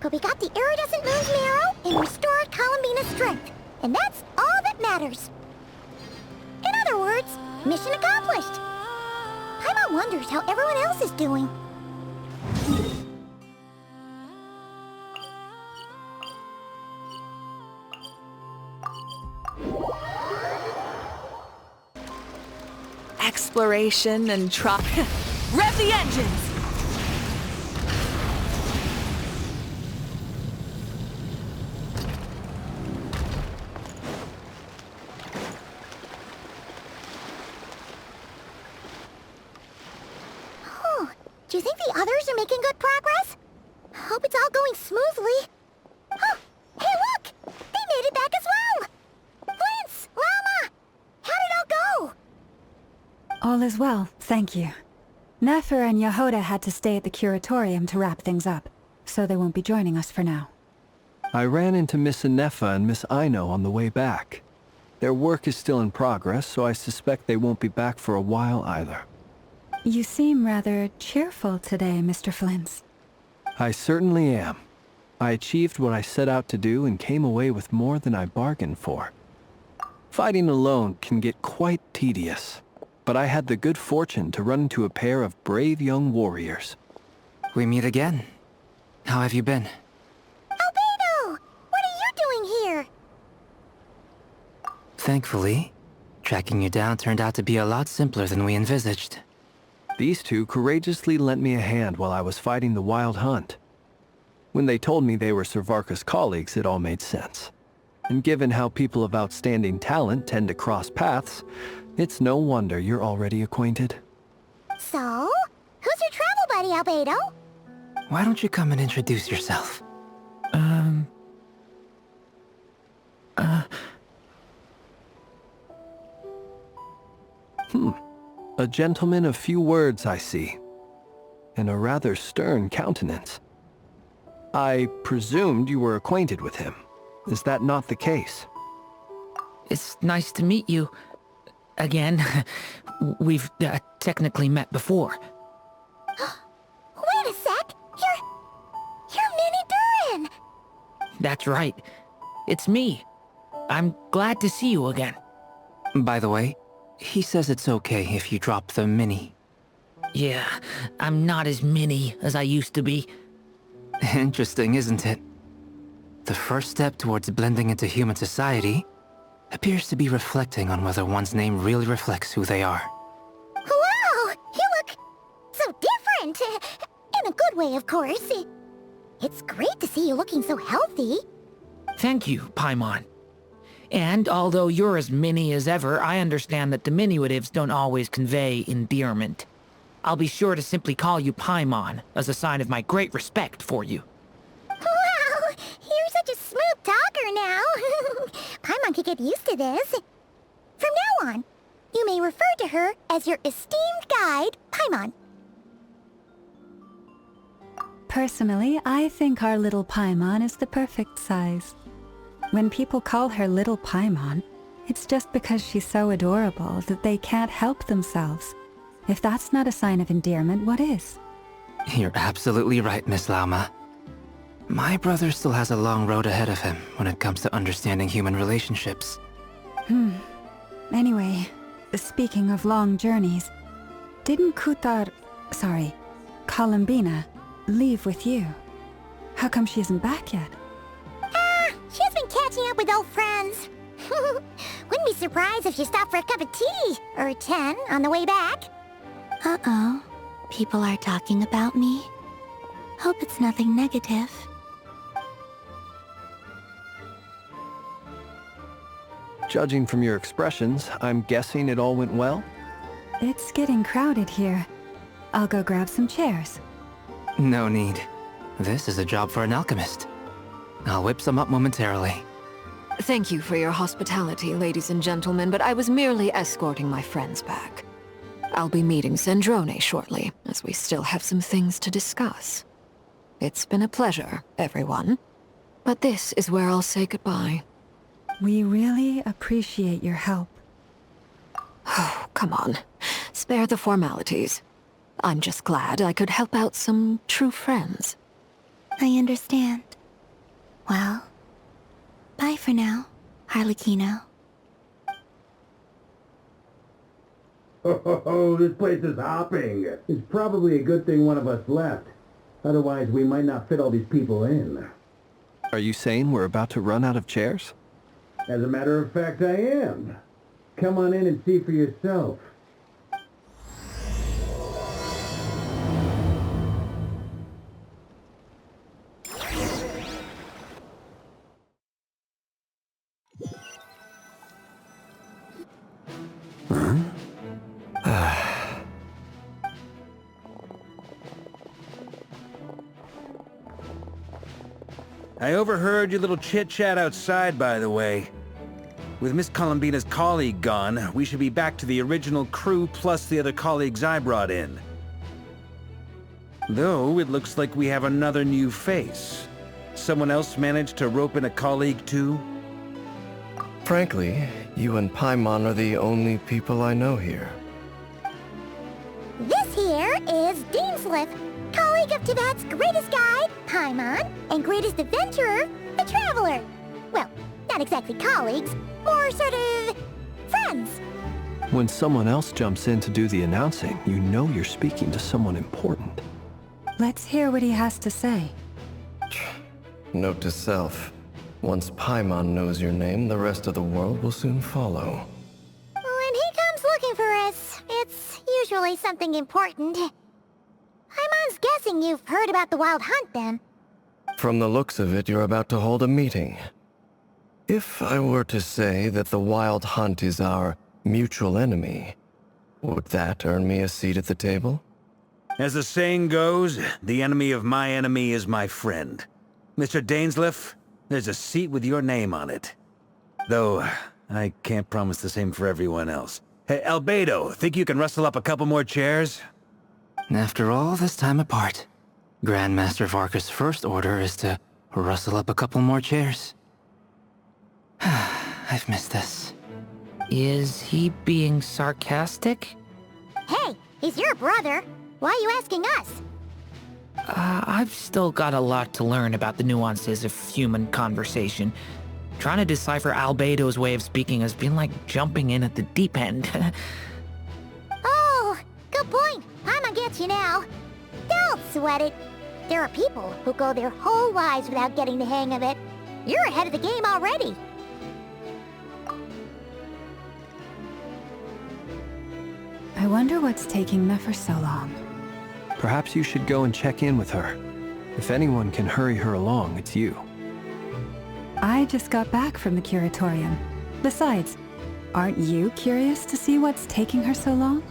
But we got the iridescent moon's marrow and restored Columbina's strength. And that's all that matters. In other words, mission accomplished. Paimon wonders how everyone else is doing. Exploration and Rev the engines! Do you think the others are making good progress? Hope it's all going smoothly. Oh, hey look! They made it back as well! Flint's! Llama! How did it all go? All is well, thank you. Nefer and Yehoda had to stay at the curatorium to wrap things up, so they won't be joining us for now. I ran into Miss Inefa and Miss Aino on the way back. Their work is still in progress, so I suspect they won't be back for a while either. You seem rather cheerful today, Mr. Flint's. I certainly am. I achieved what I set out to do and came away with more than I bargained for. Fighting alone can get quite tedious, but I had the good fortune to run into a pair of brave young warriors. We meet again. How have you been? Albedo! What are you doing here? Thankfully, tracking you down turned out to be a lot simpler than we envisaged. These two courageously lent me a hand while I was fighting the wild hunt. When they told me they were Servarka's colleagues, it all made sense. And given how people of outstanding talent tend to cross paths, it's no wonder you're already acquainted. So, who's your travel buddy, Albedo? Why don't you come and introduce yourself? A gentleman of few words, I see. And a rather stern countenance. I presumed you were acquainted with him. Is that not the case? It's nice to meet you. Again. We've technically met before. Wait a sec! You're Minnie Durin! That's right. It's me. I'm glad to see you again. By the way, he says it's okay if you drop the mini. Yeah, I'm not as mini as I used to be. Interesting, isn't it? The first step towards blending into human society appears to be reflecting on whether one's name really reflects who they are. Wow! You look so different! In a good way, of course. It's great to see you looking so healthy. Thank you, Paimon. And although you're as mini as ever, I understand that diminutives don't always convey endearment. I'll be sure to simply call you Paimon, as a sign of my great respect for you. Wow! You're such a smooth talker now. Paimon could get used to this. From now on, you may refer to her as your esteemed guide, Paimon. Personally, I think our little Paimon is the perfect size. When people call her Little Paimon, it's just because she's so adorable that they can't help themselves. If that's not a sign of endearment, what is? You're absolutely right, Miss Llama. My brother still has a long road ahead of him when it comes to understanding human relationships. Anyway, speaking of long journeys, didn't Columbina, leave with you? How come she isn't back yet? She's been catching up with old friends. Wouldn't be surprised if she stopped for a cup of tea, or 10, on the way back. Uh-oh. People are talking about me. Hope it's nothing negative. Judging from your expressions, I'm guessing it all went well? It's getting crowded here. I'll go grab some chairs. No need. This is a job for an alchemist. I'll whip some up momentarily. Thank you for your hospitality, ladies and gentlemen, but I was merely escorting my friends back. I'll be meeting Sandrone shortly, as we still have some things to discuss. It's been a pleasure, everyone. But this is where I'll say goodbye. We really appreciate your help. Oh, come on. Spare the formalities. I'm just glad I could help out some true friends. I understand. Well, bye for now, Harlequino. Oh, this place is hopping. It's probably a good thing one of us left. Otherwise, we might not fit all these people in. Are you saying we're about to run out of chairs? As a matter of fact, I am. Come on in and see for yourself. I overheard your little chit-chat outside, by the way. With Miss Columbina's colleague gone, we should be back to the original crew plus the other colleagues I brought in. Though, it looks like we have another new face. Someone else managed to rope in a colleague too? Frankly, you and Paimon are the only people I know here. This here is Deansliff, colleague of Tibet's greatest guide, Paimon, and greatest adventurer, the Traveler. Well, not exactly colleagues, more sort of friends. When someone else jumps in to do the announcing, you know you're speaking to someone important. Let's hear what he has to say. Note to self. Once Paimon knows your name, the rest of the world will soon follow. When he comes looking for us, it's usually something important. Paimon's guessing you've heard about the Wild Hunt, then. From the looks of it, you're about to hold a meeting. If I were to say that the Wild Hunt is our mutual enemy, would that earn me a seat at the table? As the saying goes, the enemy of my enemy is my friend. Mr. Dainsliff, there's a seat with your name on it. Though, I can't promise the same for everyone else. Hey, Albedo, think you can rustle up a couple more chairs? After all this time apart, Grandmaster Varka's first order is to rustle up a couple more chairs. I've missed this. Is he being sarcastic? Hey, he's your brother. Why are you asking us? I've still got a lot to learn about the nuances of human conversation. Trying to decipher Albedo's way of speaking has been like jumping in at the deep end. Oh, good point. Paimon gets you now. Don't sweat it. There are people who go their whole lives without getting the hang of it. You're ahead of the game already. I wonder what's taking Nefer so long. Perhaps you should go and check in with her. If anyone can hurry her along, it's you. I just got back from the curatorium. Besides, aren't you curious to see what's taking her so long?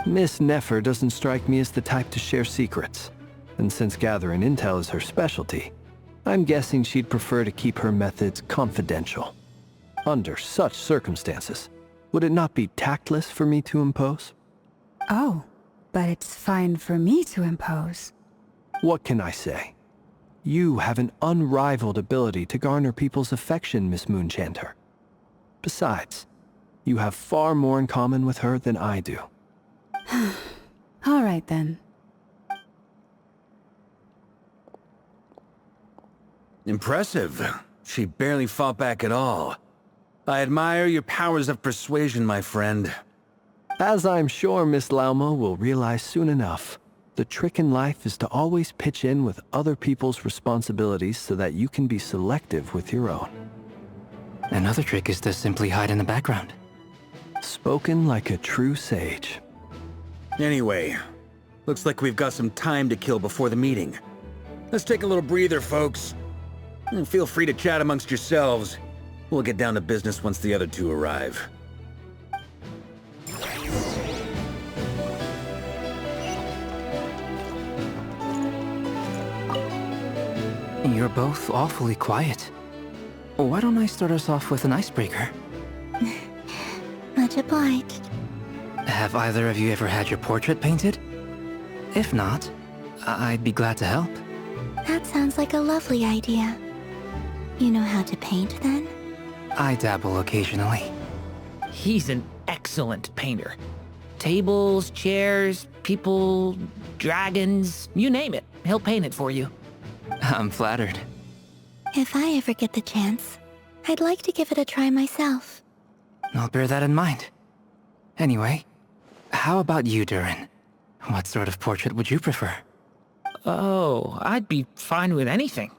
Miss Nefer doesn't strike me as the type to share secrets. And since gathering intel is her specialty, I'm guessing she'd prefer to keep her methods confidential. Under such circumstances, would it not be tactless for me to impose? Oh, but it's fine for me to impose. What can I say? You have an unrivaled ability to garner people's affection, Miss Moonchanter. Besides, you have far more in common with her than I do. All right then. Impressive. She barely fought back at all. I admire your powers of persuasion, my friend. As I'm sure Miss Lauma will realize soon enough, the trick in life is to always pitch in with other people's responsibilities so that you can be selective with your own. Another trick is to simply hide in the background. Spoken like a true sage. Anyway, looks like we've got some time to kill before the meeting. Let's take a little breather, folks. And feel free to chat amongst yourselves. We'll get down to business once the other two arrive. You're both awfully quiet. Why don't I start us off with an icebreaker? Much obliged. Have either of you ever had your portrait painted? If not, I'd be glad to help. That sounds like a lovely idea. You know how to paint, then? I dabble occasionally. He's an excellent painter. Tables, chairs, people, dragons, you name it. He'll paint it for you. I'm flattered. If I ever get the chance, I'd like to give it a try myself. I'll bear that in mind. Anyway, how about you, Durin? What sort of portrait would you prefer? Oh, I'd be fine with anything.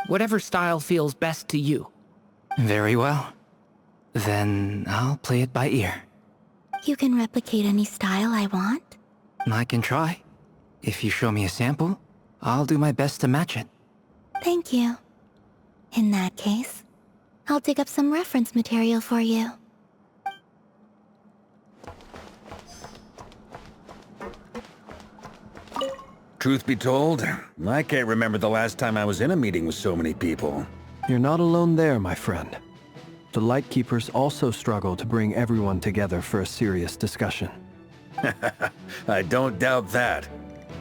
Whatever style feels best to you. Very well. Then I'll play it by ear. You can replicate any style I want? I can try. If you show me a sample, I'll do my best to match it. Thank you. In that case, I'll dig up some reference material for you. Truth be told, I can't remember the last time I was in a meeting with so many people. You're not alone there, my friend. The Lightkeepers also struggle to bring everyone together for a serious discussion. I don't doubt that.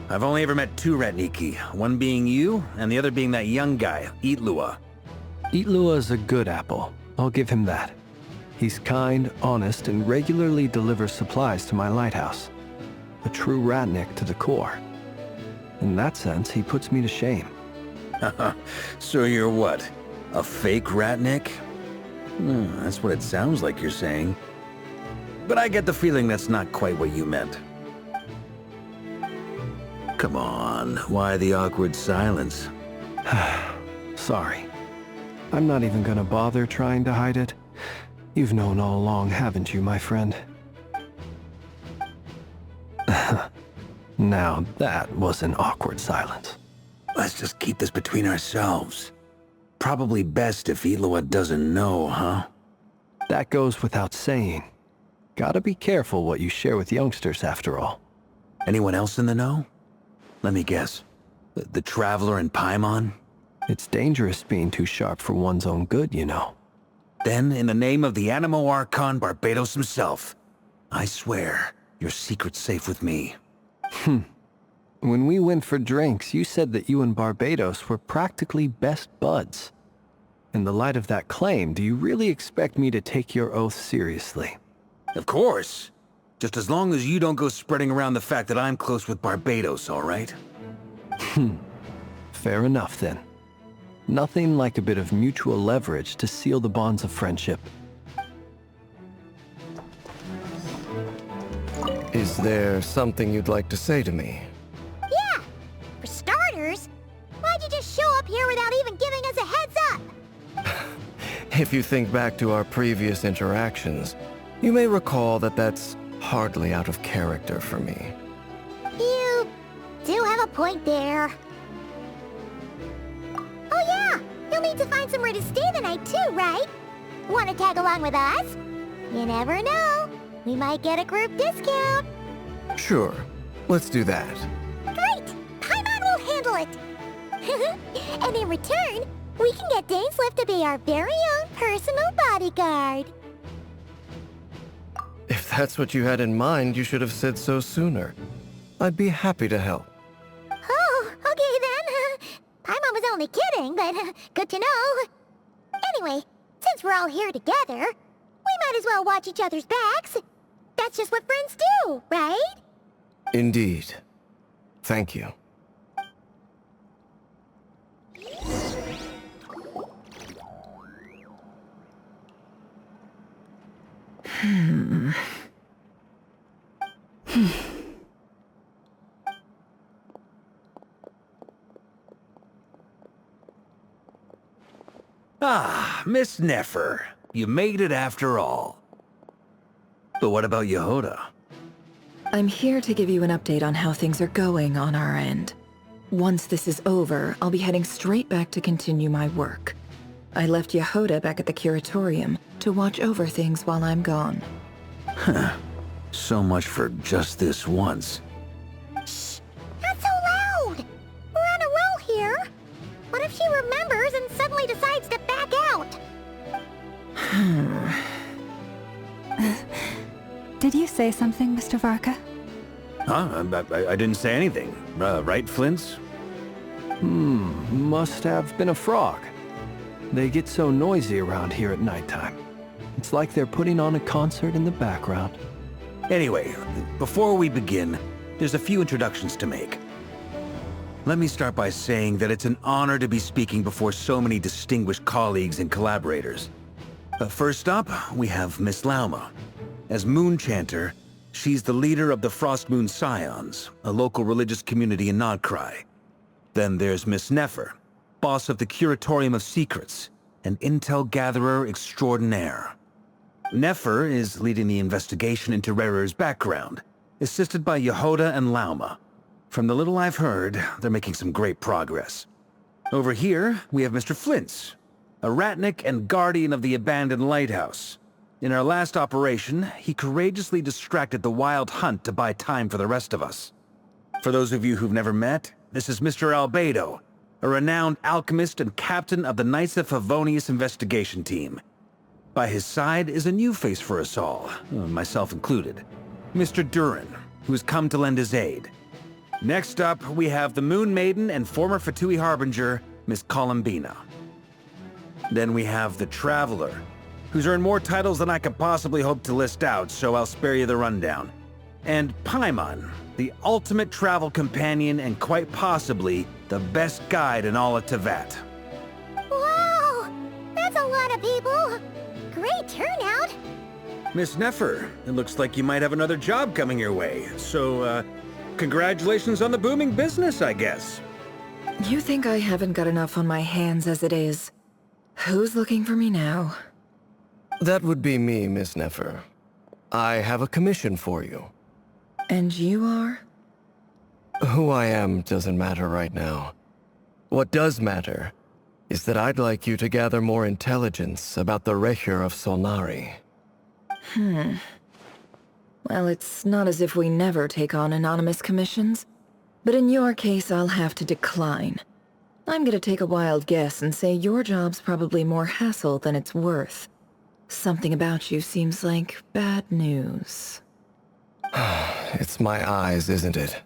I've only ever met two Ratniki, one being you, and the other being that young guy, Itlua. Itlua is a good apple. I'll give him that. He's kind, honest, and regularly delivers supplies to my lighthouse. A true Ratnik to the core. In that sense, he puts me to shame. So you're what? A fake Ratnik? That's what it sounds like you're saying. But I get the feeling that's not quite what you meant. Come on, why the awkward silence? Sorry. I'm not even gonna bother trying to hide it. You've known all along, haven't you, my friend? Now that was an awkward silence. Let's just keep this between ourselves. Probably best if Itlua doesn't know, huh? That goes without saying. Gotta be careful what you share with youngsters, after all. Anyone else in the know? Let me guess. The Traveler and Paimon? It's dangerous being too sharp for one's own good, you know. Then, in the name of the Animo Archon Barbatos himself, I swear, your secret's safe with me. When we went for drinks, you said that you and Barbatos were practically best buds. In the light of that claim, do you really expect me to take your oath seriously? Of course. Just as long as you don't go spreading around the fact that I'm close with Barbatos, all right? Fair enough, then. Nothing like a bit of mutual leverage to seal the bonds of friendship. Is there something you'd like to say to me? Yeah! For starters, why'd you just show up here without even giving us a heads up? If you think back to our previous interactions, you may recall that that's hardly out of character for me. You do have a point there. Oh yeah! You'll need to find somewhere to stay the night too, right? Want to tag along with us? You never know. We might get a group discount. Sure. Let's do that. Great! Paimon will handle it! And in return, we can get Dainslift to be our very own personal bodyguard. If that's what you had in mind, you should have said so sooner. I'd be happy to help. Oh, okay then. Paimon was only kidding, but good to know. Anyway, since we're all here together, we might as well watch each other's backs. That's just what friends do, right? Indeed. Thank you. Ah, Miss Nefer. You made it after all. But what about Yehoda? I'm here to give you an update on how things are going on our end. Once this is over, I'll be heading straight back to continue my work. I left Yehoda back at the Curatorium to watch over things while I'm gone. So much for just this once. Shh! Not so loud! We're on a roll here. What if she remembers and suddenly decides to back out? Did you say something, Mr. Varka? Huh? I didn't say anything. Right, Flints? Must have been a frog. They get so noisy around here at nighttime. It's like they're putting on a concert in the background. Anyway, before we begin, there's a few introductions to make. Let me start by saying that it's an honor to be speaking before so many distinguished colleagues and collaborators. First up, we have Miss Lauma. As Moon Chanter, she's the leader of the Frost Moon Scions, a local religious community in Nodcry. Then there's Miss Nefer, boss of the Curatorium of Secrets, an intel gatherer extraordinaire. Nefer is leading the investigation into Rerer's background, assisted by Yehoda and Lauma. From the little I've heard, they're making some great progress. Over here, we have Mr. Flintz, a ratnik and guardian of the abandoned lighthouse. In our last operation, he courageously distracted the Wild Hunt to buy time for the rest of us. For those of you who've never met, this is Mr. Albedo, a renowned alchemist and captain of the Knights of Favonius investigation team. By his side is a new face for us all, myself included, Mr. Durin, who has come to lend his aid. Next up, we have the Moon Maiden and former Fatui Harbinger, Miss Columbina. Then we have the Traveler, who's earned more titles than I could possibly hope to list out, so I'll spare you the rundown. And Paimon, the ultimate travel companion and quite possibly the best guide in all of Tevat. Wow! That's a lot of people! Great turnout! Miss Nefer, it looks like you might have another job coming your way, so, congratulations on the booming business, I guess. You think I haven't got enough on my hands as it is? Who's looking for me now? That would be me, Miss Nefer. I have a commission for you. And you are? Who I am doesn't matter right now. What does matter is that I'd like you to gather more intelligence about the Recher of Solnari. Well, it's not as if we never take on anonymous commissions. But in your case, I'll have to decline. I'm gonna take a wild guess and say your job's probably more hassle than it's worth. Something about you seems like bad news. It's my eyes, isn't it?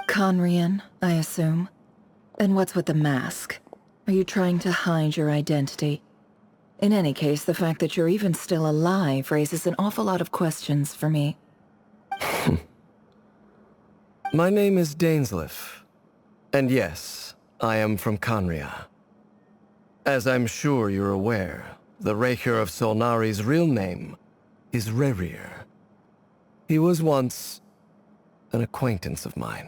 Conrian, I assume. And what's with the mask? Are you trying to hide your identity? In any case, the fact that you're even still alive raises an awful lot of questions for me. My name is Dainsleif. And yes, I am from Conria. As I'm sure you're aware, the Recher of Solnari's real name is Rerir. He was once an acquaintance of mine.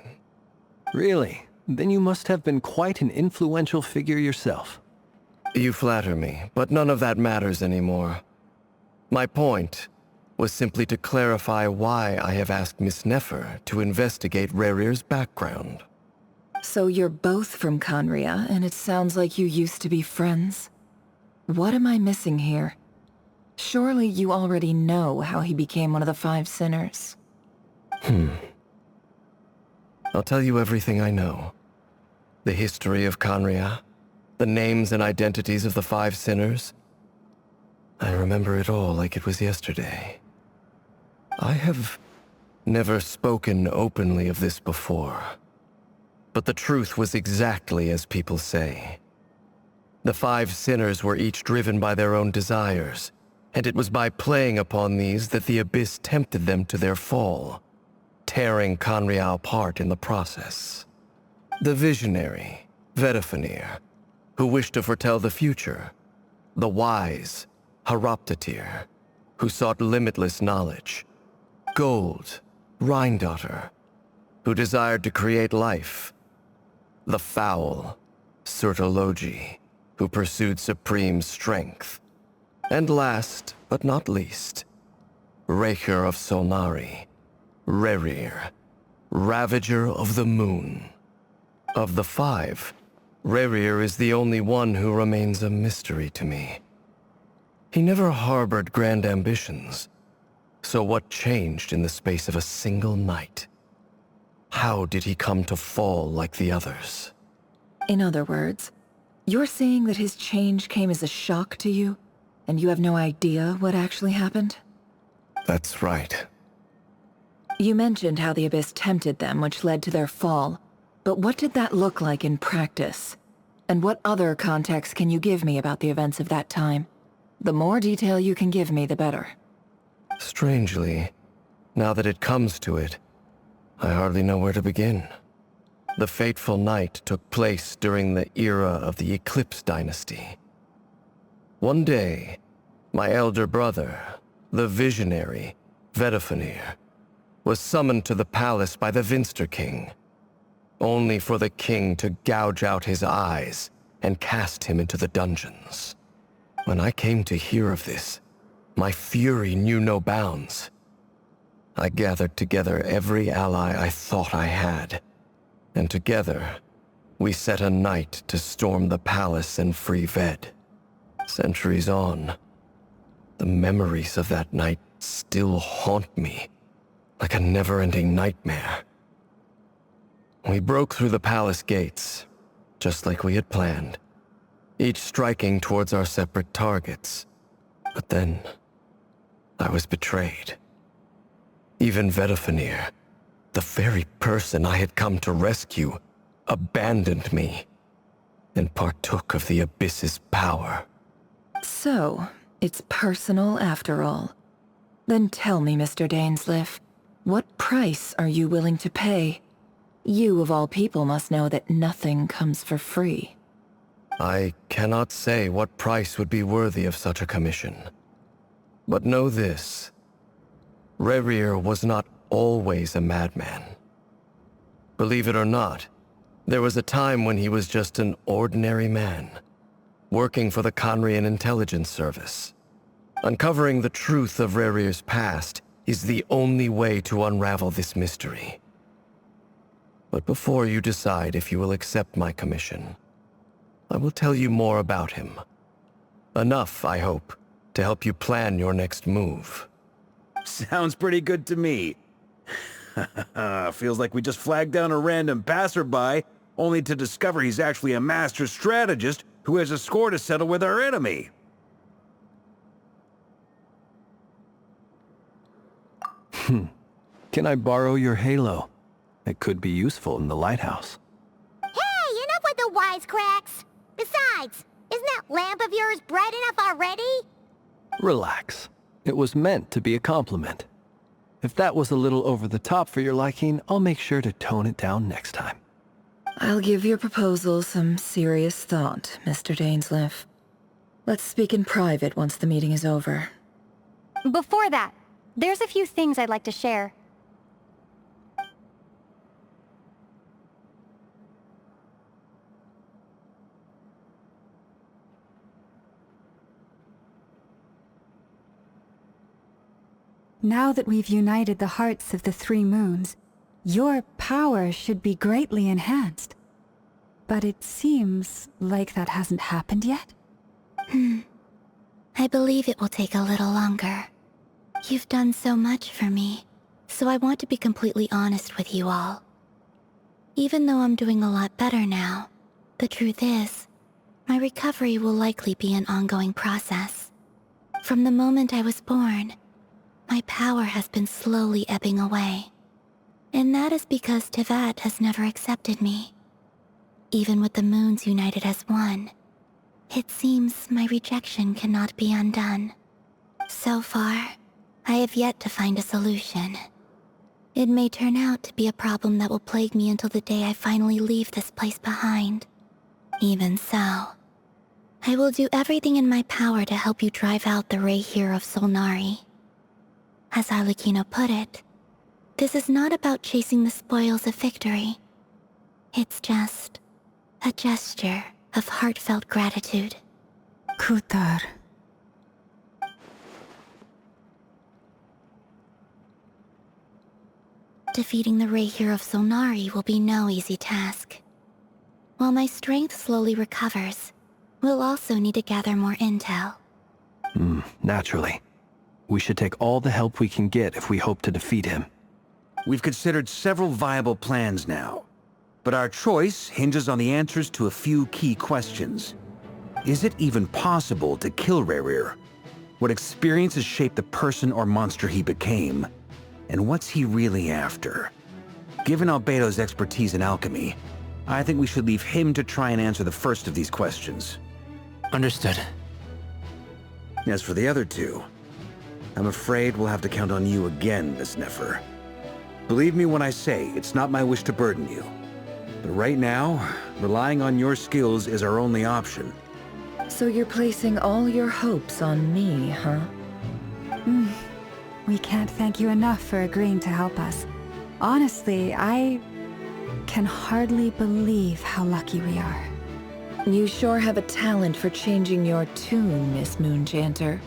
Really? Then you must have been quite an influential figure yourself. You flatter me, but none of that matters anymore. My point was simply to clarify why I have asked Miss Nefer to investigate Rerir's background. So you're both from Conria, and it sounds like you used to be friends? What am I missing here? Surely you already know how he became one of the Five Sinners. I'll tell you everything I know. The history of Conria, the names and identities of the Five Sinners. I remember it all like it was yesterday. I have never spoken openly of this before. But the truth was exactly as people say. The Five Sinners were each driven by their own desires, and it was by playing upon these that the Abyss tempted them to their fall, tearing Conria apart in the process. The visionary, Vedifenir, who wished to foretell the future. The wise, Haroptatir, who sought limitless knowledge. Gold, Rhindaughter, who desired to create life. The foul, Surtologi, who pursued supreme strength. And last, but not least, Recher of Solnari, Rerir, Ravager of the Moon. Of the five, Rerir is the only one who remains a mystery to me. He never harbored grand ambitions. So what changed in the space of a single night? How did he come to fall like the others? In other words, you're saying that his change came as a shock to you, and you have no idea what actually happened? That's right. You mentioned how the Abyss tempted them, which led to their fall. But what did that look like in practice? And what other context can you give me about the events of that time? The more detail you can give me, the better. Strangely, now that it comes to it, I hardly know where to begin. The fateful night took place during the era of the Eclipse Dynasty. One day, my elder brother, the visionary, Vedifenir, was summoned to the palace by the Vinster King, only for the king to gouge out his eyes and cast him into the dungeons. When I came to hear of this, my fury knew no bounds. I gathered together every ally I thought I had, and together, we set a night to storm the palace and free Ved. Centuries on, the memories of that night still haunt me, like a never-ending nightmare. We broke through the palace gates, just like we had planned, each striking towards our separate targets. But then, I was betrayed. Even Vedifenir, the very person I had come to rescue, abandoned me and partook of the Abyss's power. So, it's personal after all. Then tell me, Mr. Dainsleif, what price are you willing to pay? You, of all people, must know that nothing comes for free. I cannot say what price would be worthy of such a commission. But know this. Rerir was not always a madman. Believe it or not, there was a time when he was just an ordinary man, working for the Conrian Intelligence Service. Uncovering the truth of Rerir's past is the only way to unravel this mystery. But before you decide if you will accept my commission, I will tell you more about him. Enough, I hope, to help you plan your next move. Sounds pretty good to me. Feels like we just flagged down a random passerby, only to discover he's actually a master strategist who has a score to settle with our enemy. Can I borrow your halo? It could be useful in the lighthouse. Hey, enough with the wisecracks! Besides, isn't that lamp of yours bright enough already? Relax. It was meant to be a compliment. If that was a little over the top for your liking, I'll make sure to tone it down next time. I'll give your proposal some serious thought, Mr. Dainsleif. Let's speak in private once the meeting is over. Before that, there's a few things I'd like to share. Now that we've united the hearts of the three moons, your power should be greatly enhanced. But it seems like that hasn't happened yet? I believe it will take a little longer. You've done so much for me, so I want to be completely honest with you all. Even though I'm doing a lot better now, the truth is, my recovery will likely be an ongoing process. From the moment I was born, my power has been slowly ebbing away. And that is because Tevat has never accepted me. Even with the moons united as one, it seems my rejection cannot be undone. So far, I have yet to find a solution. It may turn out to be a problem that will plague me until the day I finally leave this place behind. Even so, I will do everything in my power to help you drive out the Reihir of Solnari. As Arlecchino put it, this is not about chasing the spoils of victory. It's just a gesture of heartfelt gratitude. Kutar. Defeating the Reihir of Solnari will be no easy task. While my strength slowly recovers, we'll also need to gather more intel. Naturally. We should take all the help we can get if we hope to defeat him. We've considered several viable plans now, but our choice hinges on the answers to a few key questions. Is it even possible to kill Rerir? What experiences shaped the person or monster he became? And what's he really after? Given Albedo's expertise in alchemy, I think we should leave him to try and answer the first of these questions. Understood. As for the other two, I'm afraid we'll have to count on you again, Miss Nefer. Believe me when I say it's not my wish to burden you. But right now, relying on your skills is our only option. So you're placing all your hopes on me, huh? We can't thank you enough for agreeing to help us. Honestly, I can hardly believe how lucky we are. You sure have a talent for changing your tune, Miss Moonchanter.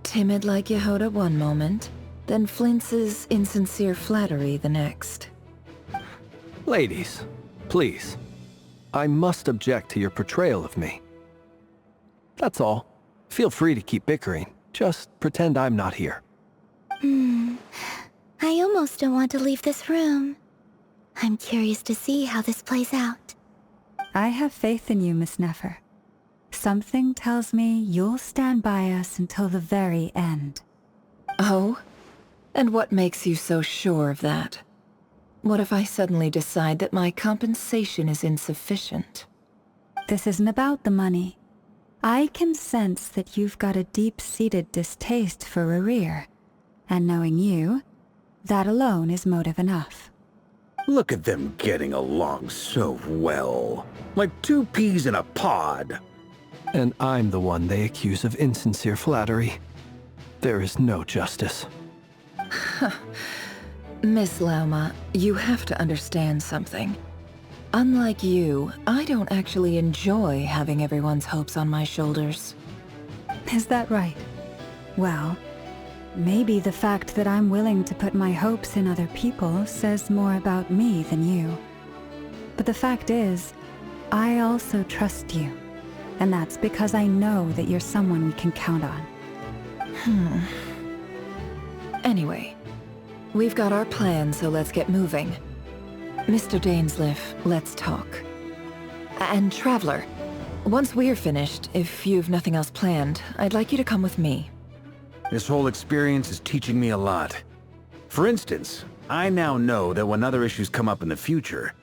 Timid like Yehoda one moment, then flinches insincere flattery the next. Ladies, please. I must object to your portrayal of me. That's all. Feel free to keep bickering. Just pretend I'm not here. I almost don't want to leave this room. I'm curious to see how this plays out. I have faith in you, Miss Nefer. Something tells me you'll stand by us until the very end. Oh? And what makes you so sure of that? What if I suddenly decide that my compensation is insufficient? This isn't about the money. I can sense that you've got a deep-seated distaste for Rerir. And knowing you, that alone is motive enough. Look at them getting along so well. Like two peas in a pod. And I'm the one they accuse of insincere flattery. There is no justice. Miss Lauma, you have to understand something. Unlike you, I don't actually enjoy having everyone's hopes on my shoulders. Is that right? Well, maybe the fact that I'm willing to put my hopes in other people says more about me than you. But the fact is, I also trust you. And that's because I know that you're someone we can count on. Anyway, we've got our plan, so let's get moving. Mr. Dainsleif, let's talk. And Traveler, once we're finished, if you've nothing else planned, I'd like you to come with me. This whole experience is teaching me a lot. For instance, I now know that when other issues come up in the future,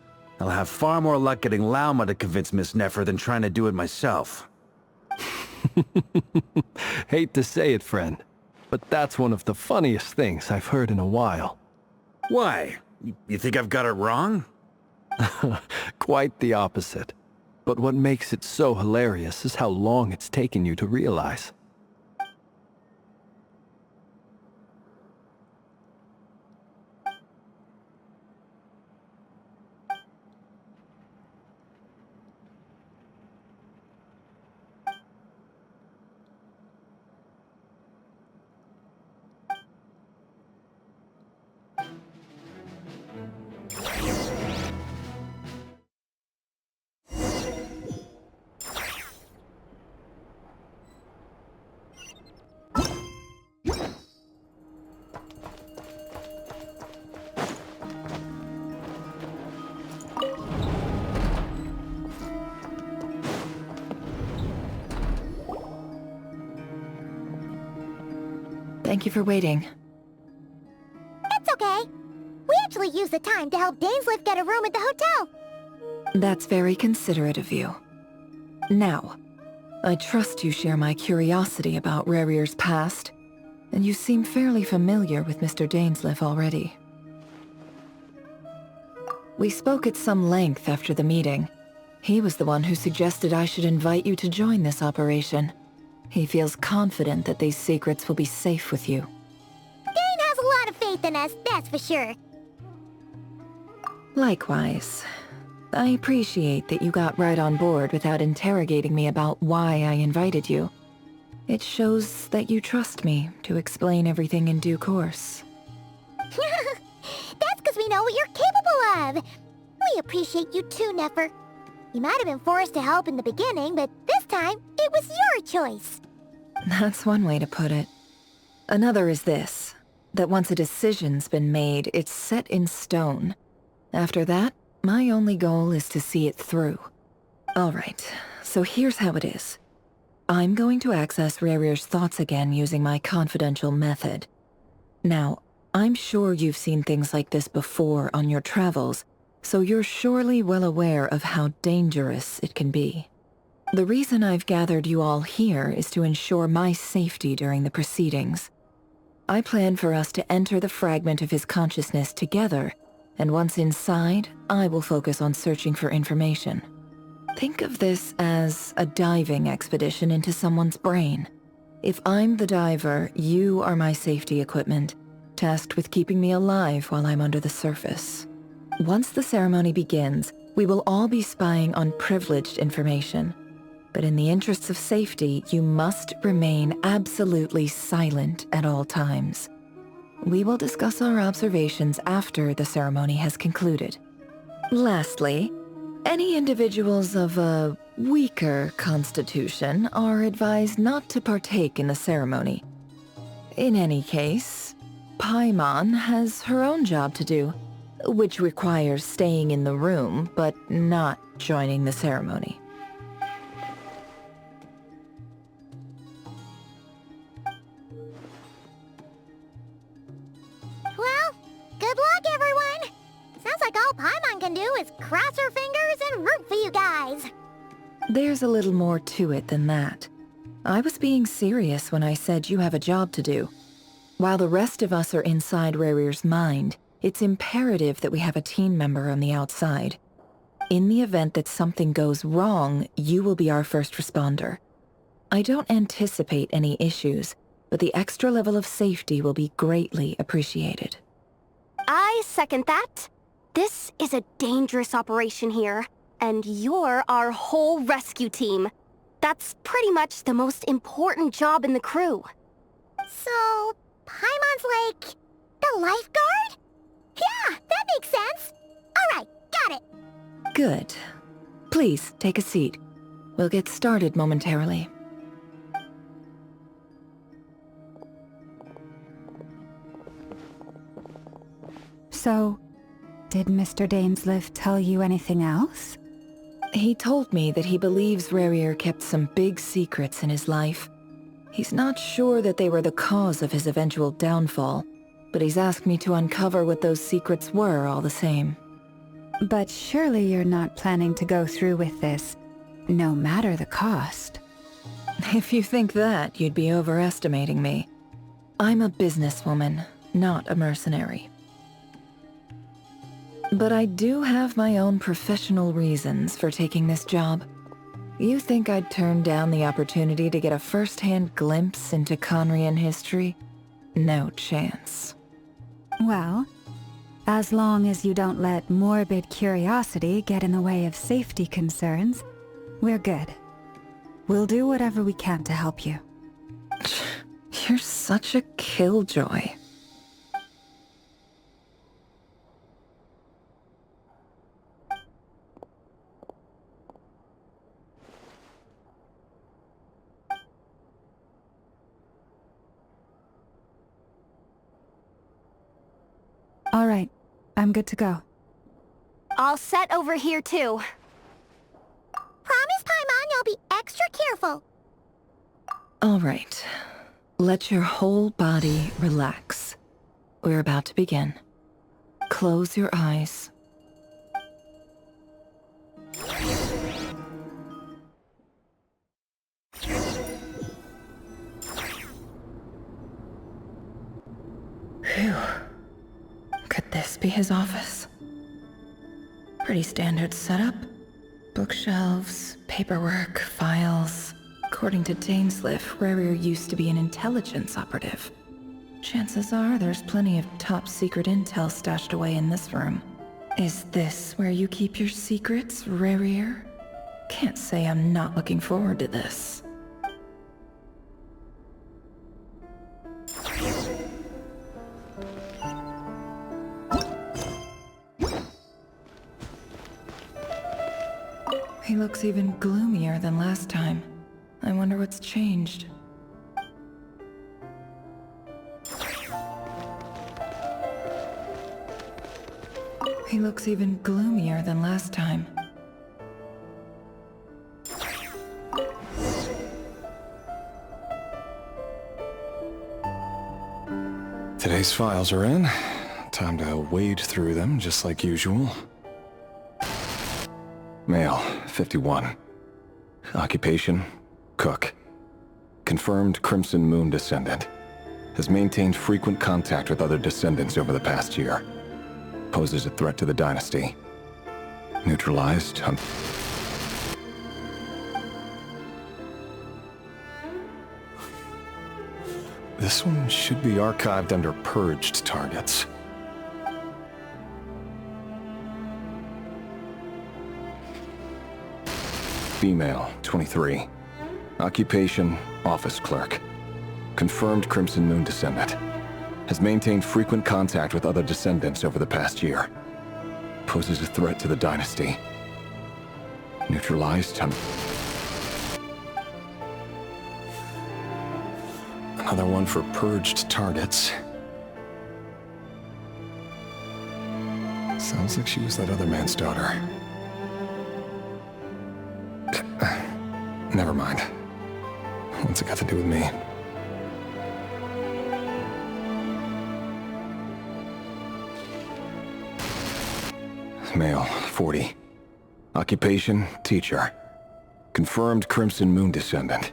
I'll have far more luck getting Lauma to convince Miss Nefer than trying to do it myself. Hate to say it, friend, but that's one of the funniest things I've heard in a while. Why? You think I've got it wrong? Quite the opposite. But what makes it so hilarious is how long it's taken you to realize. Thank you for waiting. It's okay. We actually used the time to help Dainsleif get a room at the hotel. That's very considerate of you. Now, I trust you share my curiosity about Rerir's past, and you seem fairly familiar with Mr. Dainsleif already. We spoke at some length after the meeting. He was the one who suggested I should invite you to join this operation. He feels confident that these secrets will be safe with you. Dane has a lot of faith in us, that's for sure. Likewise. I appreciate that you got right on board without interrogating me about why I invited you. It shows that you trust me to explain everything in due course. That's because we know what you're capable of. We appreciate you too, Nefer. You might have been forced to help in the beginning, but this time, it was your choice. That's one way to put it. Another is this, that once a decision's been made, it's set in stone. After that, my only goal is to see it through. Alright, so here's how it is. I'm going to access Rerir's thoughts again using my confidential method. Now, I'm sure you've seen things like this before on your travels, so you're surely well aware of how dangerous it can be. The reason I've gathered you all here is to ensure my safety during the proceedings. I plan for us to enter the fragment of his consciousness together and once inside, I will focus on searching for information. Think of this as a diving expedition into someone's brain. If I'm the diver, you are my safety equipment, tasked with keeping me alive while I'm under the surface. Once the ceremony begins, we will all be spying on privileged information. But in the interests of safety, you must remain absolutely silent at all times. We will discuss our observations after the ceremony has concluded. Lastly, any individuals of a weaker constitution are advised not to partake in the ceremony. In any case, Paimon has her own job to do, which requires staying in the room but not joining the ceremony. Well, good luck, everyone! Sounds like all Paimon can do is cross her fingers and root for you guys. There's a little more to it than that. I was being serious when I said you have a job to do. While the rest of us are inside Rarir's mind, it's imperative that we have a team member on the outside. In the event that something goes wrong, you will be our first responder. I don't anticipate any issues, but the extra level of safety will be greatly appreciated. I second that. This is a dangerous operation here, and you're our whole rescue team. That's pretty much the most important job in the crew. So, Paimon's like the lifeguard? Yeah, that makes sense. Alright, got it. Good. Please, take a seat. We'll get started momentarily. So, did Mr. Dainsleif tell you anything else? He told me that he believes Rarir kept some big secrets in his life. He's not sure that they were the cause of his eventual downfall, but he's asked me to uncover what those secrets were all the same. But surely you're not planning to go through with this, no matter the cost. If you think that, you'd be overestimating me. I'm a businesswoman, not a mercenary. But I do have my own professional reasons for taking this job. You think I'd turn down the opportunity to get a first-hand glimpse into Conrian history? No chance. Well, as long as you don't let morbid curiosity get in the way of safety concerns, we're good. We'll do whatever we can to help you. You're such a killjoy. All right, I'm good to go. All set over here, too. Promise, Paimon, you'll be extra careful. All right. Let your whole body relax. We're about to begin. Close your eyes. Phew. Could this be his office? Pretty standard setup. Bookshelves, paperwork, files. According to Dainsleif, Rarir used to be an intelligence operative. Chances are there's plenty of top-secret intel stashed away in this room. Is this where you keep your secrets, Rarir? Can't say I'm not looking forward to this. He looks even gloomier than last time. I wonder what's changed. He looks even gloomier than last time. Today's files are in. Time to wade through them, just like usual. Male, 51. Occupation, cook. Confirmed Crimson Moon descendant. Has maintained frequent contact with other descendants over the past year. Poses a threat to the dynasty. Neutralized on... This one should be archived under purged targets. Female, 23. Occupation, office clerk. Confirmed Crimson Moon descendant. Has maintained frequent contact with other descendants over the past year. Poses a threat to the dynasty. Neutralized on... Another one for purged targets. Sounds like she was that other man's daughter. Never mind. What's it got to do with me? Male, 40. Occupation, teacher. Confirmed Crimson Moon descendant.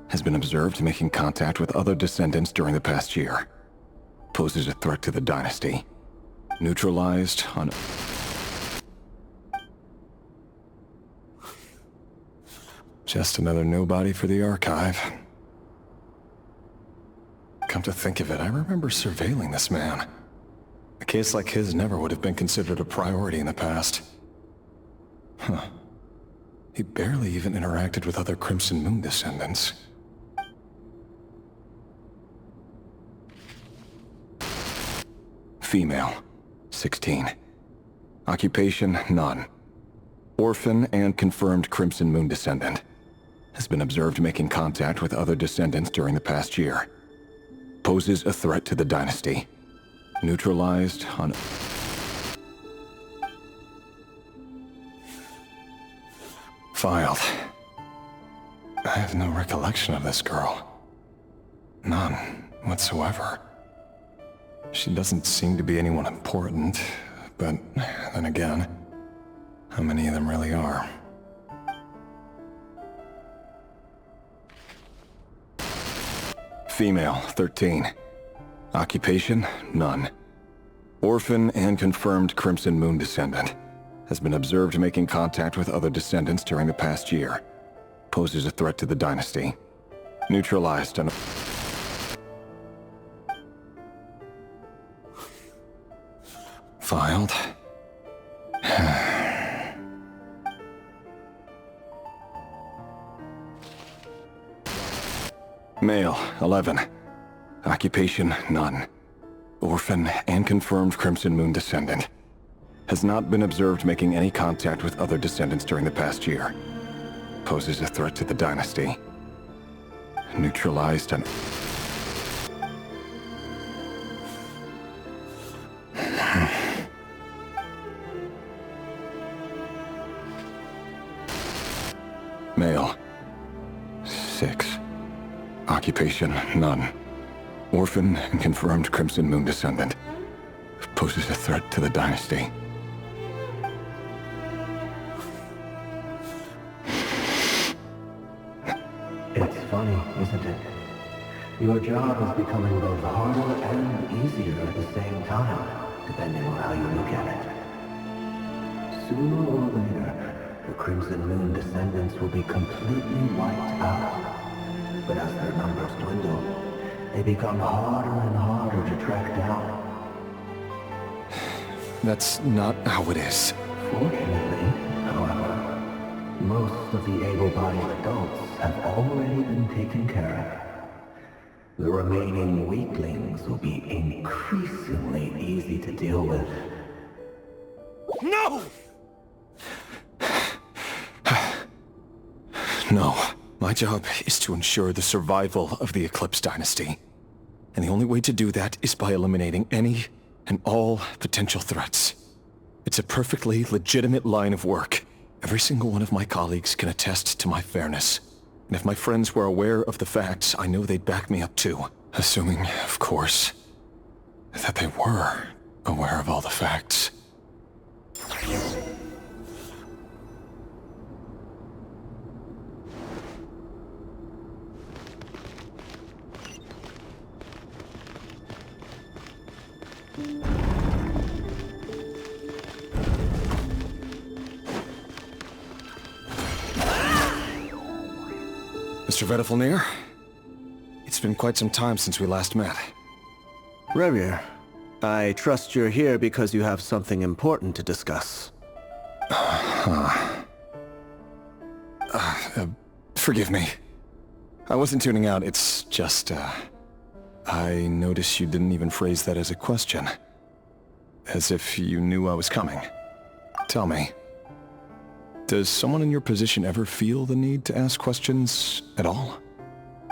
Has been observed making contact with other descendants during the past year. Poses a threat to the dynasty. Neutralized on... Just another nobody for the archive. Come to think of it, I remember surveilling this man. A case like his never would have been considered a priority in the past. Huh. He barely even interacted with other Crimson Moon descendants. Female, 16. Occupation, none. Orphan and confirmed Crimson Moon descendant. Has been observed making contact with other descendants during the past year. Poses a threat to the dynasty. Neutralized on... Filed. I have no recollection of this girl. None whatsoever. She doesn't seem to be anyone important, but then again, how many of them really are? Female, 13. Occupation, none. Orphan and confirmed Crimson Moon descendant. Has been observed making contact with other descendants during the past year. Poses a threat to the dynasty. Neutralized on... Filed. Male, 11. Occupation, none. Orphan and confirmed Crimson Moon descendant. Has not been observed making any contact with other descendants during the past year. Poses a threat to the dynasty. Neutralized on... Male, 6. Occupation, none. Orphan and confirmed Crimson Moon descendant. Poses a threat to the dynasty. It's funny, isn't it? Your job is becoming both harder and easier at the same time, depending on how you look at it. Sooner or later, the Crimson Moon descendants will be completely wiped out. But as their numbers dwindle, they become harder and harder to track down. That's not how it is. Fortunately, however, most of the able-bodied adults have already been taken care of. The remaining weaklings will be increasingly easy to deal with. No! No. My job is to ensure the survival of the Eclipse Dynasty. And the only way to do that is by eliminating any and all potential threats. It's a perfectly legitimate line of work. Every single one of my colleagues can attest to my fairness. And if my friends were aware of the facts, I know they'd back me up too. Assuming, of course, that they were aware of all the facts. Vedifalnir. It's been quite some time since we last met. Rerir, I trust you're here because you have something important to discuss. Forgive me. I wasn't tuning out, it's just, I noticed you didn't even phrase that as a question. As if you knew I was coming. Tell me, does someone in your position ever feel the need to ask questions at all?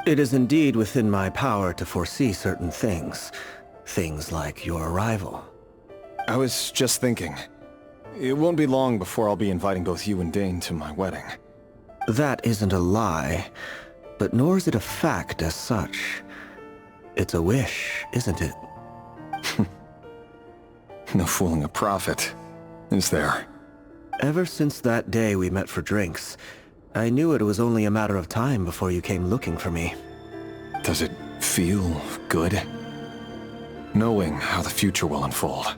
It is indeed within my power to foresee certain things. Things like your arrival. I was just thinking. It won't be long before I'll be inviting both you and Dane to my wedding. That isn't a lie, but nor is it a fact as such. It's a wish, isn't it? No fooling a prophet, is there? Ever since that day we met for drinks, I knew it was only a matter of time before you came looking for me. Does it feel good? Knowing how the future will unfold.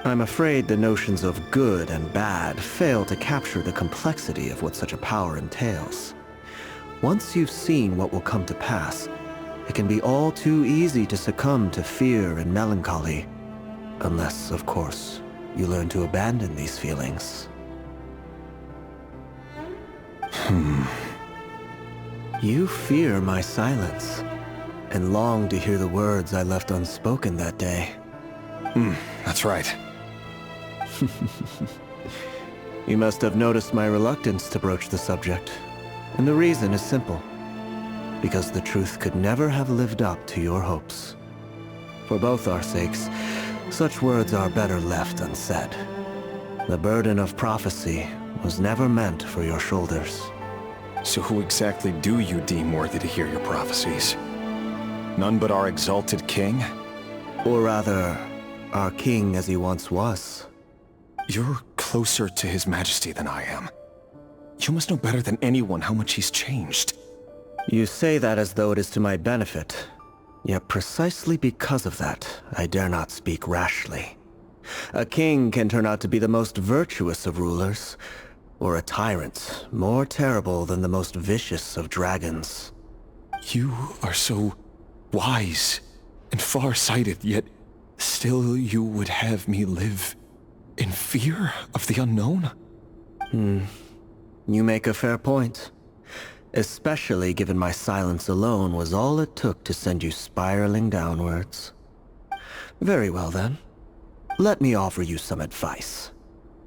I'm afraid the notions of good and bad fail to capture the complexity of what such a power entails. Once you've seen what will come to pass, it can be all too easy to succumb to fear and melancholy. Unless, of course, you learn to abandon these feelings. You fear my silence, and long to hear the words I left unspoken that day. That's right. You must have noticed my reluctance to broach the subject. And the reason is simple. Because the truth could never have lived up to your hopes. For both our sakes, such words are better left unsaid. The burden of prophecy was never meant for your shoulders. So who exactly do you deem worthy to hear your prophecies? None but our exalted king? Or rather, our king as he once was. You're closer to his majesty than I am. You must know better than anyone how much he's changed. You say that as though it is to my benefit. Yet precisely because of that, I dare not speak rashly. A king can turn out to be the most virtuous of rulers, or a tyrant more terrible than the most vicious of dragons. You are so wise and far-sighted, yet still you would have me live in fear of the unknown? You make a fair point. Especially given my silence alone was all it took to send you spiraling downwards. Very well then. Let me offer you some advice.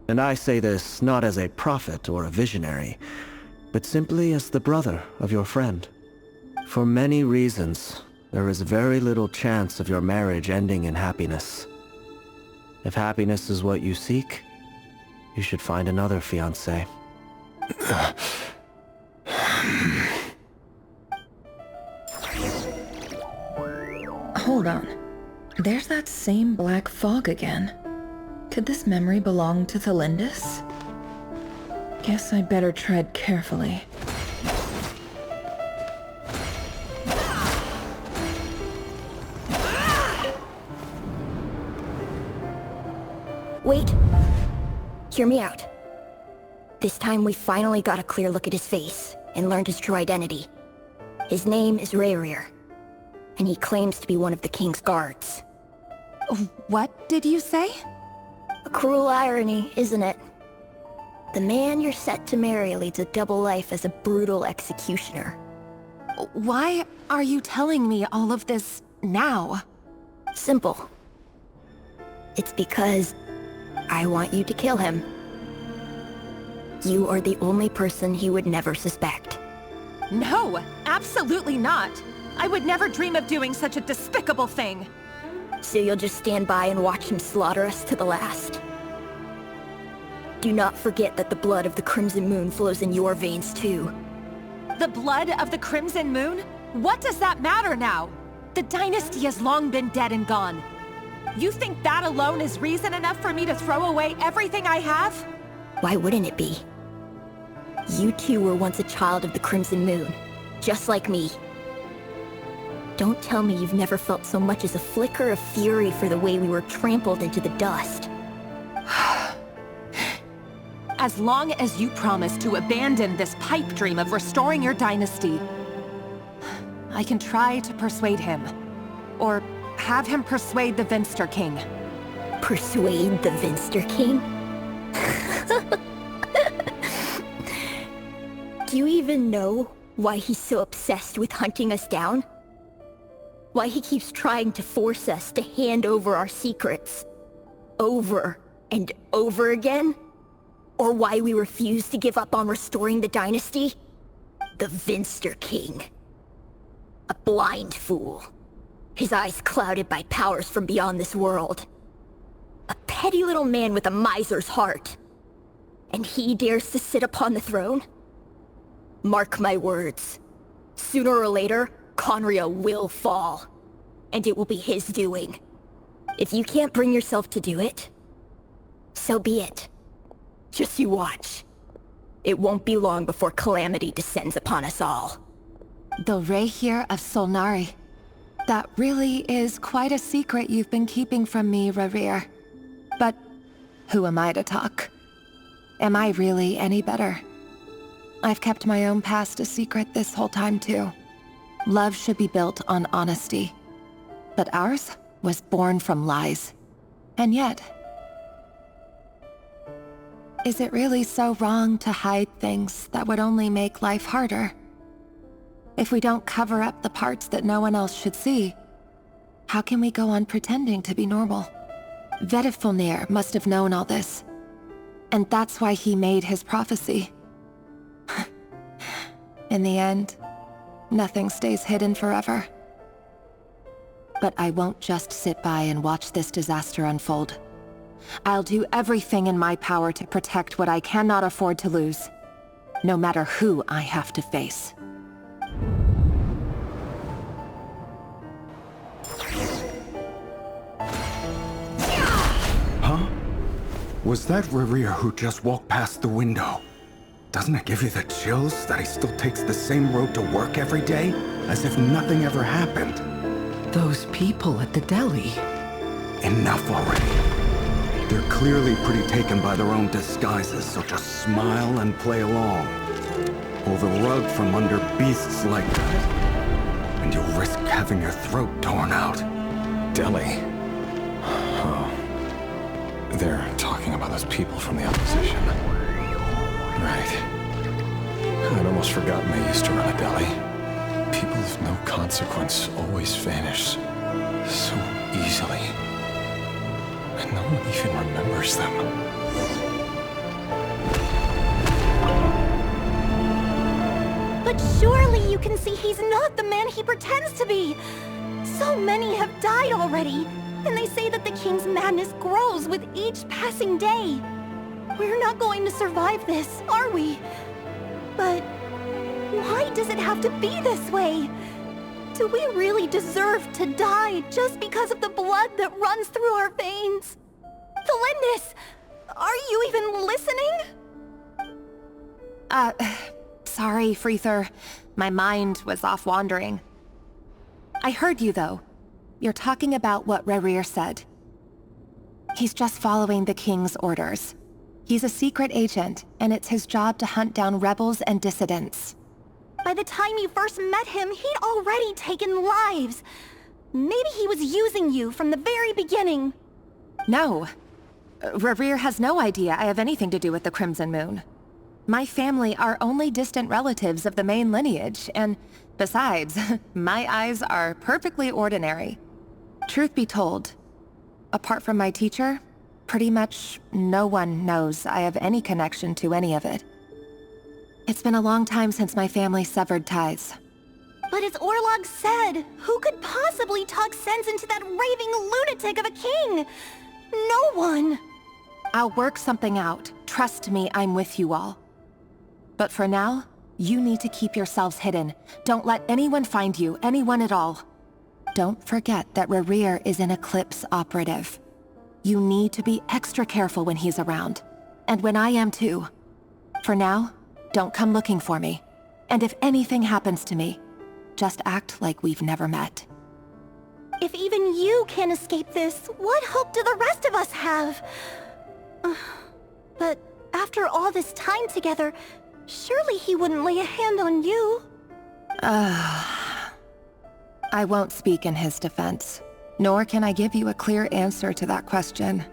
And I say this not as a prophet or a visionary, but simply as the brother of your friend. For many reasons, there is very little chance of your marriage ending in happiness. If happiness is what you seek, you should find another fiancé. Hold on. There's that same black fog again. Could this memory belong to Thelindis? Guess I'd better tread carefully. Wait. Hear me out. This time we finally got a clear look at his face and learned his true identity. His name is Rerir, and he claims to be one of the king's guards. What did you say? A cruel irony, isn't it? The man you're set to marry leads a double life as a brutal executioner. Why are you telling me all of this now? Simple. It's because I want you to kill him. You are the only person he would never suspect. No, absolutely not. I would never dream of doing such a despicable thing. So you'll just stand by and watch him slaughter us to the last? Do not forget that the blood of the Crimson Moon flows in your veins too. The blood of the Crimson Moon? What does that matter now? The dynasty has long been dead and gone. You think that alone is reason enough for me to throw away everything I have? Why wouldn't it be? You two were once a child of the Crimson Moon, just like me. Don't tell me you've never felt so much as a flicker of fury for the way we were trampled into the dust. As long as you promise to abandon this pipe dream of restoring your dynasty, I can try to persuade him. Or have him persuade the Vinster King. Persuade the Vinster King? Do you even know why he's so obsessed with hunting us down? Why he keeps trying to force us to hand over our secrets? Over and over again? Or why we refuse to give up on restoring the dynasty? The Vinster King. A blind fool. His eyes clouded by powers from beyond this world. A petty little man with a miser's heart. And he dares to sit upon the throne? Mark my words. Sooner or later, Conria will fall. And it will be his doing. If you can't bring yourself to do it, so be it. Just you watch. It won't be long before calamity descends upon us all. The Rehir of Solnari. That really is quite a secret you've been keeping from me, Rerir. But who am I to talk? Am I really any better? I've kept my own past a secret this whole time too. Love should be built on honesty. But ours was born from lies. And yet... is it really so wrong to hide things that would only make life harder? If we don't cover up the parts that no one else should see, how can we go on pretending to be normal? Vedifulnir must have known all this. And that's why he made his prophecy. In the end, nothing stays hidden forever. But I won't just sit by and watch this disaster unfold. I'll do everything in my power to protect what I cannot afford to lose, no matter who I have to face. Huh? Was that Rerir who just walked past the window? Doesn't it give you the chills that he still takes the same road to work every day, as if nothing ever happened? Those people at the deli. Enough already. They're clearly pretty taken by their own disguises, so just smile and play along. Pull the rug from under beasts like that, and you'll risk having your throat torn out. Deli? Oh. They're talking about those people from the opposition. Right. I'd almost forgotten they used to run a deli. People of no consequence always vanish so easily. And no one even remembers them. But surely you can see he's not the man he pretends to be! So many have died already, and they say that the king's madness grows with each passing day. We're not going to survive this, are we? But why does it have to be this way? Do we really deserve to die just because of the blood that runs through our veins? Felindis, are you even listening? Sorry, Freether. My mind was off wandering. I heard you, though. You're talking about what Rerir said. He's just following the king's orders. He's a secret agent, and it's his job to hunt down rebels and dissidents. By the time you first met him, he'd already taken lives. Maybe he was using you from the very beginning. No. Rerir has no idea I have anything to do with the Crimson Moon. My family are only distant relatives of the main lineage, and besides, my eyes are perfectly ordinary. Truth be told, apart from my teacher, pretty much no one knows I have any connection to any of it. It's been a long time since my family severed ties. But as Orlog said, who could possibly talk sense into that raving lunatic of a king? No one! I'll work something out. Trust me, I'm with you all. But for now, you need to keep yourselves hidden. Don't let anyone find you, anyone at all. Don't forget that Rerir is an Eclipse operative. You need to be extra careful when he's around. And when I am too. For now, don't come looking for me. And if anything happens to me, just act like we've never met. If even you can't escape this, what hope do the rest of us have? But after all this time together, surely he wouldn't lay a hand on you. I won't speak in his defense, nor can I give you a clear answer to that question.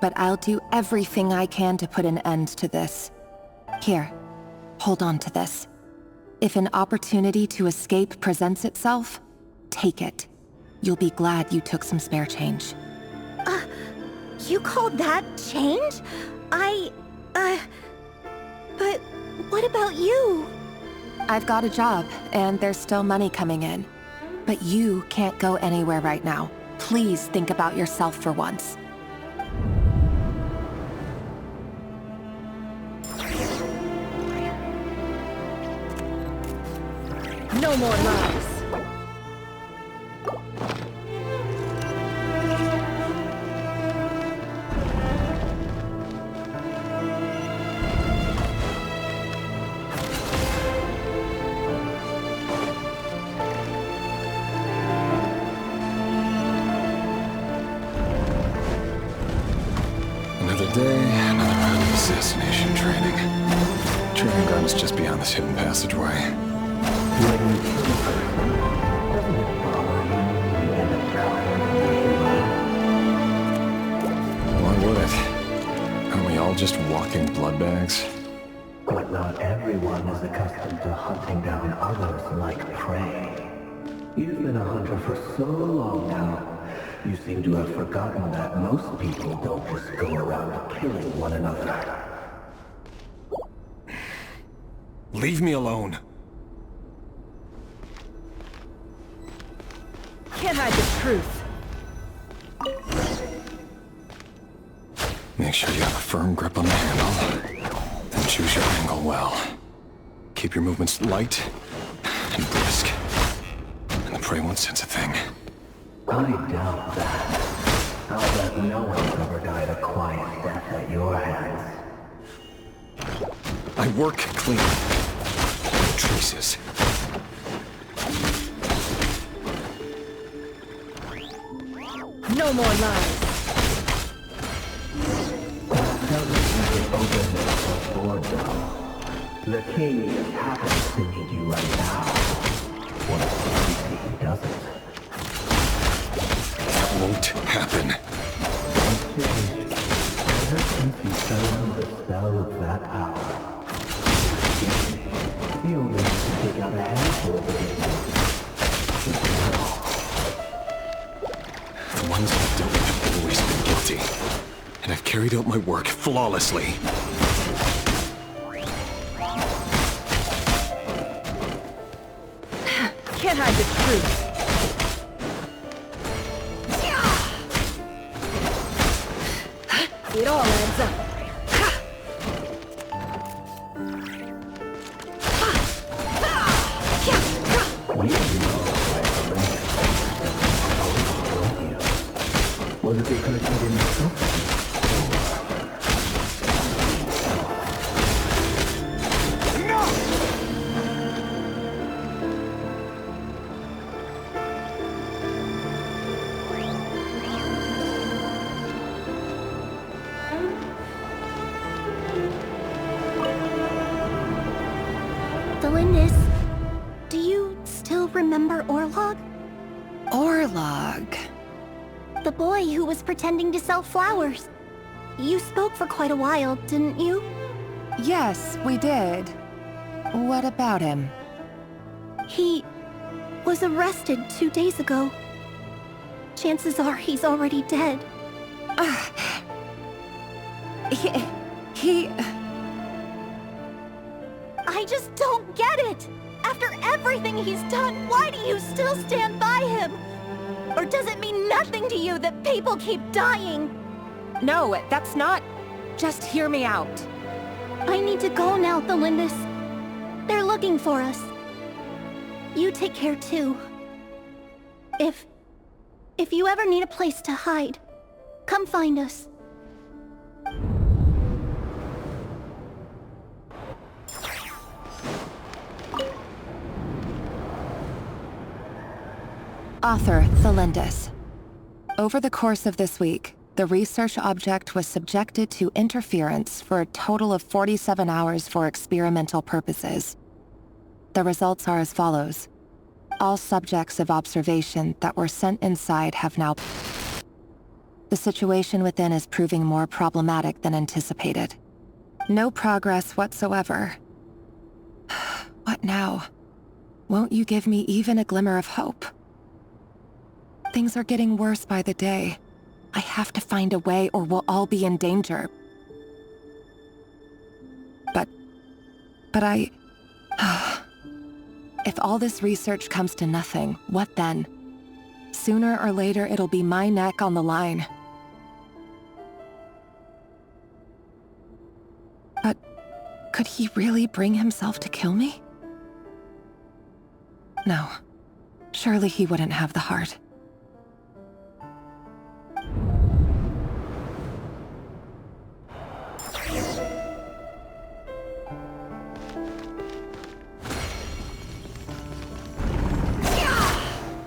But I'll do everything I can to put an end to this. Here, hold on to this. If an opportunity to escape presents itself, take it. You'll be glad you took some spare change. You call that change? But what about you? I've got a job, and there's still money coming in. But you can't go anywhere right now. Please think about yourself for once. No more lies. Another day, another round of assassination training. Training ground is just beyond this hidden passageway. When you kill a person, doesn't it bother you end up dying? Why would it? Aren't we all just walking blood bags? But not everyone is accustomed to hunting down others like prey. You've been a hunter for so long now, you seem to have forgotten that most people don't just go around killing one another. Leave me alone. Can't hide the truth. Make sure you have a firm grip on the handle, then choose your angle well. Keep your movements light and brisk, and the prey won't sense a thing. I doubt that. I'll bet no one's ever died a quiet death at your hands. I work clean. No traces. No more lies. The king just happens to need you right now. What if he doesn't? That won't happen. Ever since you fell under the spell of that power, you only have to take out a handful of it. The ones I've dealt with have always been guilty, and I've carried out my work flawlessly. Can't hide the truth. It all adds up. Was it because you didn't suffer? Delindis, do you still remember Orlog? Orlog? The boy who was pretending to sell flowers. You spoke for quite a while, didn't you? Yes, we did. What about him? He was arrested 2 days ago. Chances are he's already dead. He... I just don't get it! After everything he's done, why do you still stand by him? Or does it mean nothing to you that people keep dying? No, that's not... Just hear me out. I need to go now, Delindis. They're looking for us. You take care too. If you ever need a place to hide, come find us. Author, Thelindis. Over the course of this week, the research object was subjected to interference for a total of 47 hours for experimental purposes. The results are as follows. all subjects of observation that were sent inside have now... The situation within is proving more problematic than anticipated. No progress whatsoever. What now? Won't you give me even a glimmer of hope? Things are getting worse by the day. I have to find a way or we'll all be in danger. But I... If all this research comes to nothing, what then? Sooner or later, it'll be my neck on the line. But could he really bring himself to kill me? No. Surely he wouldn't have the heart.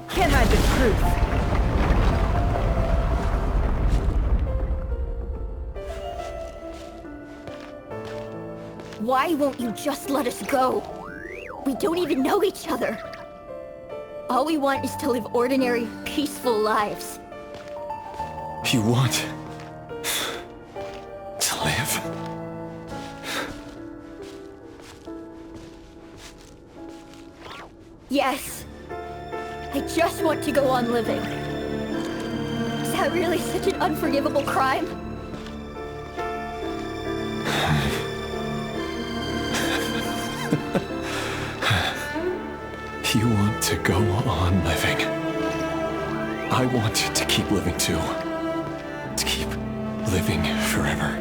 Can't hide the truth. Why won't you just let us go? We don't even know each other. All we want is to live ordinary, peaceful lives. You want... to live? Yes. I just want to go on living. Is that really such an unforgivable crime? You want to go on living. I want to keep living too. To keep living forever.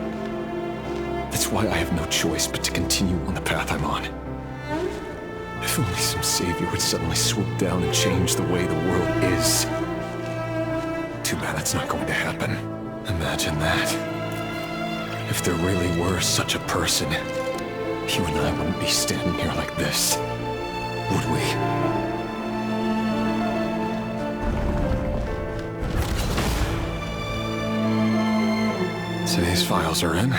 That's why I have no choice but to continue on the path I'm on. If only some savior would suddenly swoop down and change the way the world is. Too bad that's not going to happen. Imagine that. If there really were such a person, you and I wouldn't be standing here like this, would we? Today's files are in.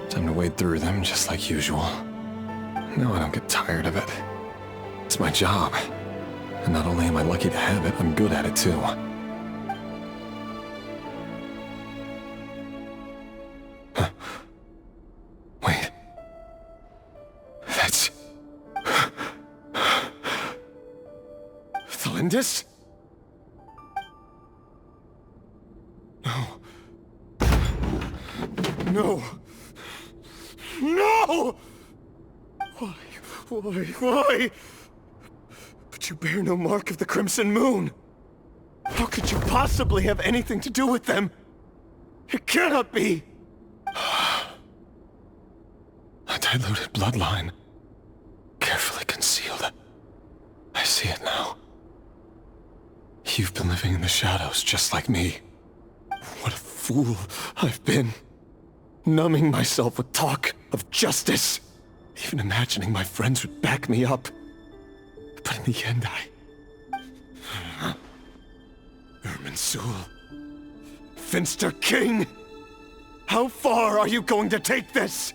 Time to wade through them just like usual. No, I don't get tired of it. It's my job. And not only am I lucky to have it, I'm good at it too. Huh. Wait. That's... Thalindis? No. No! No! Why? But you bear no mark of the Crimson Moon. How could you possibly have anything to do with them? It cannot be! A diluted bloodline. Carefully concealed. I see it now. You've been living in the shadows just like me. What a fool I've been. Numbing myself with talk of justice. Even imagining my friends would back me up. But in the end, Irminsul. Finster King! How far are you going to take this?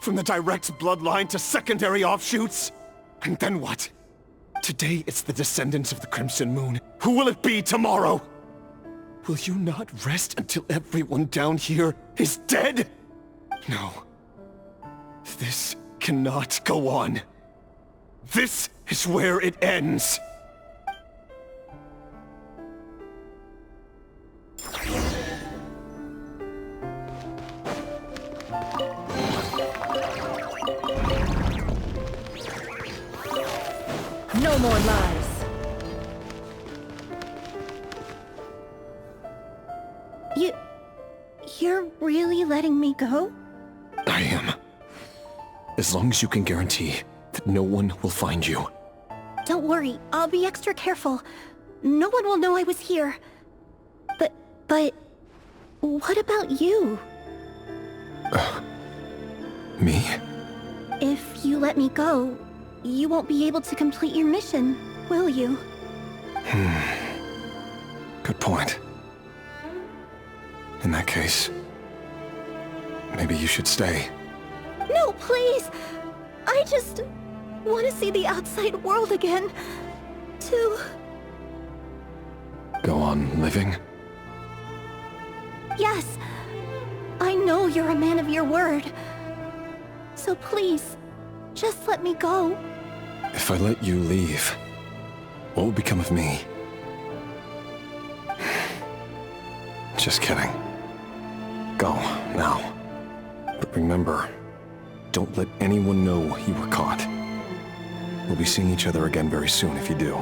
From the direct bloodline to secondary offshoots? And then what? Today it's the descendants of the Crimson Moon. Who will it be tomorrow? Will you not rest until everyone down here is dead? No. This cannot go on. This is where it ends. No more lies. You're really letting me go? I am. As long as you can guarantee that no one will find you. Don't worry, I'll be extra careful. No one will know I was here. But... what about you? Me? If you let me go, you won't be able to complete your mission, will you? Good point. In that case, maybe you should stay. No, please! I just want to see the outside world again. to... Go on living? Yes. I know you're a man of your word. So please, just let me go. If I let you leave, what will become of me? Just kidding. Go, now. But remember, don't let anyone know you were caught. We'll be seeing each other again very soon if you do.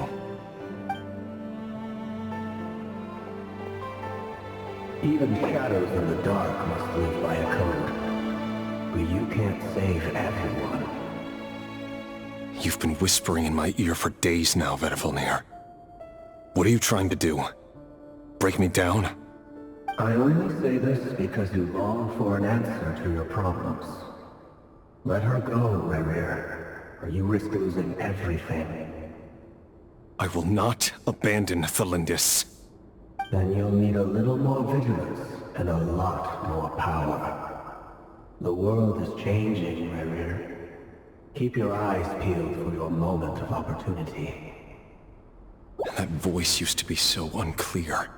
Even shadows in the dark must live by a code. But you can't save everyone. You've been whispering in my ear for days now, Vedifalnir. What are you trying to do? Break me down? I only say this because you long for an answer to your problems. Let her go, Rerir, or you risk losing everything. I will not abandon Thalindis. Then you'll need a little more vigilance and a lot more power. The world is changing, Rerir. Keep your eyes peeled for your moment of opportunity. That voice used to be so unclear.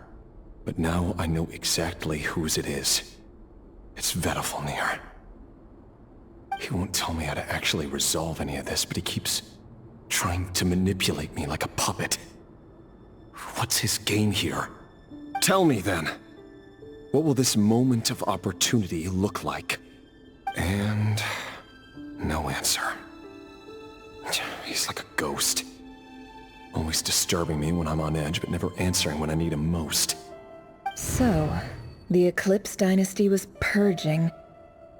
But now I know exactly whose it is. It's Vedifalnir. He won't tell me how to actually resolve any of this, but he keeps trying to manipulate me like a puppet. What's his game here? Tell me then. What will this moment of opportunity look like? And... no answer. He's like a ghost. Always disturbing me when I'm on edge, but never answering when I need him most. So, the Eclipse Dynasty was purging,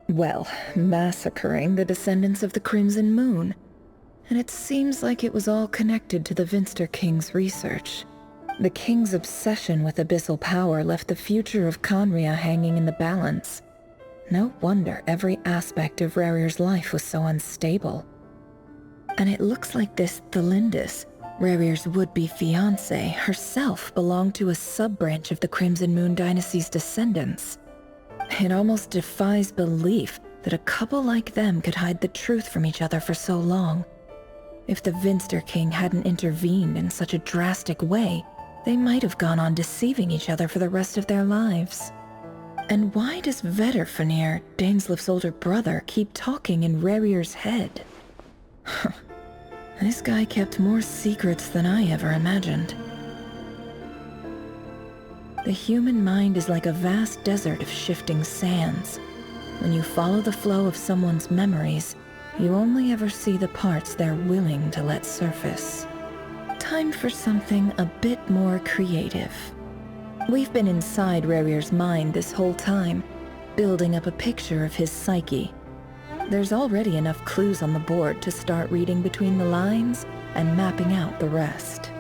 well, massacring the descendants of the Crimson Moon. And it seems like it was all connected to the Vinster King's research. The King's obsession with abyssal power left the future of Khaenri'ah hanging in the balance. No wonder every aspect of Rerir's life was so unstable. And it looks like this Thalindis, Rerir's would-be fiancée, herself belonged to a sub-branch of the Crimson Moon Dynasty's descendants. It almost defies belief that a couple like them could hide the truth from each other for so long. If the Vinster King hadn't intervened in such a drastic way, they might have gone on deceiving each other for the rest of their lives. And why does Vedifalnir, Daneslif's older brother, keep talking in Rerir's head? This guy kept more secrets than I ever imagined. The human mind is like a vast desert of shifting sands. When you follow the flow of someone's memories, you only ever see the parts they're willing to let surface. Time for something a bit more creative. We've been inside Rerir's mind this whole time, building up a picture of his psyche. There's already enough clues on the board to start reading between the lines and mapping out the rest.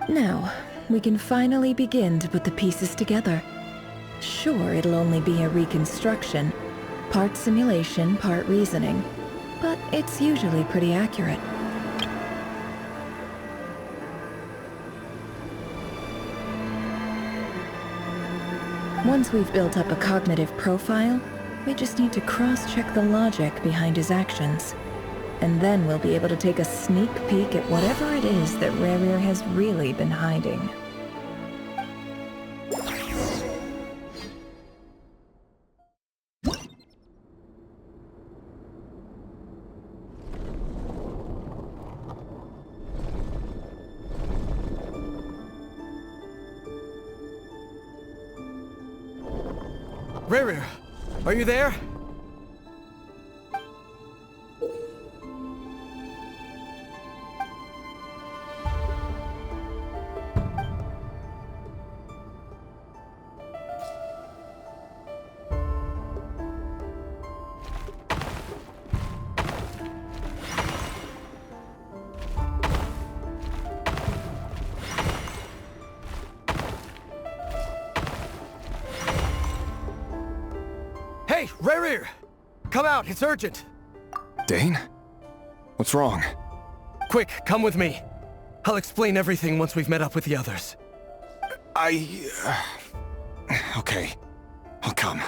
Now, we can finally begin to put the pieces together. Sure, it'll only be a reconstruction, part simulation, part reasoning, but it's usually pretty accurate. Once we've built up a cognitive profile, we just need to cross-check the logic behind his actions. And then we'll be able to take a sneak peek at whatever it is that Rerir has really been hiding. Rerir, are you there? Hey, Rerir! Come out, it's urgent! Dane? What's wrong? Quick, come with me. I'll explain everything once we've met up with the others. Okay, I'll come.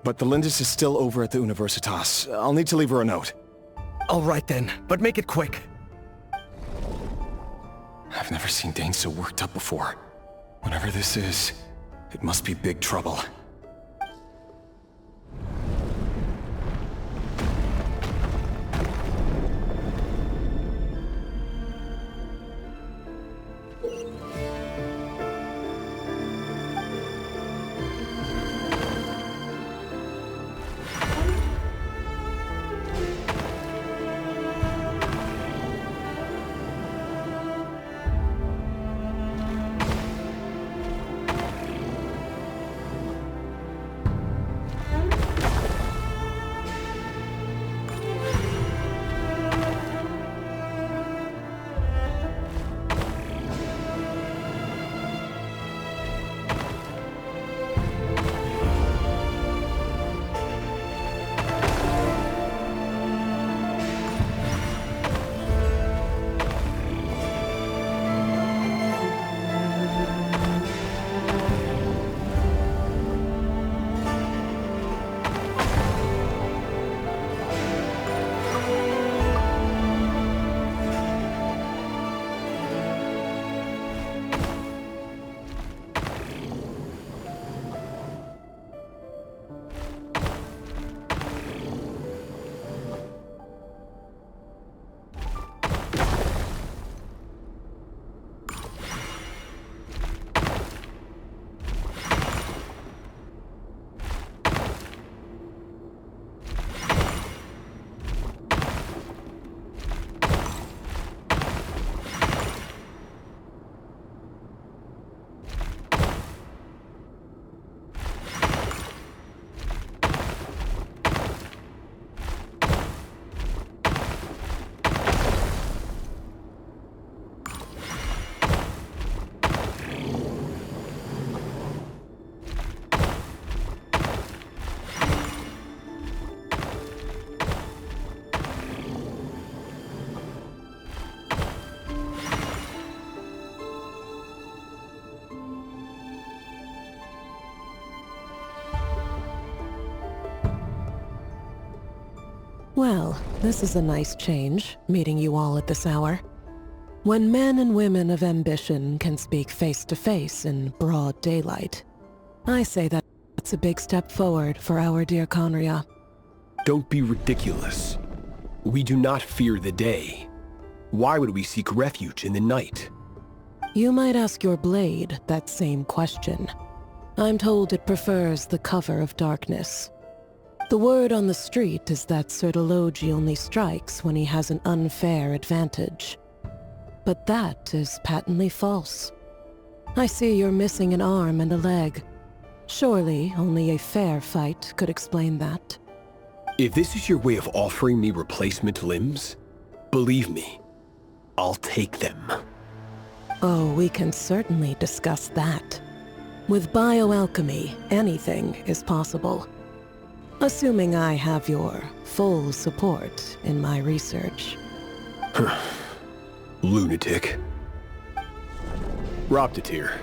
But the Lindis is still over at the Universitas. I'll need to leave her a note. All right then, but make it quick. I've never seen Dane so worked up before. Whatever this is, it must be big trouble. Well, this is a nice change, meeting you all at this hour. When men and women of ambition can speak face to face in broad daylight, I say that's a big step forward for our dear Conria. Don't be ridiculous. We do not fear the day. Why would we seek refuge in the night? You might ask your blade that same question. I'm told it prefers the cover of darkness. The word on the street is that Sir Elegy only strikes when he has an unfair advantage. But that is patently false. I see you're missing an arm and a leg. Surely only a fair fight could explain that. If this is your way of offering me replacement limbs, believe me, I'll take them. Oh, we can certainly discuss that. With bioalchemy, anything is possible. Assuming I have your full support in my research. Lunatic. Roptatir.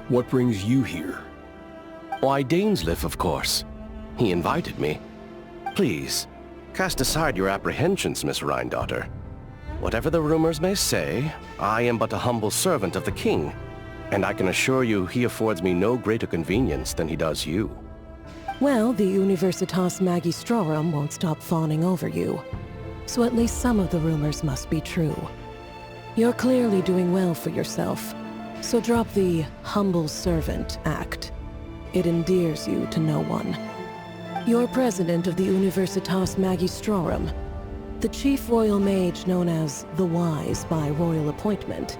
What brings you here? Why, Dainsleif, of course. He invited me. Please, cast aside your apprehensions, Miss Rhindaughter. Whatever the rumors may say, I am but a humble servant of the king, and I can assure you he affords me no greater convenience than he does you. Well, the Universitas Magistrorum won't stop fawning over you, so at least some of the rumors must be true. You're clearly doing well for yourself, so drop the humble servant act. It endears you to no one. You're president of the Universitas Magistrorum, the chief royal mage known as the Wise by royal appointment,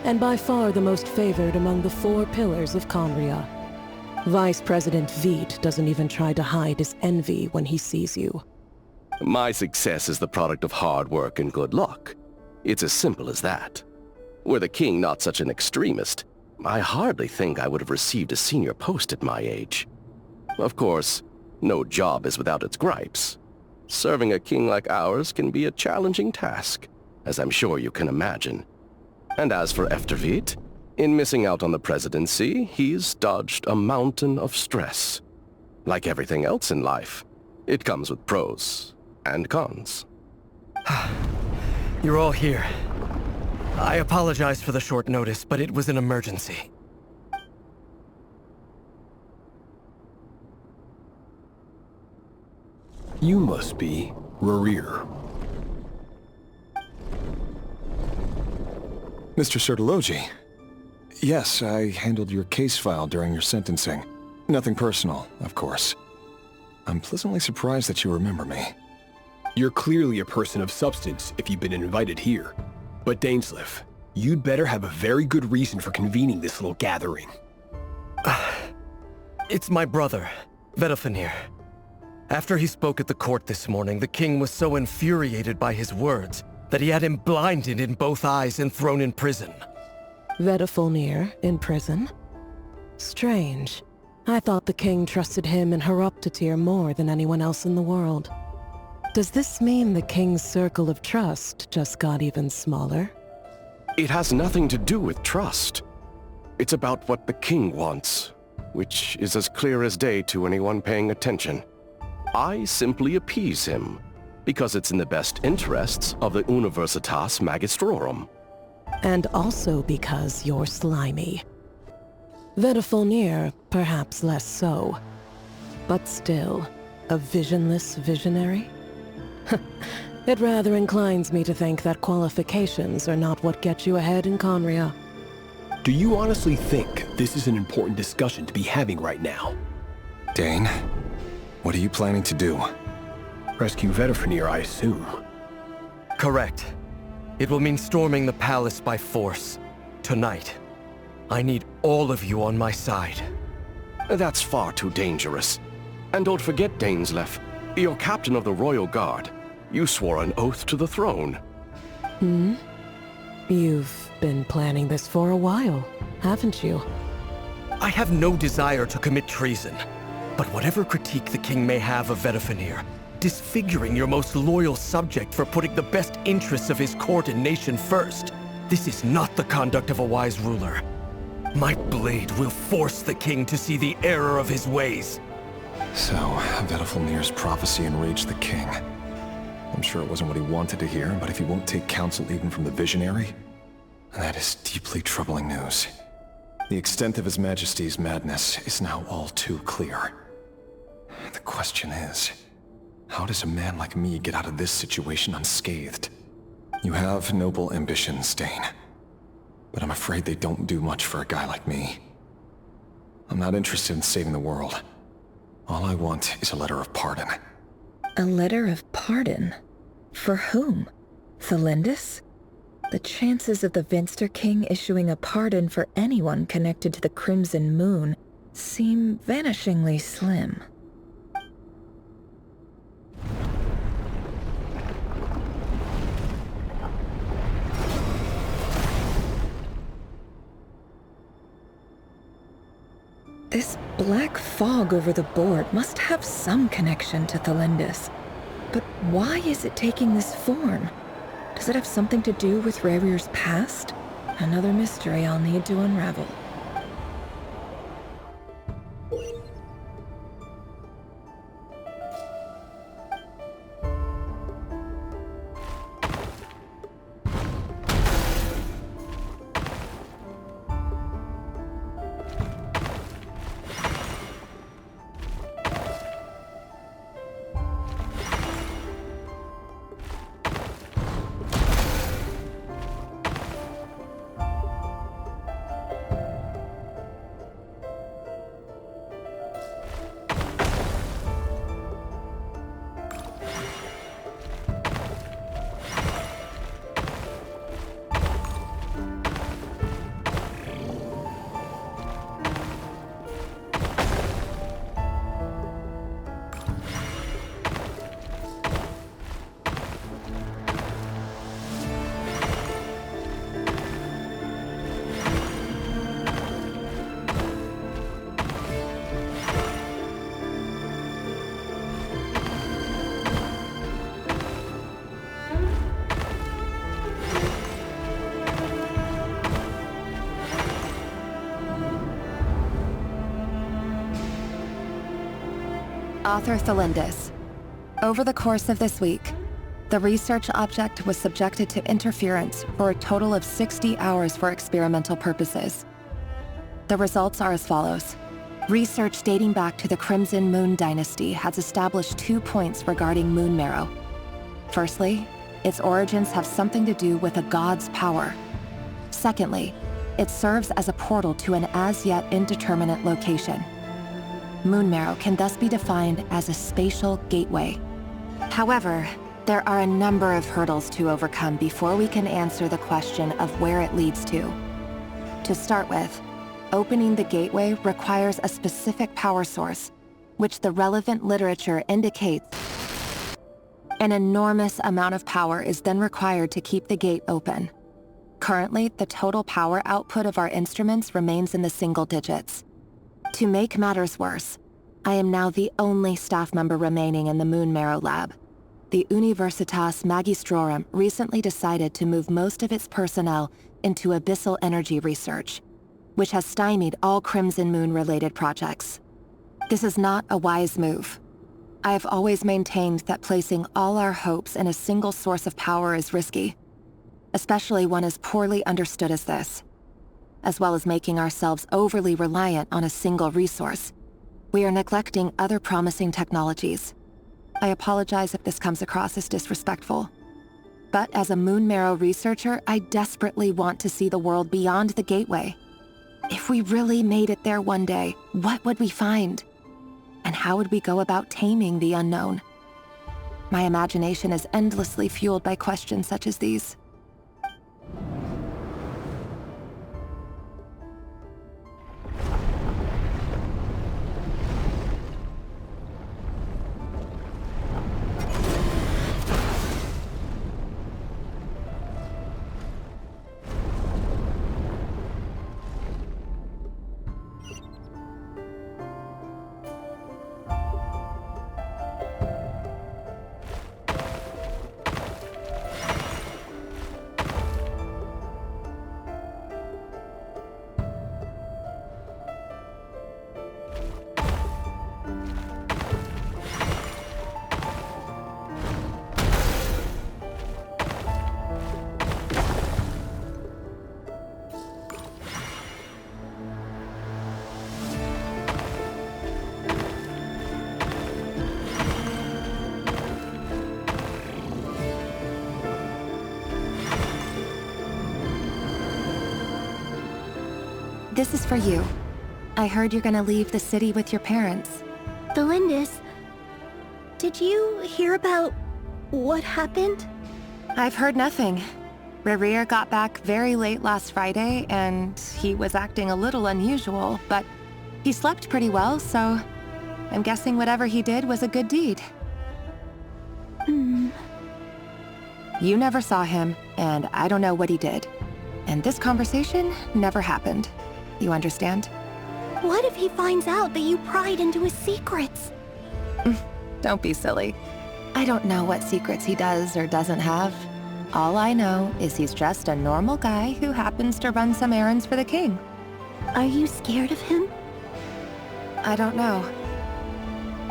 and by far the most favored among the 4 pillars of Conria. Vice President Veit doesn't even try to hide his envy when he sees you. My success is the product of hard work and good luck. It's as simple as that. Were the king not such an extremist, I hardly think I would have received a senior post at my age. Of course, no job is without its gripes. Serving a king like ours can be a challenging task, as I'm sure you can imagine. And as for Veit, in missing out on the presidency, he's dodged a mountain of stress. Like everything else in life, it comes with pros and cons. You're all here. I apologize for the short notice, but it was an emergency. You must be Rerir. Mr. Sertologi. Yes, I handled your case file during your sentencing. Nothing personal, of course. I'm pleasantly surprised that you remember me. You're clearly a person of substance if you've been invited here. But Dainsleif, you'd better have a very good reason for convening this little gathering. It's my brother, Vedalfenir. After he spoke at the court this morning, the king was so infuriated by his words that he had him blinded in both eyes and thrown in prison. Vedalfenir in prison? Strange. I thought the king trusted him and Heroptatir more than anyone else in the world. Does this mean the king's circle of trust just got even smaller? It has nothing to do with trust. It's about what the king wants, which is as clear as day to anyone paying attention. I simply appease him, because it's in the best interests of the Universitas Magistrorum. And also because you're slimy. Vedalfenir, perhaps less so. But still, a visionless visionary? It rather inclines me to think that qualifications are not what get you ahead in Conria. Do you honestly think this is an important discussion to be having right now? Dane, what are you planning to do? Rescue Vedalfenir, I assume. Correct. It will mean storming the palace by force. Tonight. I need all of you on my side. That's far too dangerous. And don't forget, Dainsleif, you're captain of the Royal Guard. You swore an oath to the throne. You've been planning this for a while, haven't you? I have no desire to commit treason. But whatever critique the king may have of Vedalfenir, disfiguring your most loyal subject for putting the best interests of his court and nation first, this is not the conduct of a wise ruler. My blade will force the king to see the error of his ways. So, Vedalfenir's prophecy enraged the king. I'm sure it wasn't what he wanted to hear, but if he won't take counsel even from the visionary, that is deeply troubling news. The extent of His Majesty's madness is now all too clear. The question is, how does a man like me get out of this situation unscathed? You have noble ambitions, Dane. But I'm afraid they don't do much for a guy like me. I'm not interested in saving the world. All I want is a letter of pardon. A letter of pardon? For whom? Thelindis? The chances of the Vinster King issuing a pardon for anyone connected to the Crimson Moon seem vanishingly slim. This black fog over the board must have some connection to Thelindis. But why is it taking this form? Does it have something to do with Rerir's past? Another mystery I'll need to unravel. Author Thelindis. Over the course of this week, The research object was subjected to interference for a total of 60 hours for experimental purposes. The results are as follows. Research dating back to the Crimson Moon Dynasty has established 2 points regarding Moon Marrow. Firstly, its origins have something to do with a god's power. Secondly, it serves as a portal to an as-yet indeterminate location. Moon Marrow can thus be defined as a spatial gateway. However, there are a number of hurdles to overcome before we can answer the question of where it leads to. To start with, opening the gateway requires a specific power source, which the relevant literature indicates. An enormous amount of power is then required to keep the gate open. Currently, the total power output of our instruments remains in the single digits. To make matters worse, I am now the only staff member remaining in the Moon Marrow lab. The Universitas Magistrorum recently decided to move most of its personnel into abyssal energy research, which has stymied all Crimson Moon-related projects. This is not a wise move. I have always maintained that placing all our hopes in a single source of power is risky, especially one as poorly understood as this. As well as making ourselves overly reliant on a single resource, we are neglecting other promising technologies. I apologize if this comes across as disrespectful. But as a Moon Marrow researcher, I desperately want to see the world beyond the gateway. If we really made it there one day, what would we find? And how would we go about taming the unknown? My imagination is endlessly fueled by questions such as these. This is for you. I heard you're gonna leave the city with your parents. Delindis, did you hear about what happened? I've heard nothing. Rerir got back very late last Friday, and he was acting a little unusual, but he slept pretty well, so I'm guessing whatever he did was a good deed. You never saw him, and I don't know what he did. And this conversation never happened. You understand? What if he finds out that you pried into his secrets? Don't be silly. I don't know what secrets he does or doesn't have. All I know is he's just a normal guy who happens to run some errands for the king. Are you scared of him? I don't know.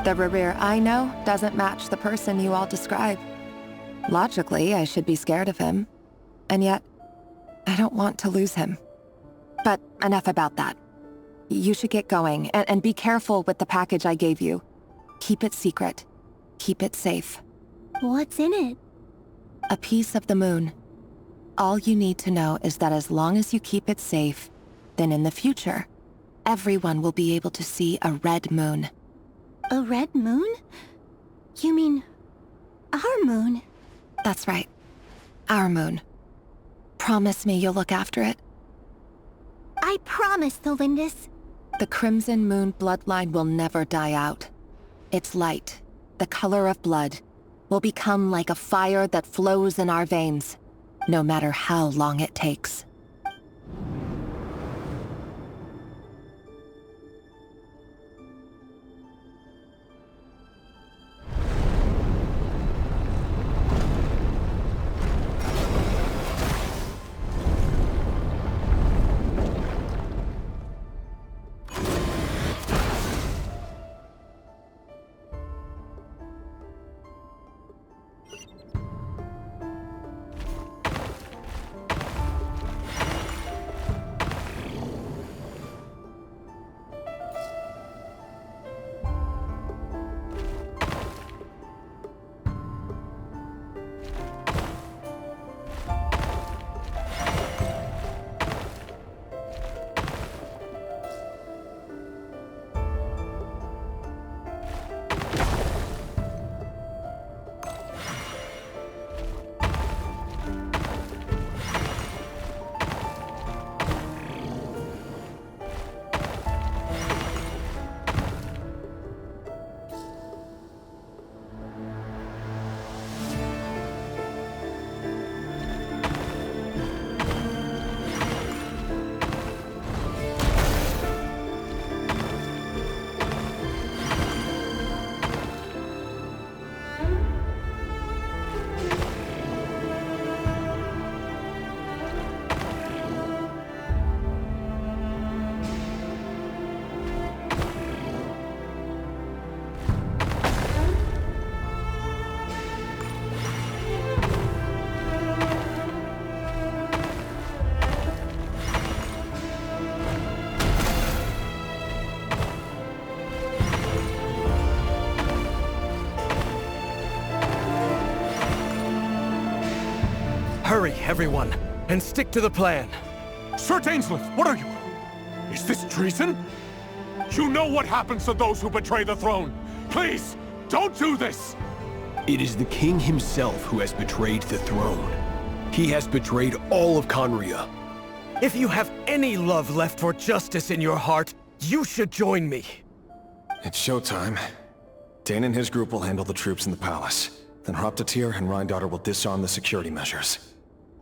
The Rerir I know doesn't match the person you all describe. Logically, I should be scared of him. And yet, I don't want to lose him. But enough about that. You should get going, and be careful with the package I gave you. Keep it secret. Keep it safe. What's in it? A piece of the moon. All you need to know is that as long as you keep it safe, then in the future, everyone will be able to see a red moon. A red moon? You mean our moon? That's right. Our moon. Promise me you'll look after it. I promise, Delindis. The Crimson Moon bloodline will never die out. Its light, the color of blood, will become like a fire that flows in our veins, no matter how long it takes. Hurry, everyone, and stick to the plan. Sir Dainsleif, what are you? Is this treason? You know what happens to those who betray the throne. Please, don't do this! It is the king himself who has betrayed the throne. He has betrayed all of Conria. If you have any love left for justice in your heart, you should join me. It's showtime. Dane and his group will handle the troops in the palace. Then Hraptatir and Rhindaughter will disarm the security measures.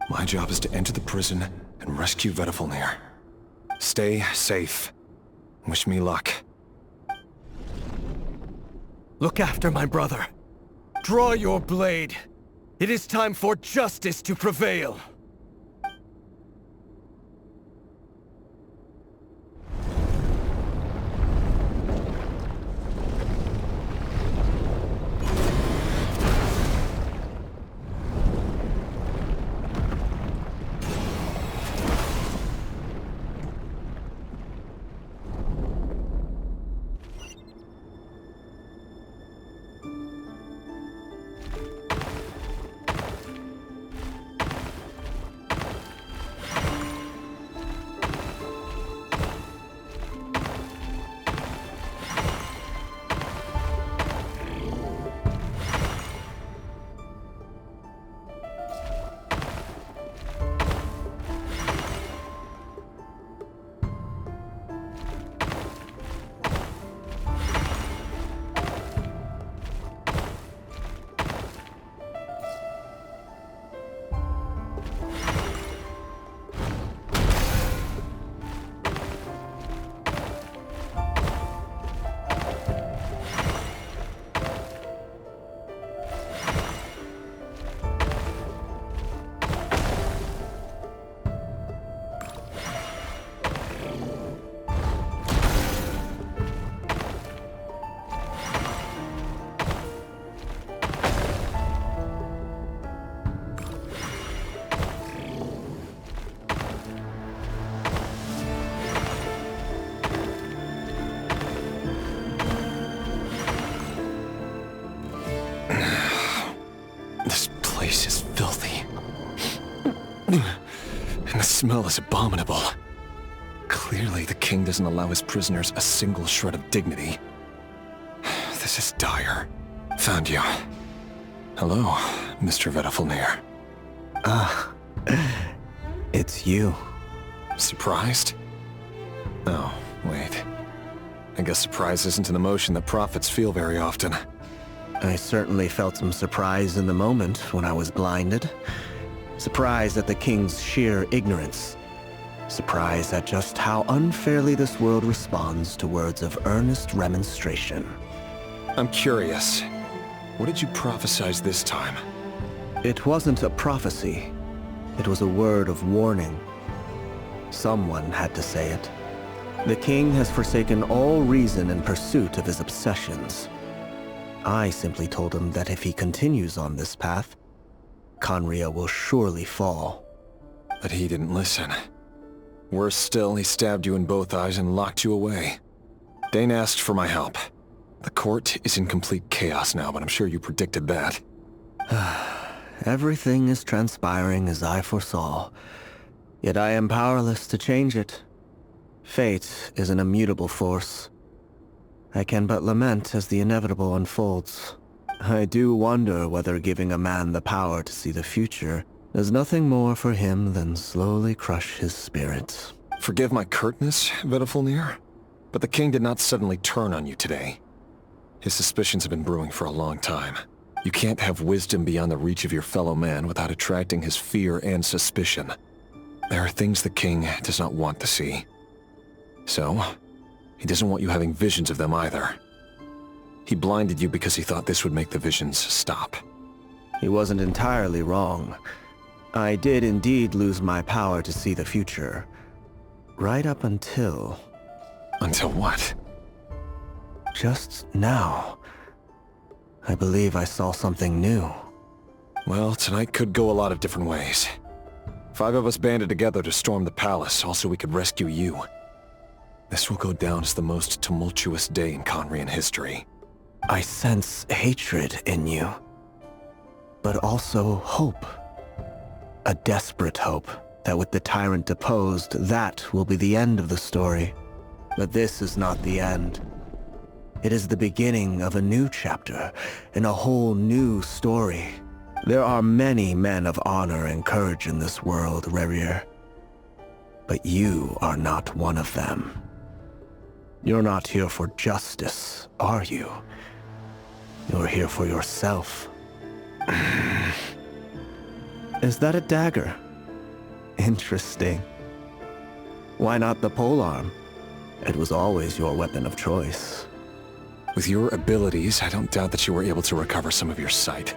My job is to enter the prison and rescue Vedifalnir. Stay safe. Wish me luck. Look after my brother. Draw your blade. It is time for justice to prevail. And the smell is abominable. Clearly, the king doesn't allow his prisoners a single shred of dignity. This is dire. Found you. Hello, Mr. Vedifalnir. It's you. Surprised? Oh, wait. I guess surprise isn't an emotion that prophets feel very often. I certainly felt some surprise in the moment when I was blinded. Surprise at the king's sheer ignorance. Surprise at just how unfairly this world responds to words of earnest remonstration. I'm curious. What did you prophesize this time? It wasn't a prophecy. It was a word of warning. Someone had to say it. The king has forsaken all reason in pursuit of his obsessions. I simply told him that if he continues on this path, Conria will surely fall. But he didn't listen. Worse still, he stabbed you in both eyes and locked you away. Dane asked for my help. The court is in complete chaos now, but I'm sure you predicted that. Everything is transpiring as I foresaw, yet I am powerless to change it. Fate is an immutable force. I can but lament as the inevitable unfolds. I do wonder whether giving a man the power to see the future does nothing more for him than slowly crush his spirit. Forgive my curtness, Vedifalnir, but the king did not suddenly turn on you today. His suspicions have been brewing for a long time. You can't have wisdom beyond the reach of your fellow man without attracting his fear and suspicion. There are things the king does not want to see. So, he doesn't want you having visions of them either. He blinded you because he thought this would make the visions stop. He wasn't entirely wrong. I did indeed lose my power to see the future. Right up until... Until what? Just now. I believe I saw something new. Well, tonight could go a lot of different ways. 5 of us banded together to storm the palace, also we could rescue you. This will go down as the most tumultuous day in Conrian history. I sense hatred in you, but also hope. A desperate hope that with the tyrant deposed, that will be the end of the story. But this is not the end. It is the beginning of a new chapter, in a whole new story. There are many men of honor and courage in this world, Rerir. But you are not one of them. You're not here for justice, are you? You're here for yourself. Is that a dagger? Interesting. Why not the polearm? It was always your weapon of choice. With your abilities, I don't doubt that you were able to recover some of your sight.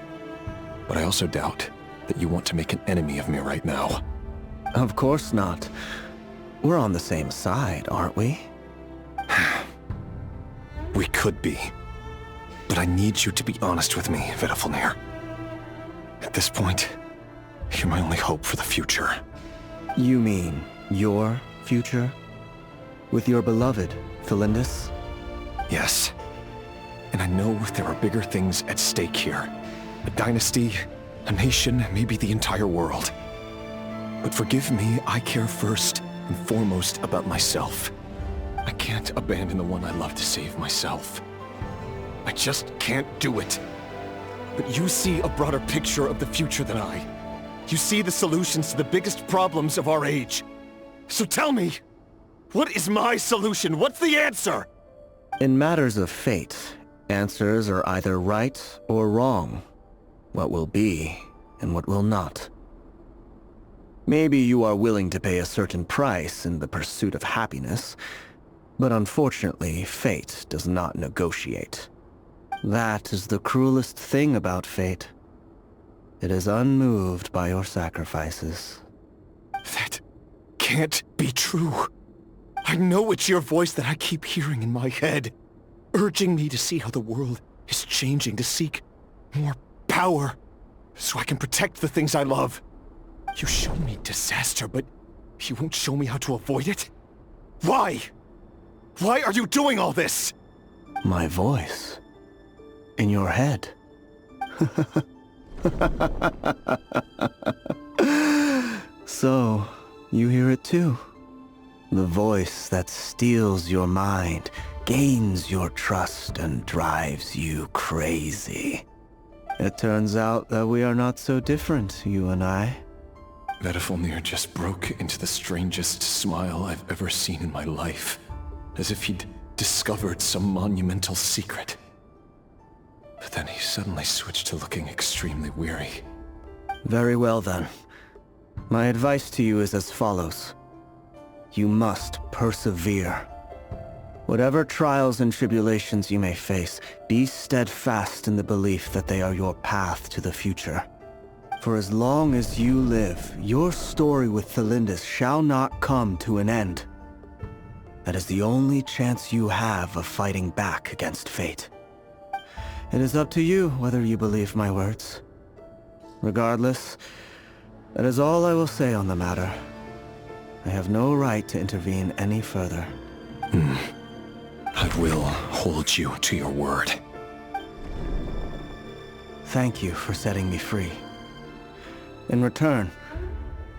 But I also doubt that you want to make an enemy of me right now. Of course not. We're on the same side, aren't we? We could be. But I need you to be honest with me, Vedifalnir. At this point, you're my only hope for the future. You mean your future? With your beloved, Thalindis? Yes. And I know there are bigger things at stake here. A dynasty, a nation, maybe the entire world. But forgive me, I care first and foremost about myself. I can't abandon the one I love to save myself. I just can't do it. But you see a broader picture of the future than I. You see the solutions to the biggest problems of our age. So tell me, what is my solution? What's the answer? In matters of fate, answers are either right or wrong. What will be and what will not. Maybe you are willing to pay a certain price in the pursuit of happiness, but unfortunately, fate does not negotiate. That is the cruelest thing about fate. It is unmoved by your sacrifices. That can't be true. I know it's your voice that I keep hearing in my head, urging me to see how the world is changing, to seek more power, so I can protect the things I love. You show me disaster, but you won't show me how to avoid it? Why? Why are you doing all this? My voice. In your head. So, you hear it too. The voice that steals your mind, gains your trust, and drives you crazy. It turns out that we are not so different, you and I. Vedifalnir just broke into the strangest smile I've ever seen in my life, as if he'd discovered some monumental secret. But then he suddenly switched to looking extremely weary. Very well then. My advice to you is as follows. You must persevere. Whatever trials and tribulations you may face, be steadfast in the belief that they are your path to the future. For as long as you live, your story with Thalindis shall not come to an end. That is the only chance you have of fighting back against fate. It is up to you whether you believe my words. Regardless, that is all I will say on the matter. I have no right to intervene any further. I will hold you to your word. Thank you for setting me free. In return,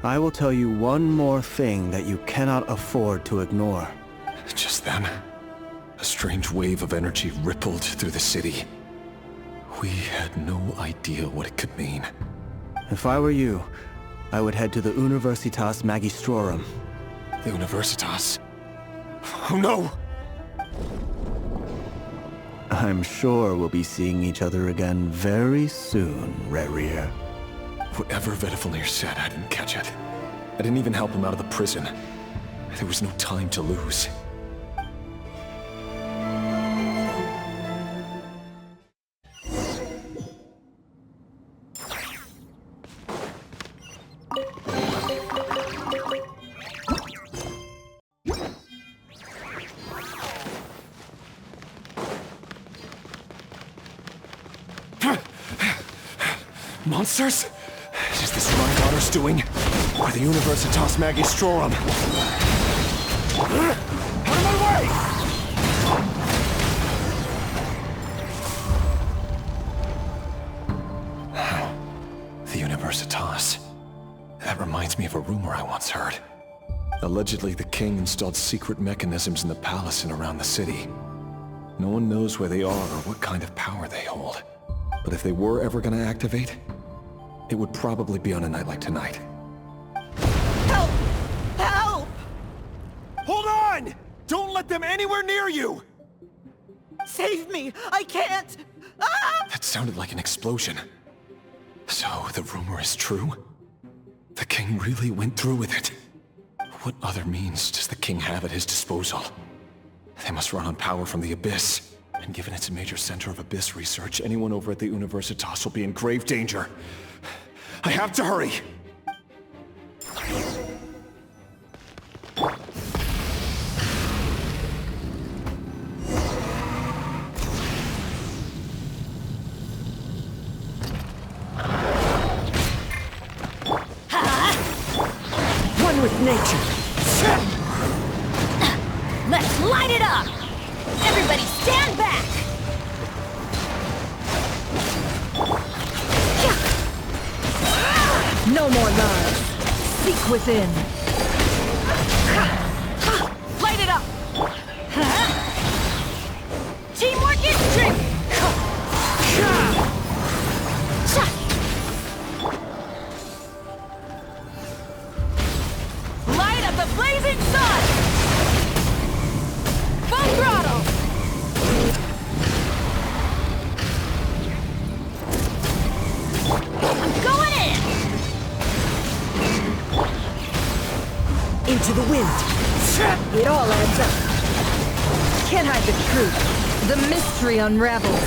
I will tell you one more thing that you cannot afford to ignore. Just then, a strange wave of energy rippled through the city. We had no idea what it could mean. If I were you, I would head to the Universitas Magistrorum. The Universitas? Oh no! I'm sure we'll be seeing each other again very soon, Rerir. Whatever Vedifalnir said, I didn't catch it. I didn't even help him out of the prison. There was no time to lose. Monsters? Is this my daughter's doing? Or the Universitas Magistrorum? Out of my way! The Universitas. That reminds me of a rumor I once heard. Allegedly, the king installed secret mechanisms in the palace and around the city. No one knows where they are or what kind of power they hold. But if they were ever gonna activate, it would probably be on a night like tonight. Help! Help! Hold on! Don't let them anywhere near you! Save me! I can't! Ah! That sounded like an explosion. So, the rumor is true? The king really went through with it? What other means does the king have at his disposal? They must run on power from the Abyss. And given it's a major center of Abyss research, anyone over at the Universitas will be in grave danger. I have to hurry! One with nature! Let's light it up! Everybody stand back! No more lies. Seek within. Light it up! Teamwork is strength! Light of the blazing sun! Full throttle! I'm going in! Into the wind. It all adds up. Can't hide the truth. The mystery unravels.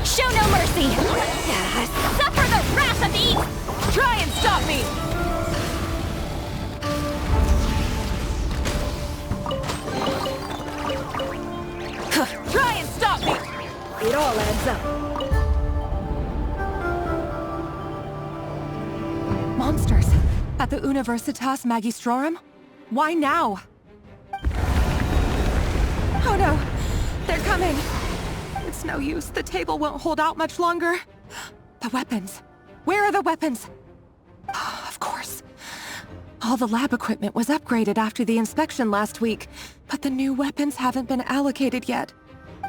Show no mercy! Suffer the wrath of Eve! Try and stop me! Try and stop me! It all adds up. Monsters! At the Universitas Magistrorum? Why now? Oh no! They're coming! It's no use. The table won't hold out much longer. The weapons. Where are the weapons? Of course. All the lab equipment was upgraded after the inspection last week, but the new weapons haven't been allocated yet.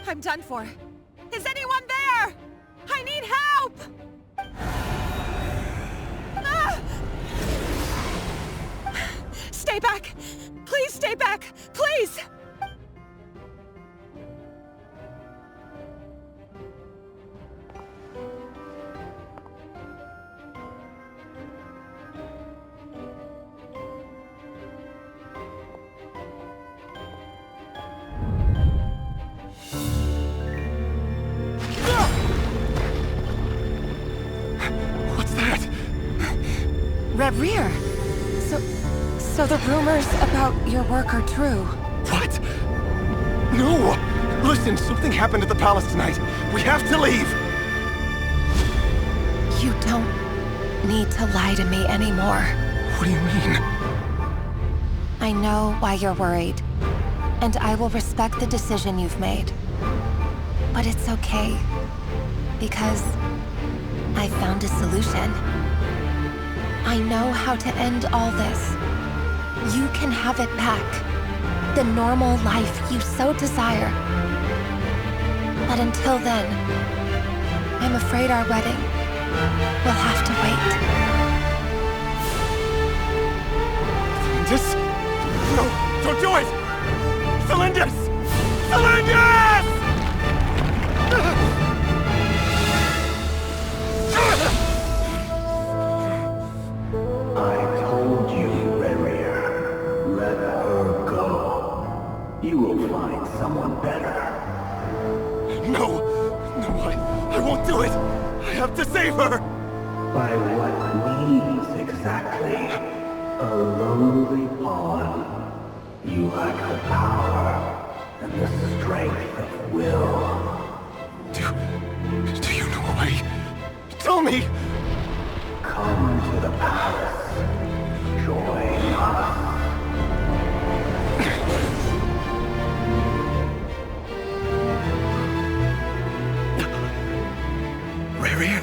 I'm done for. Is anyone there? I need help! Ah! Stay back! Please stay back! Please! Rear. So the rumors about your work are true. What? No! Listen, something happened at the palace tonight. We have to leave! You don't need to lie to me anymore. What do you mean? I know why you're worried, and I will respect the decision you've made. But it's okay, because I found a solution. I know how to end all this. You can have it back. The normal life you so desire. But until then, I'm afraid our wedding will have to wait. Celindus? No, don't do it! Celindus! Celindus! I told you, Rerir. Let her go. You will find someone better. No, I won't do it! I have to save her! By what means exactly? A lonely pawn. You lack the power and the strength of will. Do you know a way? Tell me! Come to the palace. Join us. Rerir,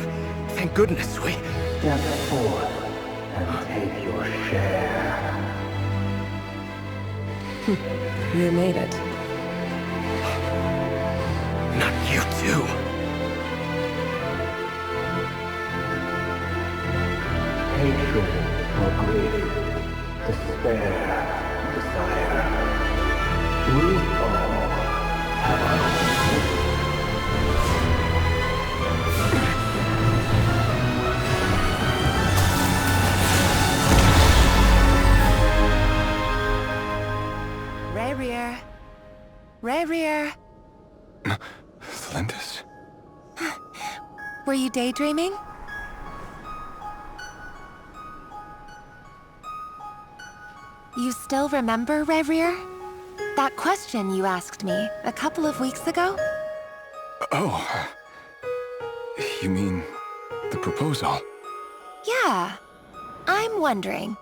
thank goodness we... Step forth. and take your share. You made it. Not you too. Hatred or grief, despair, desire. We all have our own. Rayrear. Rayrear. Flinders? Were you daydreaming? You still remember, Rayrear? That question you asked me a couple of weeks ago? Oh. You mean the proposal? Yeah. I'm wondering,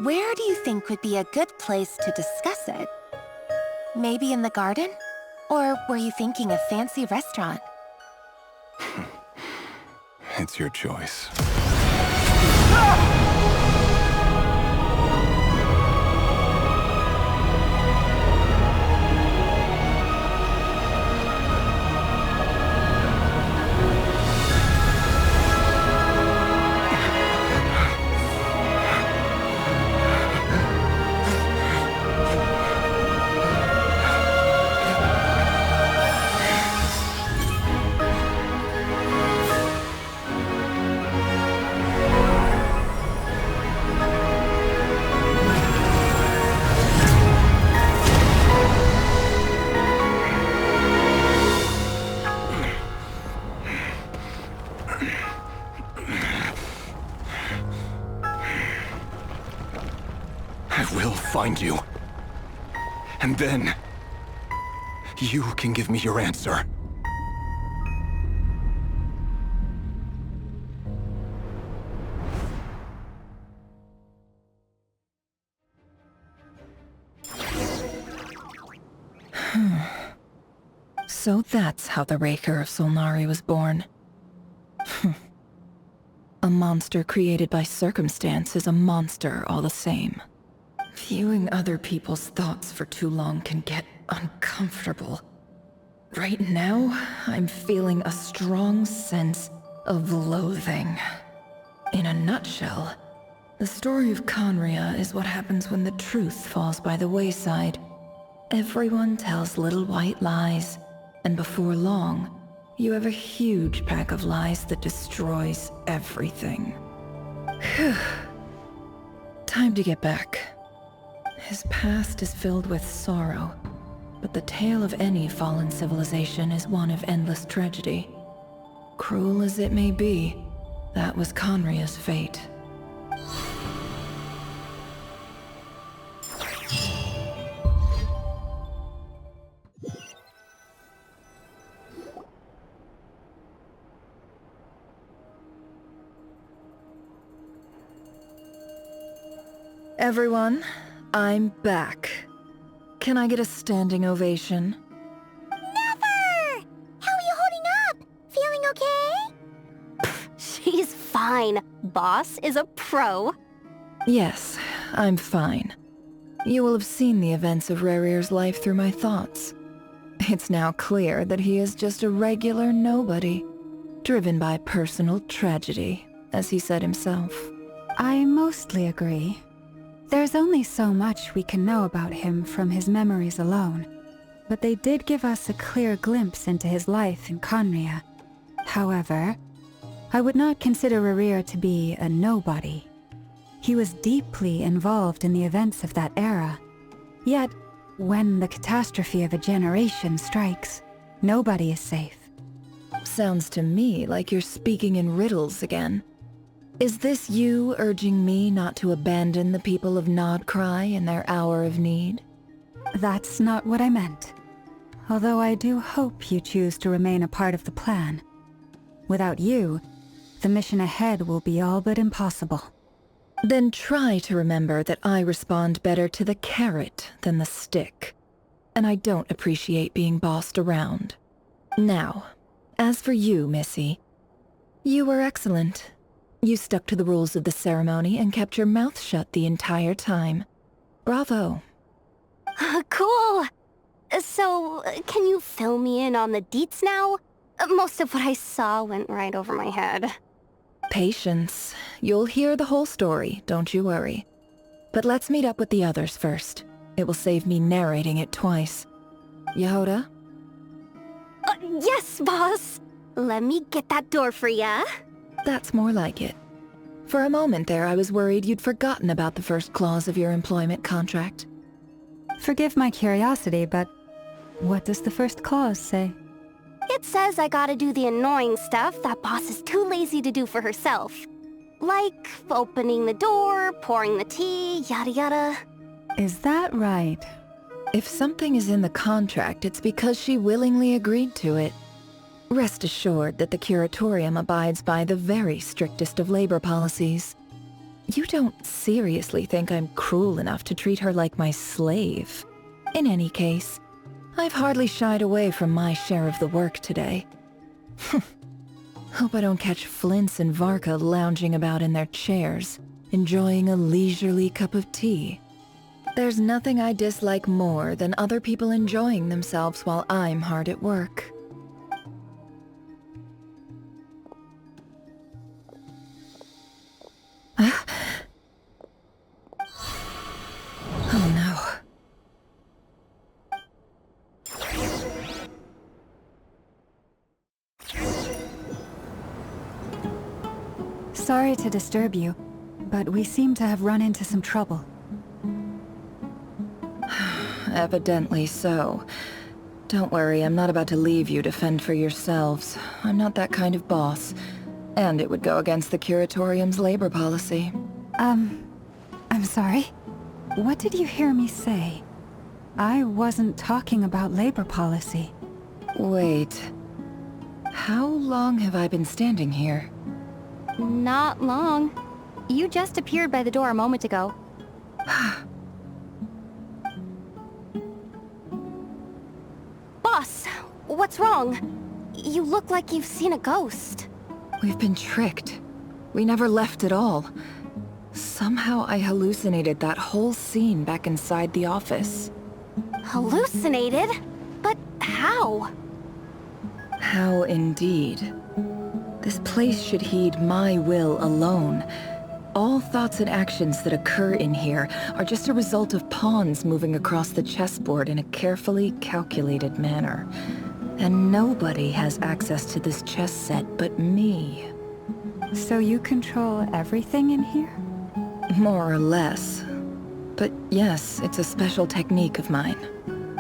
where do you think would be a good place to discuss it? Maybe in the garden? Or were you thinking a fancy restaurant? It's your choice. I will find you. And then, you can give me your answer. So that's how the Raker of Solnari was born. A monster created by circumstance is a monster all the same. Viewing other people's thoughts for too long can get uncomfortable. Right now, I'm feeling a strong sense of loathing. In a nutshell, the story of Conria is what happens when the truth falls by the wayside. Everyone tells little white lies, and before long, you have a huge pack of lies that destroys everything. Time to get back. His past is filled with sorrow, but the tale of any fallen civilization is one of endless tragedy. Cruel as it may be, that was Conria's fate. Everyone, I'm back. Can I get a standing ovation? Never! How are you holding up? Feeling okay? She's fine. Boss is a pro. Yes, I'm fine. You will have seen the events of Rayrear's life through my thoughts. It's now clear that he is just a regular nobody, driven by personal tragedy, as he said himself. I mostly agree. There's only so much we can know about him from his memories alone, but they did give us a clear glimpse into his life in Conria. However, I would not consider Rayrear to be a nobody. He was deeply involved in the events of that era. Yet, when the catastrophe of a generation strikes, nobody is safe. Sounds to me like you're speaking in riddles again. Is this you urging me not to abandon the people of Nodcry in their hour of need? That's not what I meant. Although I do hope you choose to remain a part of the plan. Without you, the mission ahead will be all but impossible. Then try to remember that I respond better to the carrot than the stick. And I don't appreciate being bossed around. Now, as for you, Missy, you were excellent. You stuck to the rules of the ceremony and kept your mouth shut the entire time. Bravo. Cool! So, can you fill me in on the deets now? Most of what I saw went right over my head. Patience. You'll hear the whole story, don't you worry. But let's meet up with the others first. It will save me narrating it twice. Yehoda? Yes, boss! Let me get that door for ya. That's more like it. For a moment there, I was worried you'd forgotten about the first clause of your employment contract. Forgive my curiosity, but what does the first clause say? It says I gotta do the annoying stuff that boss is too lazy to do for herself. Like opening the door, pouring the tea, yada yada. Is that right? If something is in the contract, it's because she willingly agreed to it. Rest assured that the Curatorium abides by the very strictest of labor policies. You don't seriously think I'm cruel enough to treat her like my slave. In any case, I've hardly shied away from my share of the work today. Hope I don't catch Flintz and Varka lounging about in their chairs, enjoying a leisurely cup of tea. There's nothing I dislike more than other people enjoying themselves while I'm hard at work. Oh no. Sorry to disturb you, but we seem to have run into some trouble. Evidently so. Don't worry, I'm not about to leave you to fend for yourselves. I'm not that kind of boss. And it would go against the Curatorium's labor policy. I'm sorry? What did you hear me say? I wasn't talking about labor policy. Wait. How long have I been standing here? Not long. You just appeared by the door a moment ago. Boss, what's wrong? You look like you've seen a ghost. We've been tricked. We never left at all. Somehow I hallucinated that whole scene back inside the office. Hallucinated? But how? How indeed. This place should heed my will alone. All thoughts and actions that occur in here are just a result of pawns moving across the chessboard in a carefully calculated manner. And nobody has access to this chess set but me. So you control everything in here? More or less. But yes, it's a special technique of mine.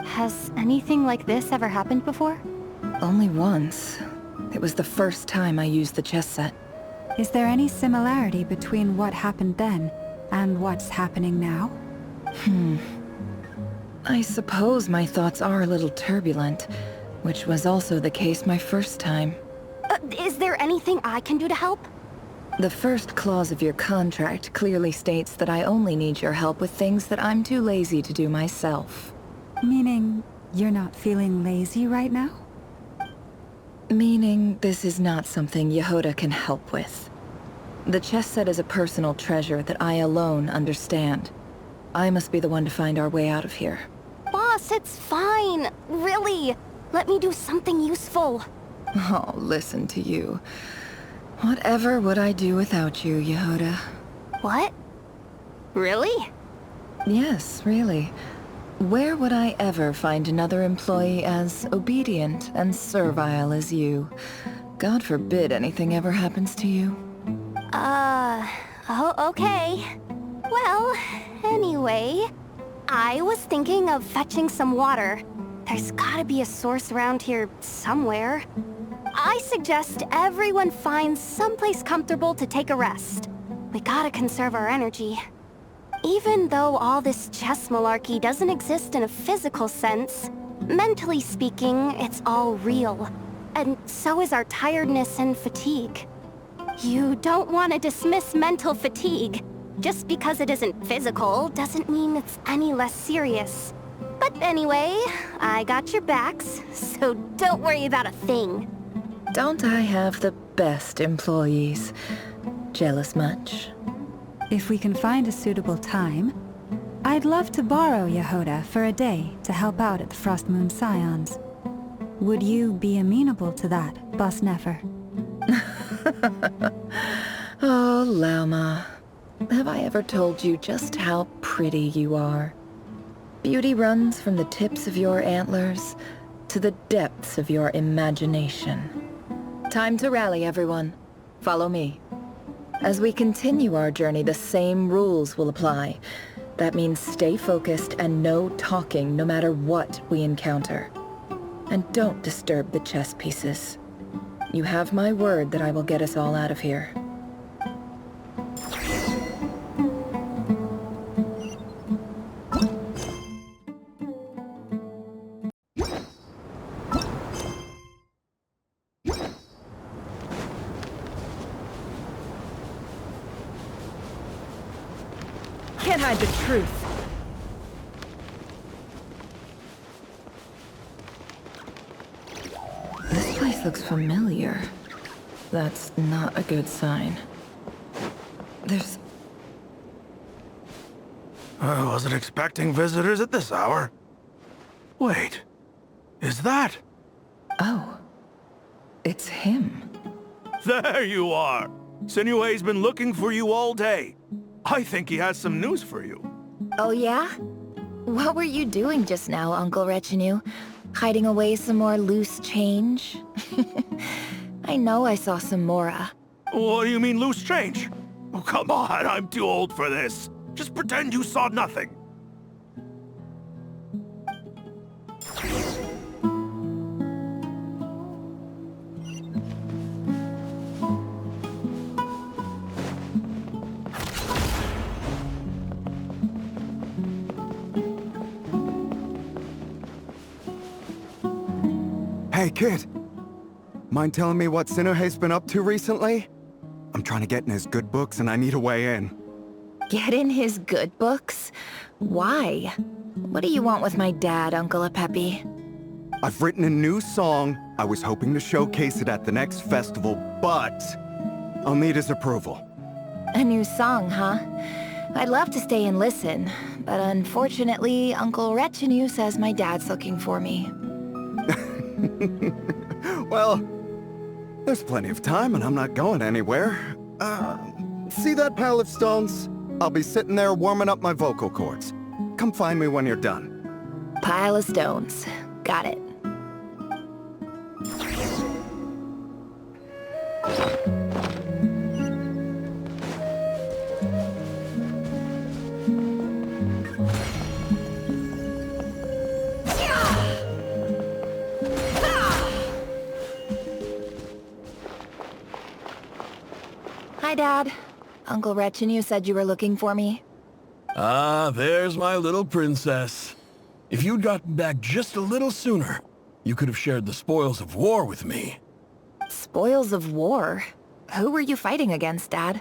Has anything like this ever happened before? Only once. It was the first time I used the chess set. Is there any similarity between what happened then and what's happening now? I suppose my thoughts are a little turbulent, which was also the case my first time. Is there anything I can do to help? The first clause of your contract clearly states that I only need your help with things that I'm too lazy to do myself. Meaning, you're not feeling lazy right now? Meaning, this is not something Yehoda can help with. The chess set is a personal treasure that I alone understand. I must be the one to find our way out of here. Boss, it's fine. Really. Let me do something useful. Oh, listen to you. Whatever would I do without you, Yehoda? What? Really? Yes, really. Where would I ever find another employee as obedient and servile as you? God forbid anything ever happens to you. Oh, okay. Well, anyway, I was thinking of fetching some water. There's gotta be a source around here somewhere. I suggest everyone finds someplace comfortable to take a rest. We gotta conserve our energy. Even though all this chess malarkey doesn't exist in a physical sense, mentally speaking, it's all real. And so is our tiredness and fatigue. You don't want to dismiss mental fatigue. Just because it isn't physical doesn't mean it's any less serious. But anyway, I got your backs, so don't worry about a thing. Don't I have the best employees? Jealous much? If we can find a suitable time, I'd love to borrow Yehoda for a day to help out at the Frost Moon Scions. Would you be amenable to that, Boss Nefer? Oh, Lauma. Have I ever told you just how pretty you are? Beauty runs from the tips of your antlers to the depths of your imagination. Time to rally, everyone. Follow me. As we continue our journey, the same rules will apply. That means stay focused and no talking no matter what we encounter. And don't disturb the chess pieces. You have my word that I will get us all out of here. Can't hide the truth. This place looks familiar. That's not a good sign. There's... I wasn't expecting visitors at this hour. Wait, is that? Oh, it's him. There you are! Sinue's been looking for you all day. I think he has some news for you. Oh yeah? What were you doing just now, Uncle Retinue? Hiding away some more loose change? I know I saw some Mora. What do you mean loose change? Oh, come on, I'm too old for this. Just pretend you saw nothing. Hey, kid. Mind telling me what Sinuhe's been up to recently? I'm trying to get in his good books and I need a way in. Get in his good books? Why? What do you want with my dad, Uncle Apepi? I've written a new song. I was hoping to showcase it at the next festival, but I'll need his approval. A new song, huh? I'd love to stay and listen, but unfortunately, Uncle Retinue says my dad's looking for me. Well, there's plenty of time and I'm not going anywhere. See that pile of stones? I'll be sitting there warming up my vocal cords. Come find me when you're done. Pile of stones. Got it. Hi, Dad. Uncle Retinue said you were looking for me. Ah, there's my little princess. If you'd gotten back just a little sooner, you could have shared the spoils of war with me. Spoils of war? Who were you fighting against, Dad?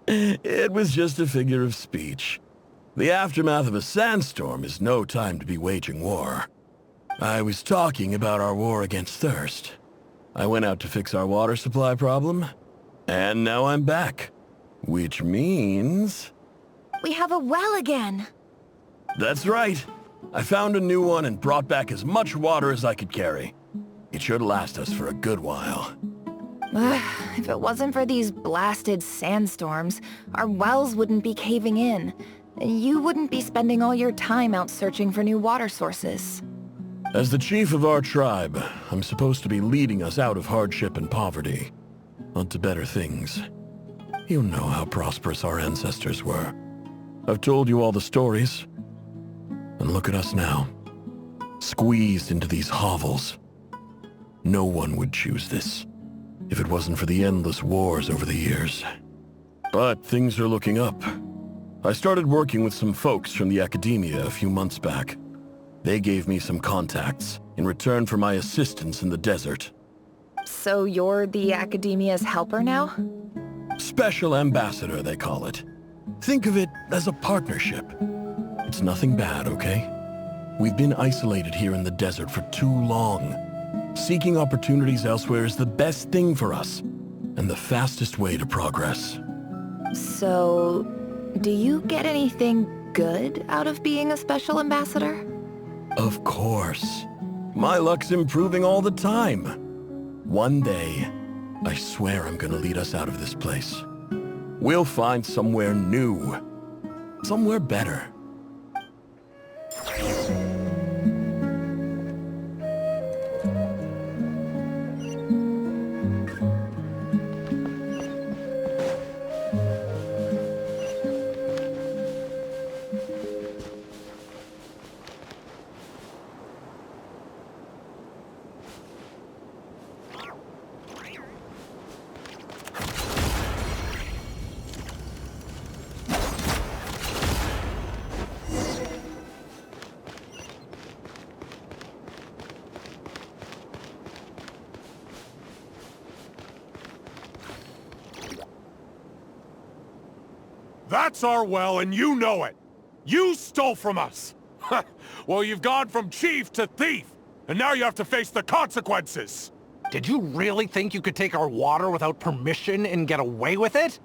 It was just a figure of speech. The aftermath of a sandstorm is no time to be waging war. I was talking about our war against thirst. I went out to fix our water supply problem, and now I'm back. Which means... We have a well again! That's right. I found a new one and brought back as much water as I could carry. It should last us for a good while. If it wasn't for these blasted sandstorms, our wells wouldn't be caving in. You wouldn't be spending all your time out searching for new water sources. As the chief of our tribe, I'm supposed to be leading us out of hardship and poverty, onto better things. You know how prosperous our ancestors were. I've told you all the stories. And look at us now, squeezed into these hovels. No one would choose this, if it wasn't for the endless wars over the years. But things are looking up. I started working with some folks from the academia a few months back. They gave me some contacts in return for my assistance in the desert. So you're the academia's helper now? Special ambassador, they call it. Think of it as a partnership. It's nothing bad, okay? We've been isolated here in the desert for too long. Seeking opportunities elsewhere is the best thing for us. and the fastest way to progress. So, do you get anything good out of being a special ambassador? Of course. My luck's improving all the time. One day, I swear I'm gonna lead us out of this place. We'll find somewhere new. Somewhere better. That's our well, and you know it! You stole from us! Well, you've gone from chief to thief, and now you have to face the consequences! Did you really think you could take our water without permission and get away with it?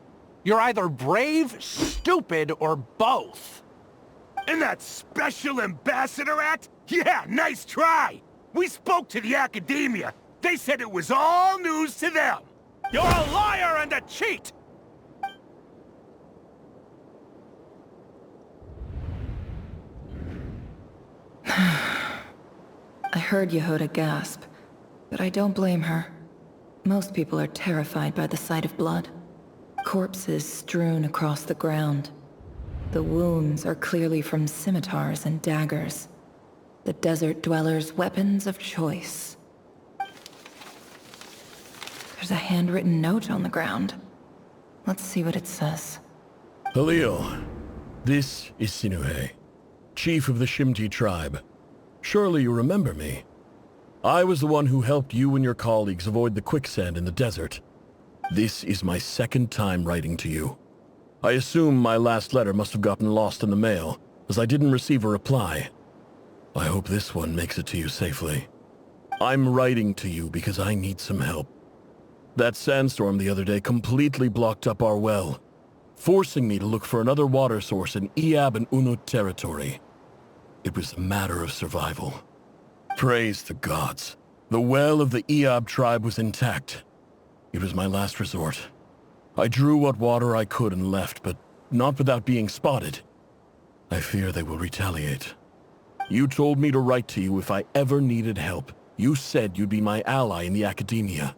You're either brave, stupid, or both. And that Special Ambassador Act? Yeah, nice try! We spoke to the Academia. They said it was all news to them. You're a liar and a cheat! I heard Yehuda gasp, but I don't blame her. Most people are terrified by the sight of blood. Corpses strewn across the ground. The wounds are clearly from scimitars and daggers. The desert dwellers' weapons of choice. There's a handwritten note on the ground. Let's see what it says. Halil, this is Sinuhe, chief of the Shimti tribe. Surely you remember me. I was the one who helped you and your colleagues avoid the quicksand in the desert. This is my second time writing to you. I assume my last letter must have gotten lost in the mail, as I didn't receive a reply. I hope this one makes it to you safely. I'm writing to you because I need some help. That sandstorm the other day completely blocked up our well, forcing me to look for another water source in Iab and Unut territory. It was a matter of survival. Praise the gods. The well of the Iab tribe was intact. It was my last resort. I drew what water I could and left, but not without being spotted. I fear they will retaliate. You told me to write to you if I ever needed help. You said you'd be my ally in the Academia.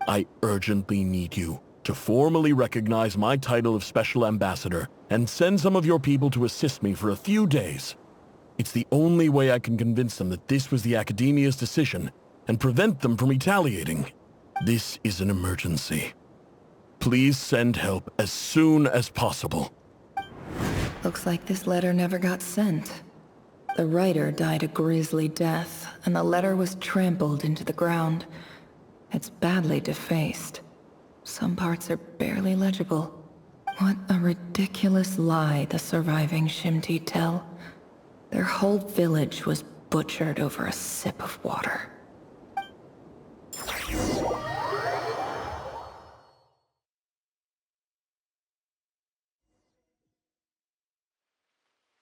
I urgently need you to formally recognize my title of Special Ambassador and send some of your people to assist me for a few days. It's the only way I can convince them that this was the Academia's decision and prevent them from retaliating. This is an emergency. Please send help as soon as possible. Looks like this letter never got sent. The writer died a grisly death, and the letter was trampled into the ground. It's badly defaced. Some parts are barely legible. What a ridiculous lie the surviving Shimti tell. Their whole village was butchered over a sip of water.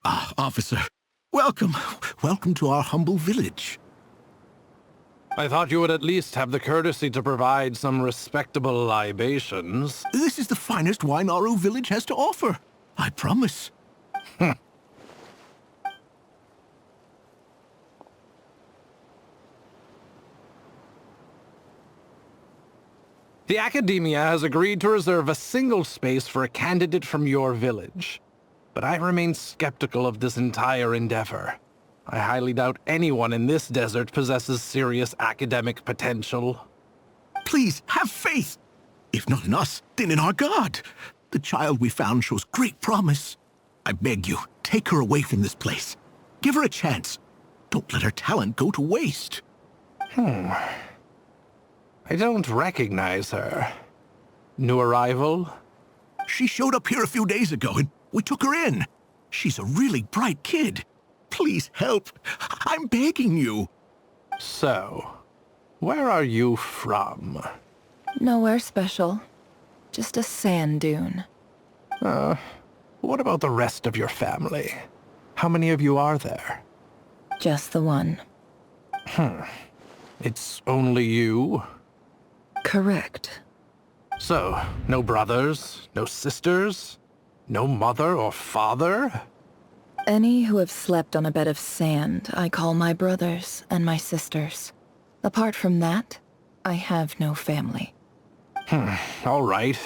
Ah, officer. Welcome. Welcome to our humble village. I thought you would at least have the courtesy to provide some respectable libations. This is the finest wine Aru village has to offer. I promise. The Academia has agreed to reserve a single space for a candidate from your village. But I remain skeptical of this entire endeavor. I highly doubt anyone in this desert possesses serious academic potential. Please, have faith. If not in us, then in our god. The child we found shows great promise. I beg you, take her away from this place. Give her a chance. Don't let her talent go to waste. I don't recognize her. New arrival? She showed up here a few days ago and we took her in. She's a really bright kid. Please help. I'm begging you. So, where are you from? Nowhere special. Just a sand dune. What about the rest of your family? How many of you are there? Just the one. It's only you? Correct. So, no brothers, no sisters, no mother or father? Any who have slept on a bed of sand, I call my brothers and my sisters. Apart from that, I have no family. All right.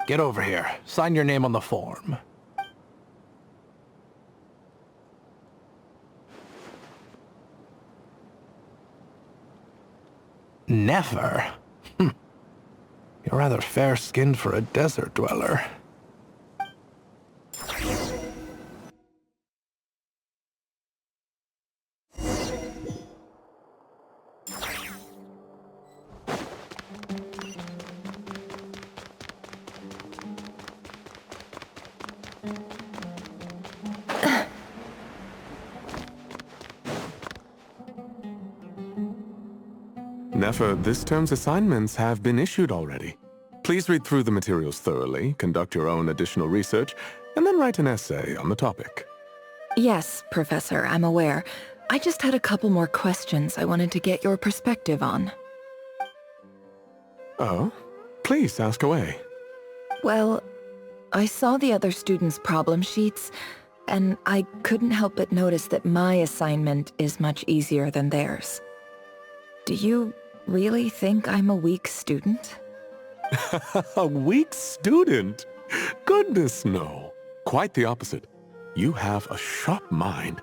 Get over here. Sign your name on the form. Never? You're rather fair-skinned for a desert dweller. Nefer, this term's assignments have been issued already. Please read through the materials thoroughly, conduct your own additional research, and then write an essay on the topic. Yes, Professor, I'm aware. I just had a couple more questions I wanted to get your perspective on. Oh? Please, ask away. Well, I saw the other students' problem sheets, and I couldn't help but notice that my assignment is much easier than theirs. Do you really think I'm a weak student? A weak student? Goodness, no. Quite the opposite. You have a sharp mind.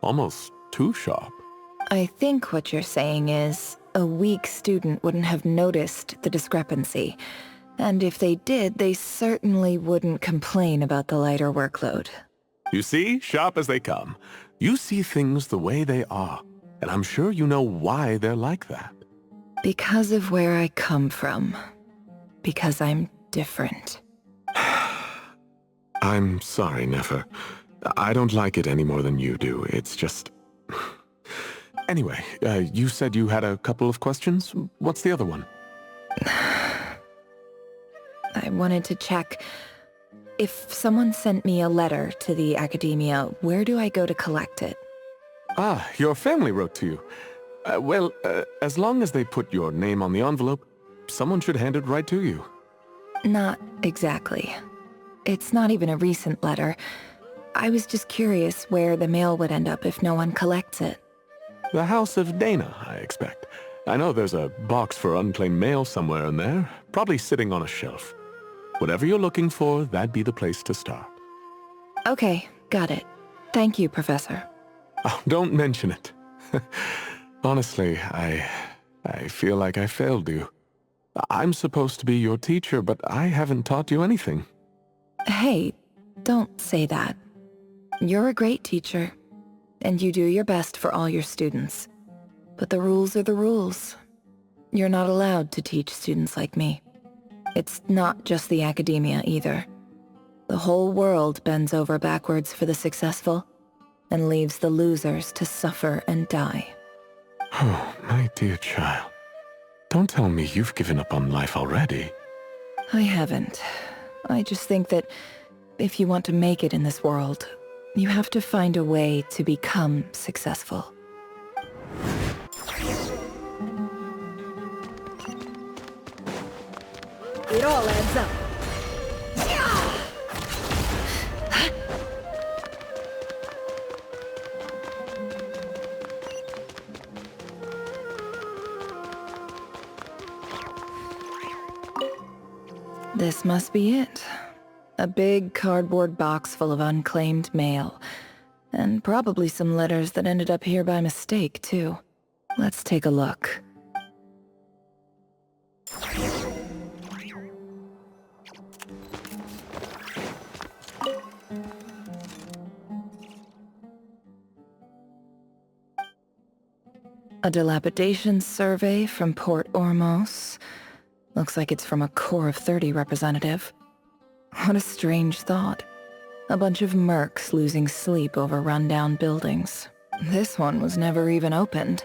Almost too sharp. I think what you're saying is, a weak student wouldn't have noticed the discrepancy. And if they did, they certainly wouldn't complain about the lighter workload. You see, sharp as they come. You see things the way they are. And I'm sure you know why they're like that. Because of where I come from. Because I'm different. I'm sorry, Nefer. I don't like it any more than you do. It's just... Anyway, you said you had a couple of questions. What's the other one? I wanted to check. If someone sent me a letter to the academia, where do I go to collect it? Ah, your family wrote to you. As long as they put your name on the envelope, someone should hand it right to you. Not exactly. It's not even a recent letter. I was just curious where the mail would end up if no one collects it. The House of Dana, I expect. I know there's a box for unclaimed mail somewhere in there, probably sitting on a shelf. Whatever you're looking for, that'd be the place to start. Okay, got it. Thank you, Professor. Oh, don't mention it. Honestly, I feel like I failed you. I'm supposed to be your teacher, but I haven't taught you anything. Hey, don't say that. You're a great teacher, and you do your best for all your students. But the rules are the rules. You're not allowed to teach students like me. It's not just the academia either. The whole world bends over backwards for the successful, and leaves the losers to suffer and die. Oh, my dear child. Don't tell me you've given up on life already. I haven't. I just think that if you want to make it in this world, you have to find a way to become successful. It all adds up. This must be it. A big cardboard box full of unclaimed mail. And probably some letters that ended up here by mistake, too. Let's take a look. A dilapidation survey from Port Ormos. Looks like it's from a Core of 30 representative. What a strange thought. A bunch of mercs losing sleep over rundown buildings. This one was never even opened.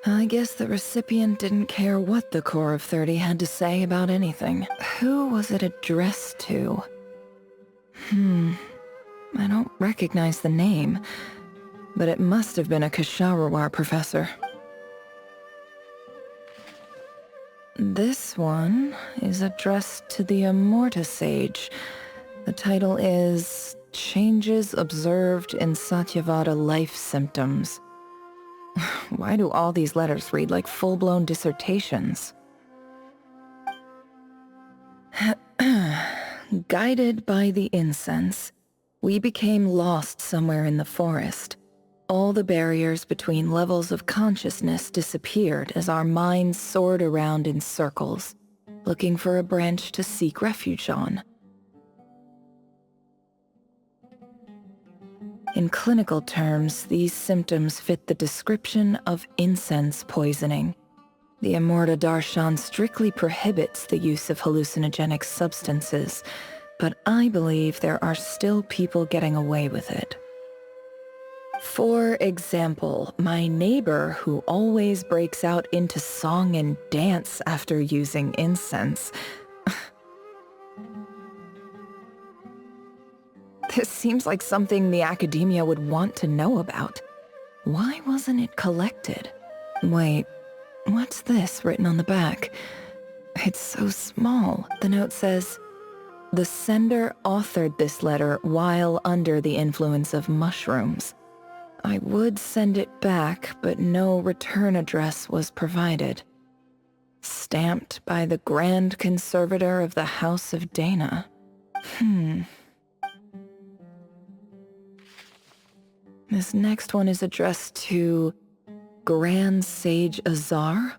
I guess the recipient didn't care what the Core of 30 had to say about anything. Who was it addressed to? I don't recognize the name, but it must have been a Ksharawar professor. This one is addressed to the Immorta Sage. The title is Changes Observed in Satyavada Life Symptoms. Why do all these letters read like full-blown dissertations? Guided by the incense, we became lost somewhere in the forest. All the barriers between levels of consciousness disappeared as our minds soared around in circles, looking for a branch to seek refuge on. In clinical terms, these symptoms fit the description of incense poisoning. The Immorta Darshan strictly prohibits the use of hallucinogenic substances, but I believe there are still people getting away with it. For example, my neighbor who always breaks out into song and dance after using incense. This seems like something the academia would want to know about. Why wasn't it collected? Wait, what's this written on the back? It's so small. The note says, "The sender authored this letter while under the influence of mushrooms. I would send it back, but no return address was provided. Stamped by the Grand Conservator of the House of Dana." This next one is addressed to Grand Sage Azar.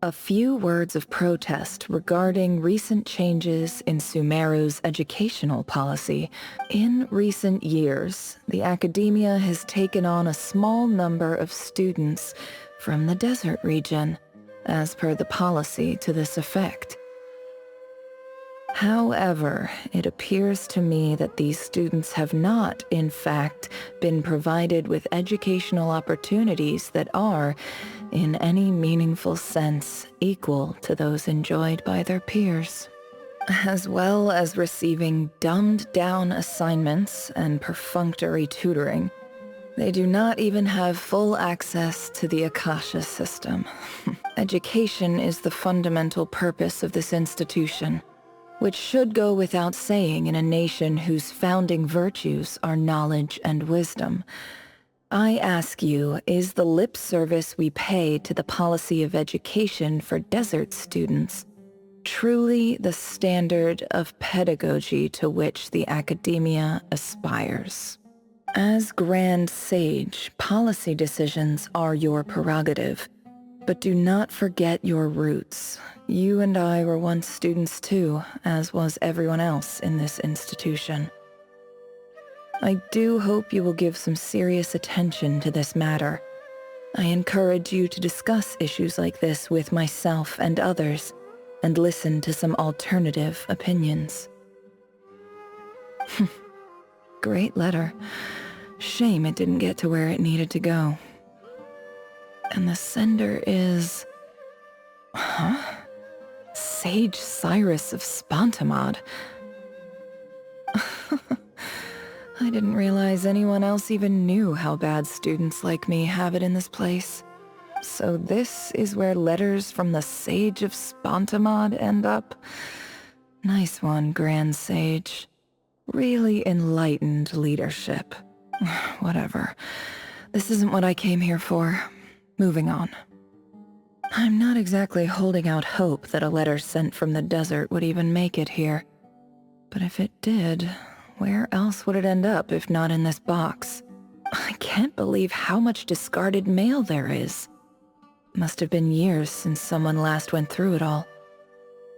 A few words of protest regarding recent changes in Sumeru's educational policy. In recent years, the academia has taken on a small number of students from the desert region, as per the policy to this effect. However, it appears to me that these students have not, in fact, been provided with educational opportunities that are, in any meaningful sense, equal to those enjoyed by their peers. As well as receiving dumbed-down assignments and perfunctory tutoring, they do not even have full access to the Akasha system. Education is the fundamental purpose of this institution, which should go without saying in a nation whose founding virtues are knowledge and wisdom. I ask you, is the lip service we pay to the policy of education for desert students truly the standard of pedagogy to which the academia aspires? As Grand Sage, policy decisions are your prerogative, but do not forget your roots. You and I were once students too, as was everyone else in this institution. I do hope you will give some serious attention to this matter. I encourage you to discuss issues like this with myself and others, and listen to some alternative opinions. Great letter. Shame it didn't get to where it needed to go. And the sender is... Sage Cyrus of Spantamad. I didn't realize anyone else even knew how bad students like me have it in this place. So this is where letters from the Sage of Spantamad end up? Nice one, Grand Sage. Really enlightened leadership. Whatever. This isn't what I came here for. Moving on. I'm not exactly holding out hope that a letter sent from the desert would even make it here. But if it did, where else would it end up if not in this box? I can't believe how much discarded mail there is. Must have been years since someone last went through it all.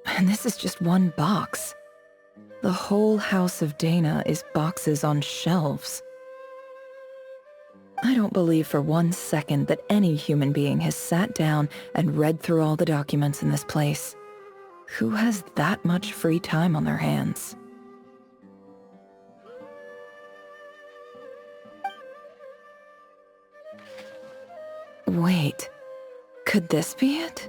And this is just one box. The whole House of Dana is boxes on shelves. I don't believe for 1 second that any human being has sat down and read through all the documents in this place. Who has that much free time on their hands? Wait, could this be it?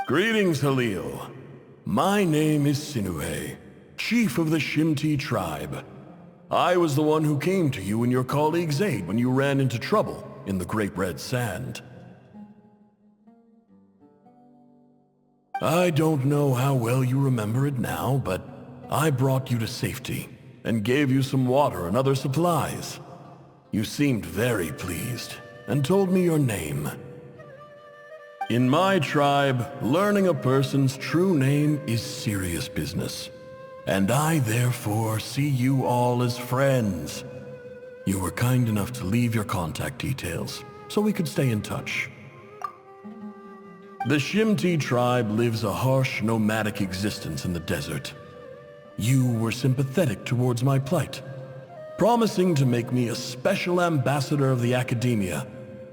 Greetings, Halil. My name is Sinuhe, chief of the Shimti tribe. I was the one who came to you and your colleague's aid when you ran into trouble in the Great Red Sand. I don't know how well you remember it now, but I brought you to safety and gave you some water and other supplies. You seemed very pleased and told me your name. In my tribe, learning a person's true name is serious business, and I therefore see you all as friends. You were kind enough to leave your contact details, so we could stay in touch. The Shimti tribe lives a harsh, nomadic existence in the desert. You were sympathetic towards my plight, promising to make me a special ambassador of the academia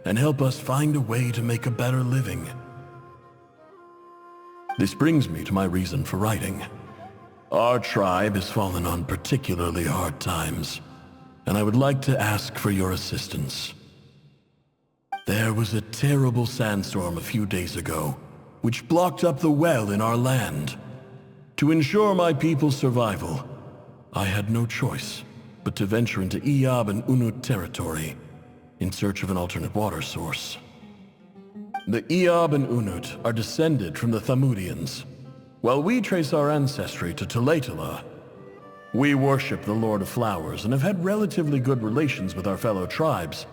and help us find a way to make a better living. This brings me to my reason for writing. Our tribe has fallen on particularly hard times, and I would like to ask for your assistance. There was a terrible sandstorm a few days ago, which blocked up the well in our land. To ensure my people's survival, I had no choice but to venture into Iyab and Unut territory in search of an alternate water source. The Iyab and Unut are descended from the Thamudians, while we trace our ancestry to Tulatala. We worship the Lord of Flowers and have had relatively good relations with our fellow tribes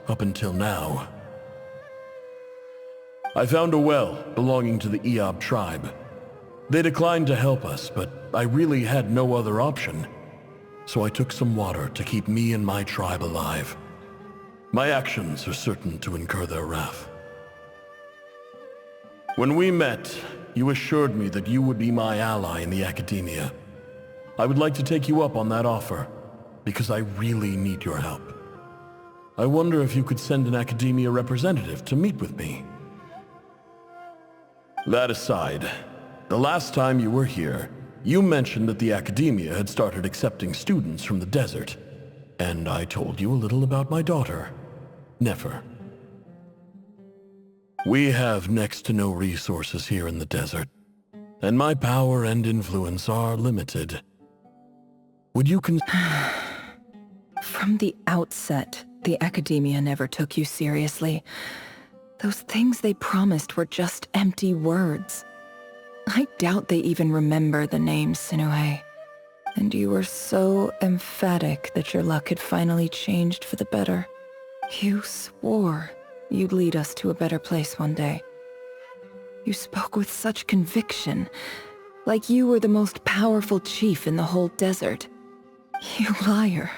up until now. I found a well belonging to the Iyab tribe. They declined to help us, but I really had no other option, so I took some water to keep me and my tribe alive. My actions are certain to incur their wrath. When we met, you assured me that you would be my ally in the academia. I would like to take you up on that offer, because I really need your help. I wonder if you could send an academia representative to meet with me. That aside, the last time you were here, you mentioned that the academia had started accepting students from the desert, and I told you a little about my daughter, Nefer. We have next to no resources here in the desert, and my power and influence are limited. Would you From the outset, the academia never took you seriously. Those things they promised were just empty words. I doubt they even remember the name Sinuhe. And you were so emphatic that your luck had finally changed for the better. You swore you'd lead us to a better place one day. You spoke with such conviction, like you were the most powerful chief in the whole desert. You liar.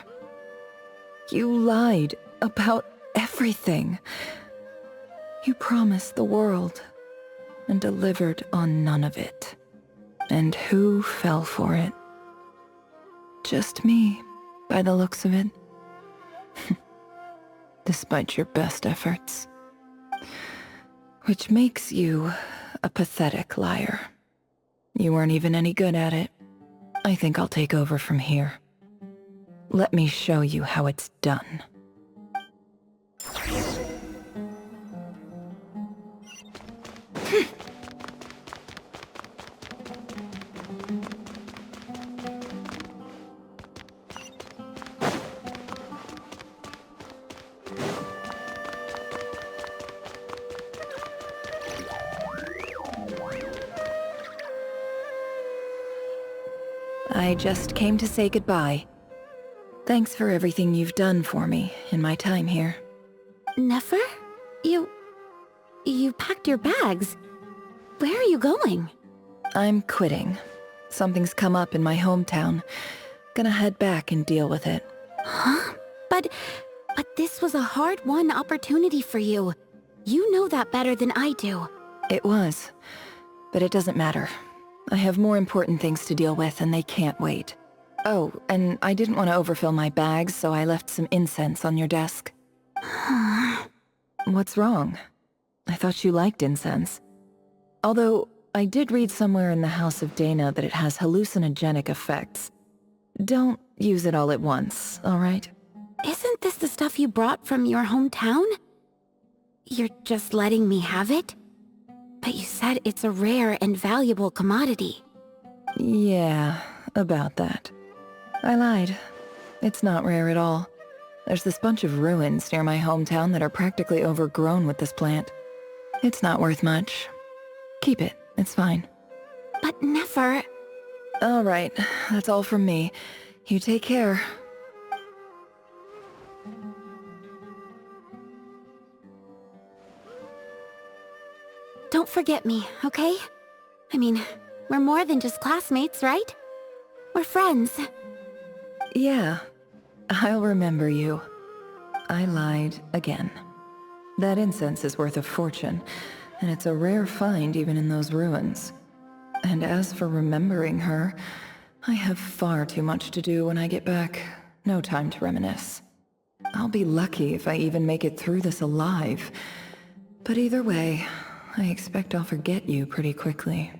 You lied about everything. You promised the world and delivered on none of it. And who fell for it? Just me, by the looks of it. Despite your best efforts. Which makes you a pathetic liar. You weren't even any good at it. I think I'll take over from here. Let me show you how it's done. I just came to say goodbye. Thanks for everything you've done for me in my time here. Nefer? You packed your bags. Where are you going? I'm quitting. Something's come up in my hometown. Gonna head back and deal with it. Huh? But this was a hard-won opportunity for you. You know that better than I do. It was. But it doesn't matter. I have more important things to deal with and they can't wait. Oh, and I didn't want to overfill my bags, so I left some incense on your desk. What's wrong? I thought you liked incense. Although, I did read somewhere in the House of Dana that it has hallucinogenic effects. Don't use it all at once, alright? Isn't this the stuff you brought from your hometown? You're just letting me have it? But you said it's a rare and valuable commodity. Yeah, about that. I lied. It's not rare at all. There's this bunch of ruins near my hometown that are practically overgrown with this plant. It's not worth much. Keep it, it's fine. But never... Alright, that's all from me. You take care. Don't forget me, okay? I mean, we're more than just classmates, right? We're friends. Yeah, I'll remember you. I lied again. That incense is worth a fortune, and it's a rare find even in those ruins. And as for remembering her, I have far too much to do when I get back. No time to reminisce. I'll be lucky if I even make it through this alive. But either way, I expect I'll forget you pretty quickly.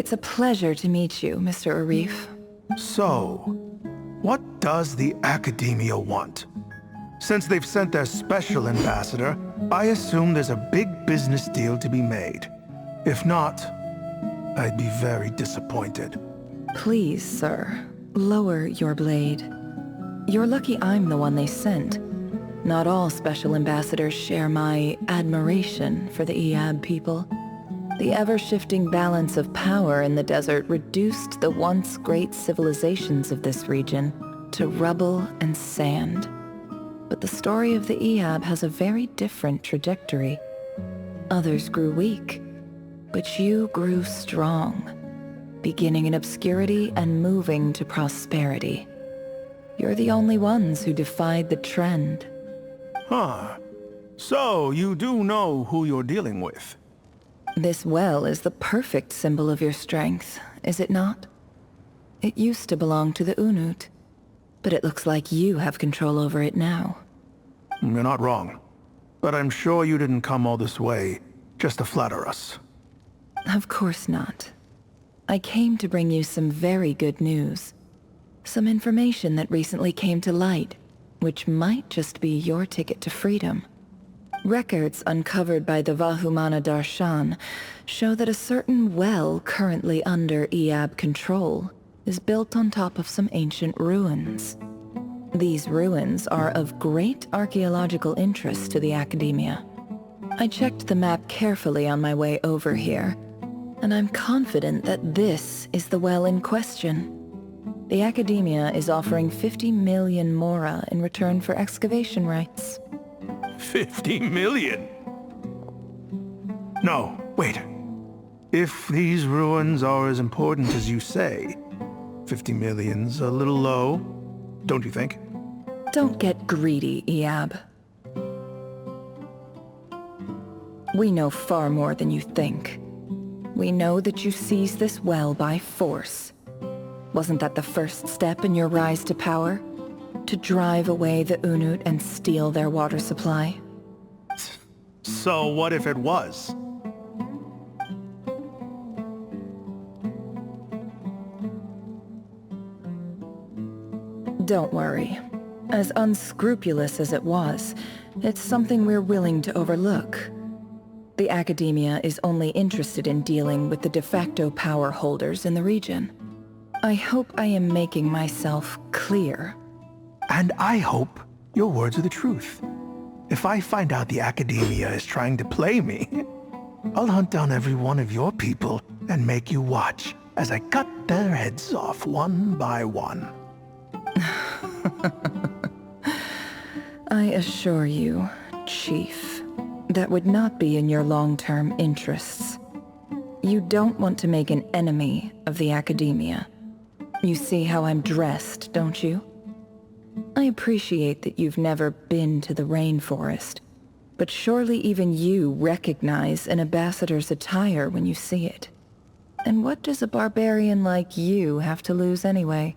It's a pleasure to meet you, Mr. Arif. So, what does the Academia want? Since they've sent their special ambassador, I assume there's a big business deal to be made. If not, I'd be very disappointed. Please, sir, lower your blade. You're lucky I'm the one they sent. Not all special ambassadors share my admiration for the Iab people. The ever-shifting balance of power in the desert reduced the once great civilizations of this region to rubble and sand. But the story of the Iab has a very different trajectory. Others grew weak, but you grew strong, beginning in obscurity and moving to prosperity. You're the only ones who defied the trend. Huh. So, you do know who you're dealing with? This well is the perfect symbol of your strength, is it not? It used to belong to the Unut, but it looks like you have control over it now. You're not wrong. But I'm sure you didn't come all this way just to flatter us. Of course not. I came to bring you some very good news. Some information that recently came to light, which might just be your ticket to freedom. Records uncovered by the Vahumana Darshan show that a certain well currently under Iab control is built on top of some ancient ruins. These ruins are of great archaeological interest to the Academia. I checked the map carefully on my way over here, and I'm confident that this is the well in question. The Academia is offering 50 million mora in return for excavation rights. 50 million? No, wait. If these ruins are as important as you say, 50 million's a little low, don't you think? Don't get greedy, Iab. We know far more than you think. We know that you seized this well by force. Wasn't that the first step in your rise to power? To drive away the Unut and steal their water supply? So what if it was? Don't worry. As unscrupulous as it was, it's something we're willing to overlook. The Academia is only interested in dealing with the de facto power holders in the region. I hope I am making myself clear. And I hope your words are the truth. If I find out the Academia is trying to play me, I'll hunt down every one of your people and make you watch as I cut their heads off one by one. I assure you, Chief, that would not be in your long-term interests. You don't want to make an enemy of the Academia. You see how I'm dressed, don't you? I appreciate that you've never been to the rainforest, but surely even you recognize an ambassador's attire when you see it. And what does a barbarian like you have to lose anyway?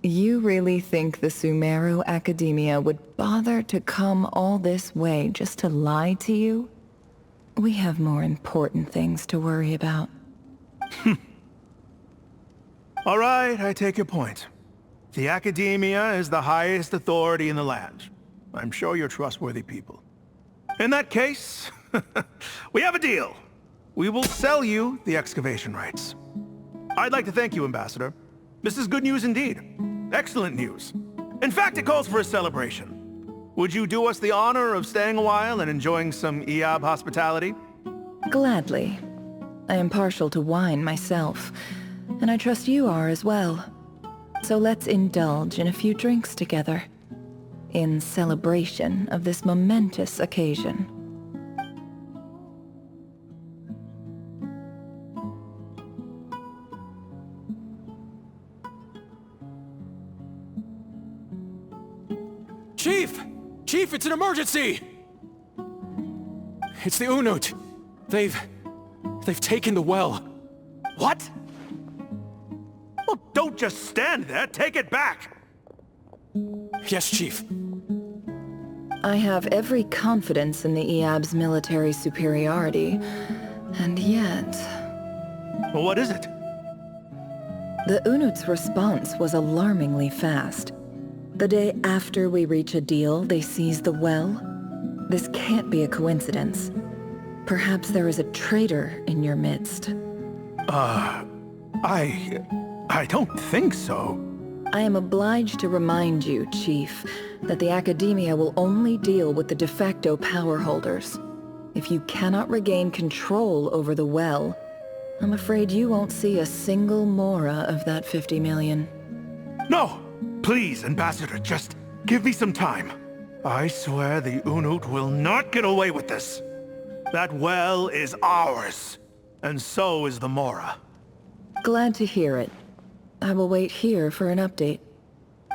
You really think the Sumeru Academia would bother to come all this way just to lie to you? We have more important things to worry about. All right, I take your point. The Academia is the highest authority in the land. I'm sure you're trustworthy people. In that case, we have a deal. We will sell you the excavation rights. I'd like to thank you, Ambassador. This is good news indeed. Excellent news. In fact, it calls for a celebration. Would you do us the honor of staying a while and enjoying some Eab hospitality? Gladly. I am partial to wine myself, and I trust you are as well. So let's indulge in a few drinks together, in celebration of this momentous occasion. Chief! Chief, it's an emergency! It's the Unut. They've taken the well. What? Well, don't just stand there. Take it back. Yes, Chief. I have every confidence in the Eab's military superiority, and yet... Well, what is it? The Unut's response was alarmingly fast. The day after we reach a deal, they seize the well. This can't be a coincidence. Perhaps there is a traitor in your midst. I don't think so. I am obliged to remind you, Chief, that the Academia will only deal with the de facto power holders. If you cannot regain control over the well, I'm afraid you won't see a single mora of that 50 million. No! Please, Ambassador, just give me some time. I swear the Unut will not get away with this. That well is ours, and so is the mora. Glad to hear it. I will wait here for an update.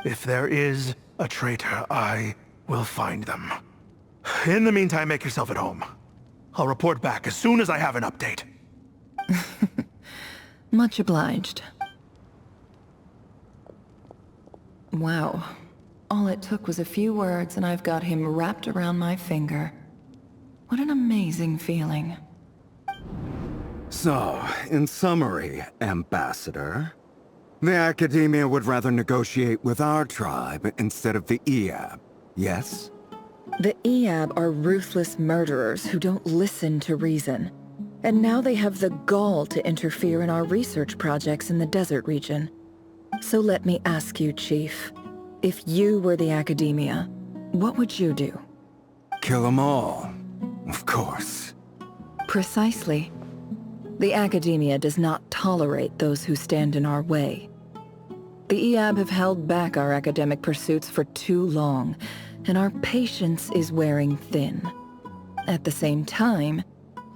If there is a traitor, I will find them. In the meantime, make yourself at home. I'll report back as soon as I have an update. Much obliged. Wow. All it took was a few words and I've got him wrapped around my finger. What an amazing feeling. So, in summary, Ambassador, the Academia would rather negotiate with our tribe instead of the Eab, yes? The Eab are ruthless murderers who don't listen to reason. And now they have the gall to interfere in our research projects in the desert region. So let me ask you, Chief, if you were the Academia, what would you do? Kill them all, of course. Precisely. The Academia does not tolerate those who stand in our way. The Eab have held back our academic pursuits for too long, and our patience is wearing thin. At the same time,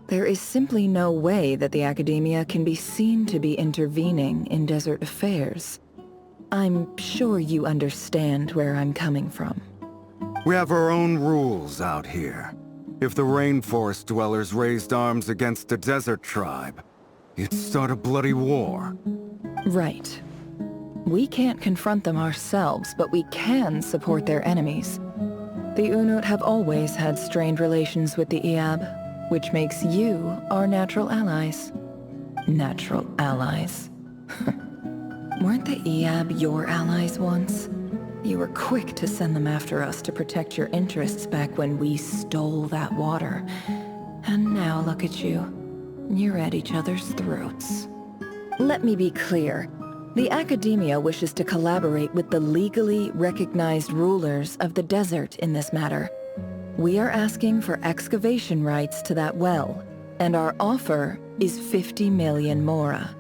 there is simply no way that the Academia can be seen to be intervening in desert affairs. I'm sure you understand where I'm coming from. We have our own rules out here. If the rainforest dwellers raised arms against a desert tribe, it'd start a bloody war. Right. We can't confront them ourselves, but we can support their enemies. The Unut have always had strained relations with the Eab, which makes you our natural allies. Natural allies. Weren't the Eab your allies once? You were quick to send them after us to protect your interests back when we stole that water. And now look at you. You're at each other's throats. Let me be clear. The Academia wishes to collaborate with the legally recognized rulers of the desert in this matter. We are asking for excavation rights to that well, and our offer is 50 million mora.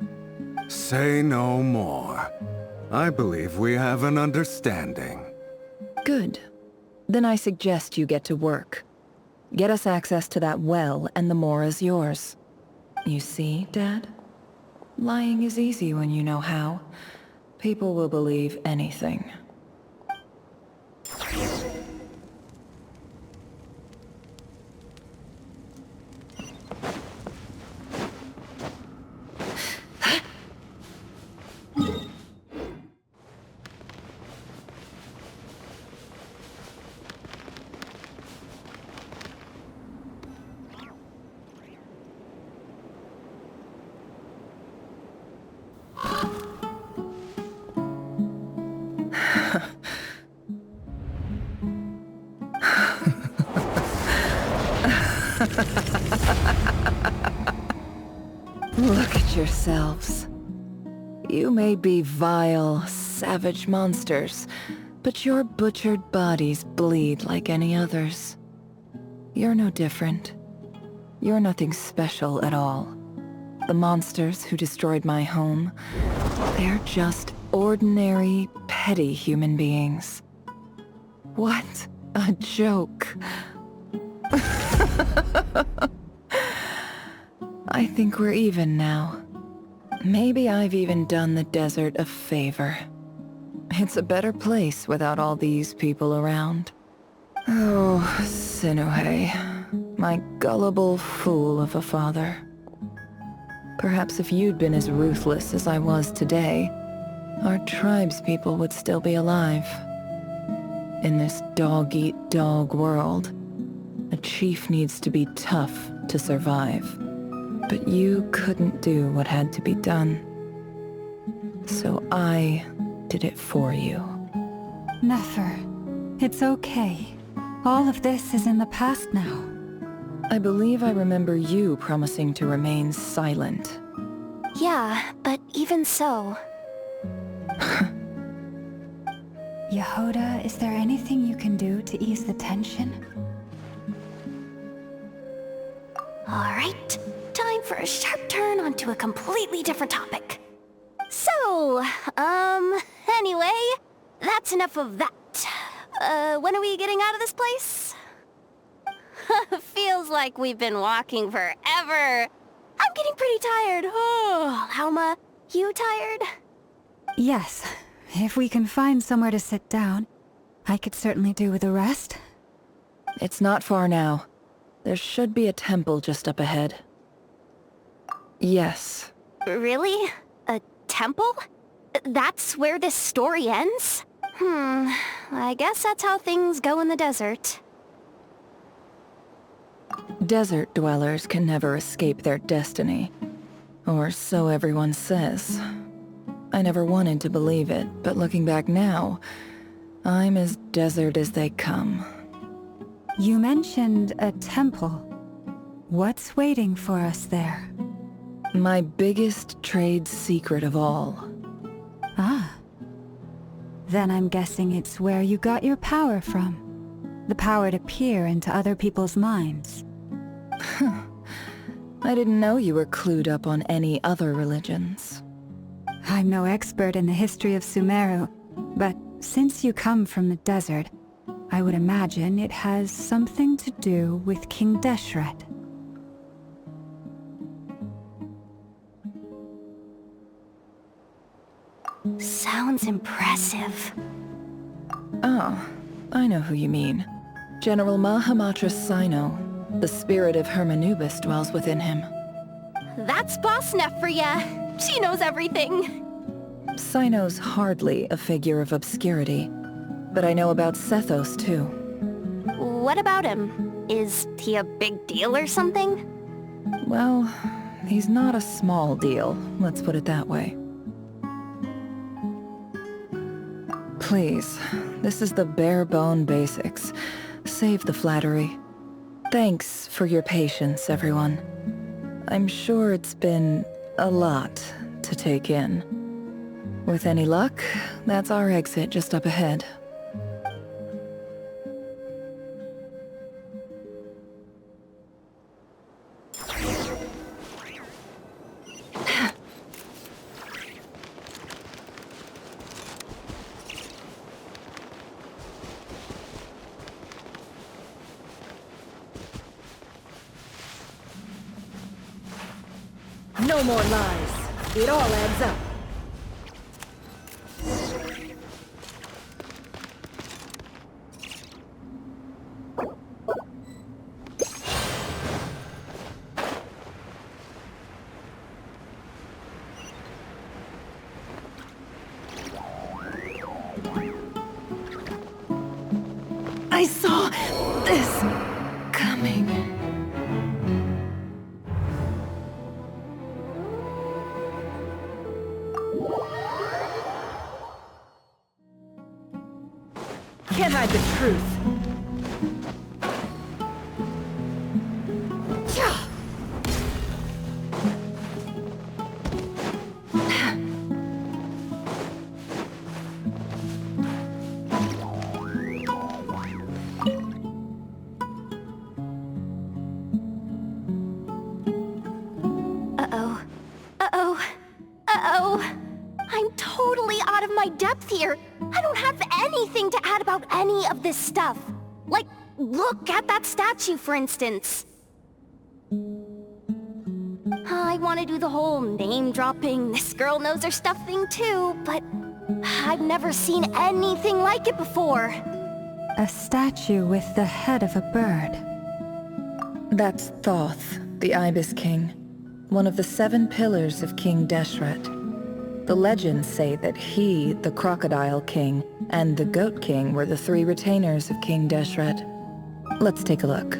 Say no more. I believe we have an understanding. Good. Then I suggest you get to work. Get us access to that well, and the mora's yours. You see, Dad? Lying is easy when you know how. People will believe anything. Look at yourselves. You may be vile, savage monsters, but your butchered bodies bleed like any others. You're no different. You're nothing special at all. The monsters who destroyed my home, they're just ordinary, petty human beings. What a joke. I think we're even now. Maybe I've even done the desert a favor. It's a better place without all these people around. Oh, Sinuhe, my gullible fool of a father. Perhaps if you'd been as ruthless as I was today, our tribespeople would still be alive. In this dog-eat-dog world, a chief needs to be tough to survive. But you couldn't do what had to be done. So I did it for you. Nefer, it's okay. All of this is in the past now. I believe I remember you promising to remain silent. Yeah, but even so... Yehoda, is there anything you can do to ease the tension? Alright, time for a sharp turn onto a completely different topic. So, anyway, that's enough of that. When are we getting out of this place? Feels like we've been walking forever. I'm getting pretty tired. Oh, Alma, you tired? Yes. If we can find somewhere to sit down, I could certainly do with a rest. It's not far now. There should be a temple just up ahead. Yes. Really? A temple? That's where this story ends? I guess that's how things go in the desert. Desert dwellers can never escape their destiny. Or so everyone says. I never wanted to believe it, but looking back now, I'm as desert as they come. You mentioned a temple. What's waiting for us there? My biggest trade secret of all. Ah. Then I'm guessing it's where you got your power from. The power to peer into other people's minds. I didn't know you were clued up on any other religions. I'm no expert in the history of Sumeru, but since you come from the desert, I would imagine it has something to do with King Deshret. Sounds impressive. Oh, I know who you mean. General Mahamatra Sino. The spirit of Hermanubis dwells within him. That's Boss Neff for ya. She knows everything. Sino's hardly a figure of obscurity, but I know about Sethos too. What about him? Is he a big deal or something? Well, he's not a small deal, let's put it that way. Please, This is the bare-bone basics. Save the flattery. Thanks for your patience, everyone. I'm sure it's been a lot to take in. With any luck, that's our exit just up ahead. No more lies. It all adds up. I saw this coming. Can't hide the truth. Uh-oh. Uh-oh. Uh-oh. I'm totally out of my depth here. I don't have anything to add about any of this stuff. Like, look at that statue, for instance. I want to do the whole name-dropping, this girl knows her stuff thing too, but I've never seen anything like it before. A statue with the head of a bird. That's Thoth, the Ibis King, one of the 7 pillars of King Deshret. The legends say that he, the Crocodile King, and the Goat King were the 3 retainers of King Deshret. Let's take a look.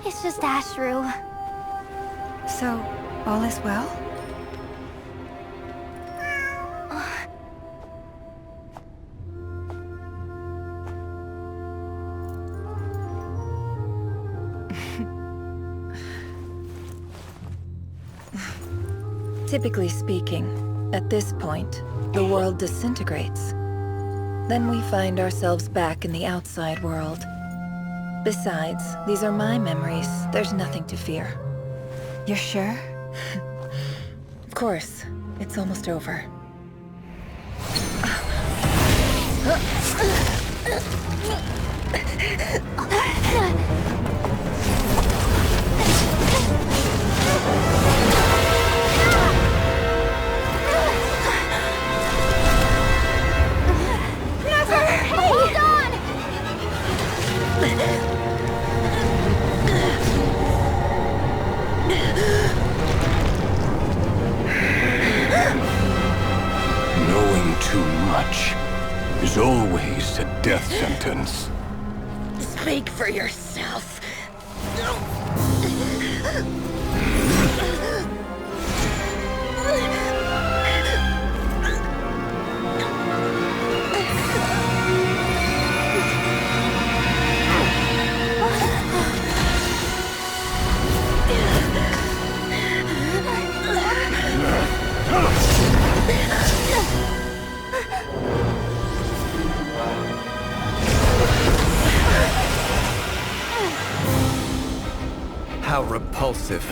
It's just Ashru. So, all is well? Typically speaking, at this point, the world disintegrates. Then we find ourselves back in the outside world. Besides, these are my memories. There's nothing to fear. You're sure? Of course. It's almost over. Hold on! Knowing too much is always a death sentence. Speak for yourself. How repulsive.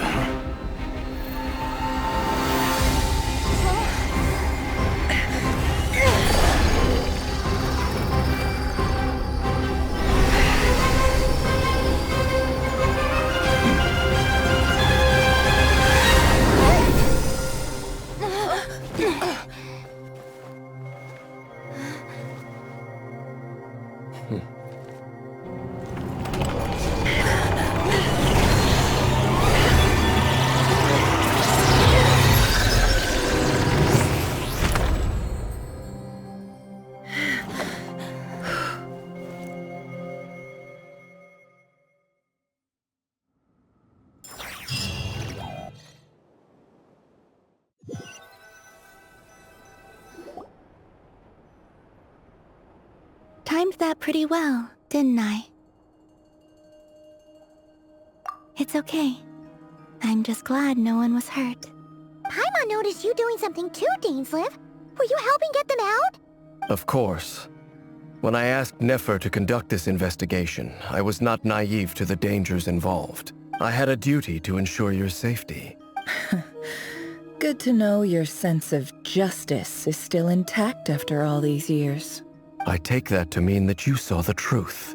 timed that pretty well, didn't I? It's okay. I'm just glad no one was hurt. Paimon noticed you doing something too, Dainsleif. Were you helping get them out? Of course. When I asked Nefer to conduct this investigation, I was not naive to the dangers involved. I had a duty to ensure your safety. Good to know your sense of justice is still intact after all these years. I take that to mean that you saw the truth.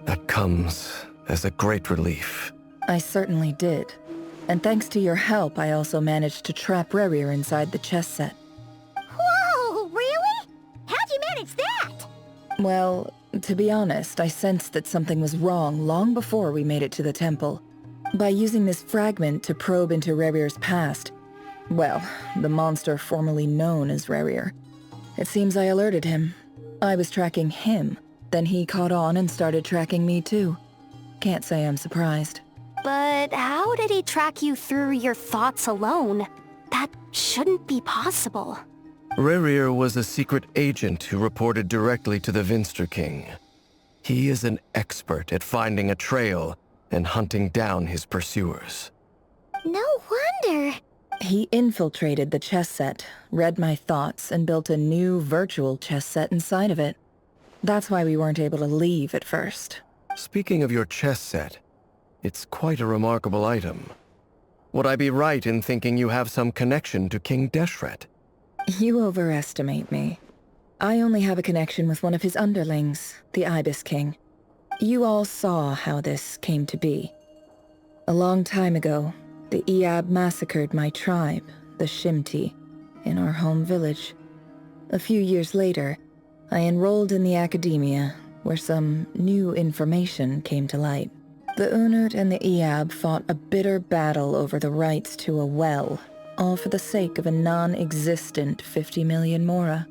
That comes as a great relief. I certainly did. And thanks to your help, I also managed to trap Rerir inside the chess set. Whoa, really? How'd you manage that? Well, to be honest, I sensed that something was wrong long before we made it to the temple. By using this fragment to probe into Rerir's past, well, the monster formerly known as Rerir, it seems I alerted him. I was tracking him, then he caught on and started tracking me too. Can't say I'm surprised. But how did he track you through your thoughts alone? That shouldn't be possible. Rerir was a secret agent who reported directly to the Vinster King. He is an expert at finding a trail and hunting down his pursuers. No wonder. He infiltrated the chess set, read my thoughts, and built a new virtual chess set inside of it. That's why we weren't able to leave at first. Speaking of your chess set, it's quite a remarkable item. Would I be right in thinking you have some connection to King Deshret? You overestimate me. I only have a connection with one of his underlings, the Ibis King. You all saw how this came to be. A long time ago, the Iab massacred my tribe, the Shimti, in our home village. A few years later, I enrolled in the academia, where some new information came to light. The Unut and the Iab fought a bitter battle over the rights to a well, all for the sake of a non-existent 50 million Mora.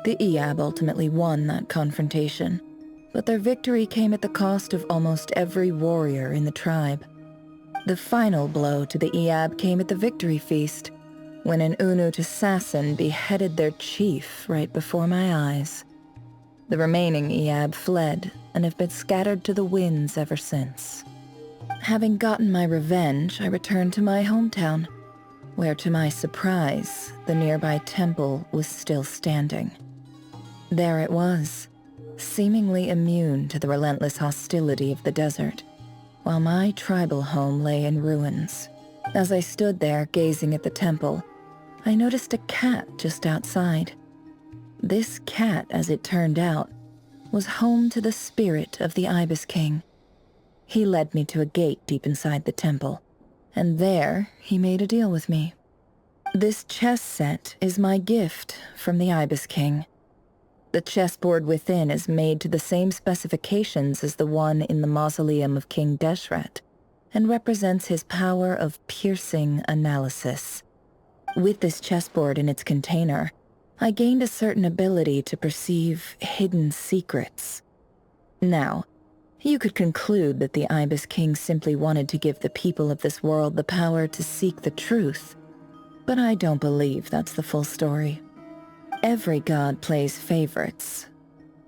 The Iab ultimately won that confrontation, but their victory came at the cost of almost every warrior in the tribe. The final blow to the Iab came at the victory feast, when an Unut assassin beheaded their chief right before my eyes. The remaining Iab fled and have been scattered to the winds ever since. Having gotten my revenge, I returned to my hometown, where to my surprise, the nearby temple was still standing. There it was, seemingly immune to the relentless hostility of the desert, while my tribal home lay in ruins. As I stood there gazing at the temple, I noticed a cat just outside. This cat, as it turned out, was home to the spirit of the Ibis King. He led me to a gate deep inside the temple, and there he made a deal with me. This chess set is my gift from the Ibis King. The chessboard within is made to the same specifications as the one in the mausoleum of King Deshret, and represents his power of piercing analysis. With this chessboard in its container, I gained a certain ability to perceive hidden secrets. Now, you could conclude that the Ibis King simply wanted to give the people of this world the power to seek the truth, but I don't believe that's the full story. Every god plays favorites.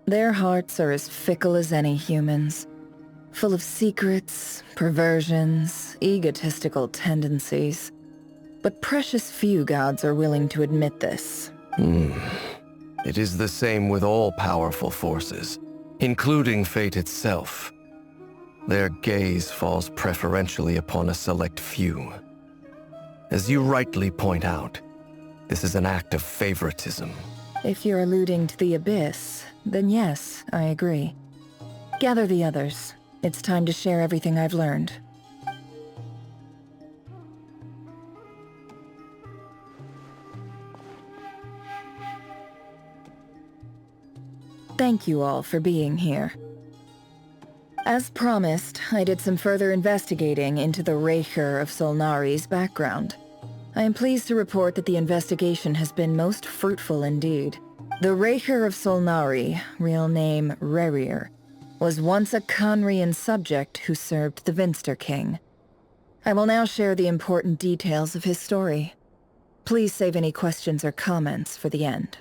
Their hearts are as fickle as any human's, full of secrets, perversions, egotistical tendencies. But precious few gods are willing to admit this. It is the same with all powerful forces, including fate itself. Their gaze falls preferentially upon a select few. As you rightly point out, this is an act of favoritism. If you're alluding to the Abyss, then yes, I agree. Gather the others. It's time to share everything I've learned. Thank you all for being here. As promised, I did some further investigating into the Reicher of Solnari's background. I am pleased to report that the investigation has been most fruitful indeed. The Reicher of Solnari, real name Rerir, was once a Khanrian subject who served the Vinster King. I will now share the important details of his story. Please save any questions or comments for the end.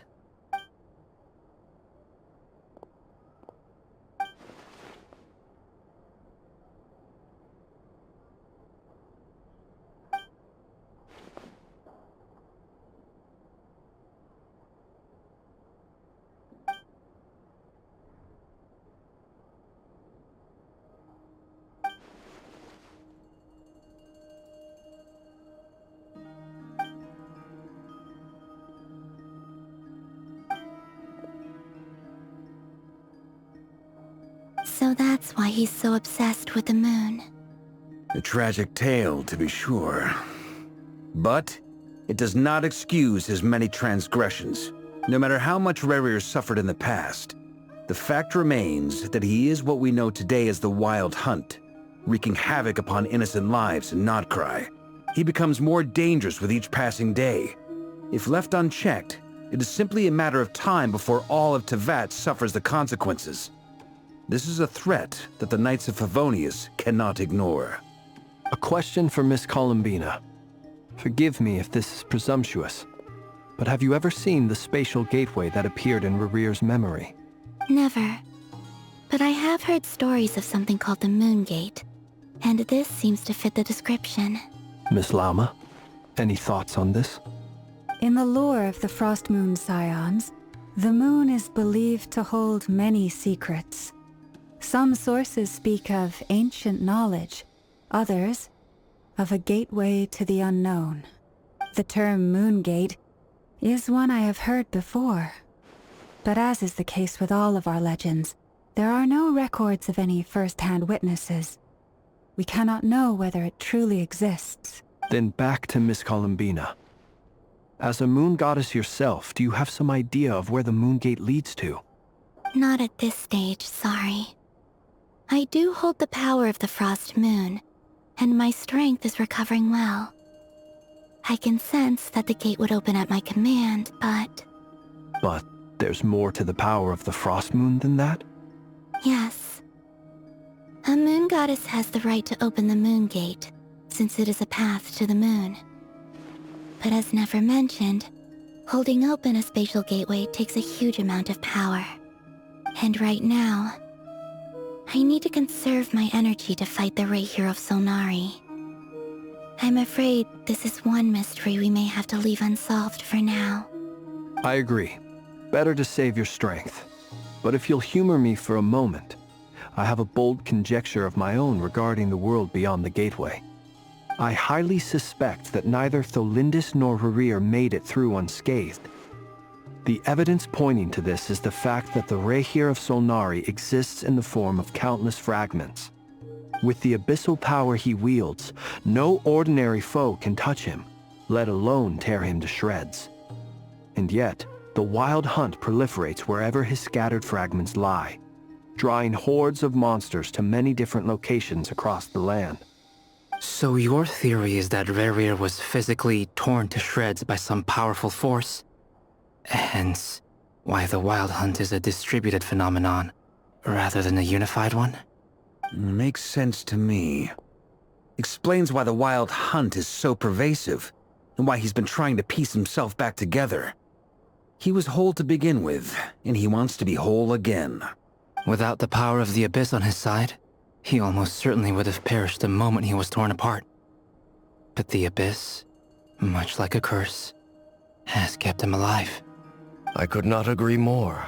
So that's why he's so obsessed with the moon. A tragic tale, to be sure. But it does not excuse his many transgressions. No matter how much Rerir suffered in the past, the fact remains that he is what we know today as the Wild Hunt, wreaking havoc upon innocent lives in Notcry. He becomes more dangerous with each passing day. If left unchecked, it is simply a matter of time before all of Teyvat suffers the consequences. This is a threat that the Knights of Favonius cannot ignore. A question for Miss Columbina. Forgive me if this is presumptuous, but have you ever seen the spatial gateway that appeared in Rerir's memory? Never. But I have heard stories of something called the Moon Gate, and this seems to fit the description. Miss Lauma, any thoughts on this? In the lore of the Frost Moon Scions, the moon is believed to hold many secrets. Some sources speak of ancient knowledge, others of a gateway to the unknown. The term Moon Gate is one I have heard before. But as is the case with all of our legends, there are no records of any first-hand witnesses. We cannot know whether it truly exists. Then back to Miss Columbina. As a moon goddess yourself, do you have some idea of where the Moon Gate leads to? Not at this stage, sorry. I do hold the power of the Frost Moon, and my strength is recovering well. I can sense that the gate would open at my command, but... But there's more to the power of the Frost Moon than that? Yes. A moon goddess has the right to open the Moon Gate, since it is a path to the moon. But as never mentioned, holding open a spatial gateway takes a huge amount of power. And right now, I need to conserve my energy to fight the Reihir of Solnari. I'm afraid this is one mystery we may have to leave unsolved for now. I agree. Better to save your strength. But if you'll humor me for a moment, I have a bold conjecture of my own regarding the world beyond the gateway. I highly suspect that neither Tholindis nor Rerir made it through unscathed. The evidence pointing to this is the fact that the Reihir of Solnari exists in the form of countless fragments. With the abyssal power he wields, no ordinary foe can touch him, let alone tear him to shreds. And yet, the Wild Hunt proliferates wherever his scattered fragments lie, drawing hordes of monsters to many different locations across the land. So your theory is that Rerir was physically torn to shreds by some powerful force? Hence, why the Wild Hunt is a distributed phenomenon, rather than a unified one? Makes sense to me. Explains why the Wild Hunt is so pervasive, and why he's been trying to piece himself back together. He was whole to begin with, and he wants to be whole again. Without the power of the Abyss on his side, he almost certainly would have perished the moment he was torn apart. But the Abyss, much like a curse, has kept him alive. I could not agree more.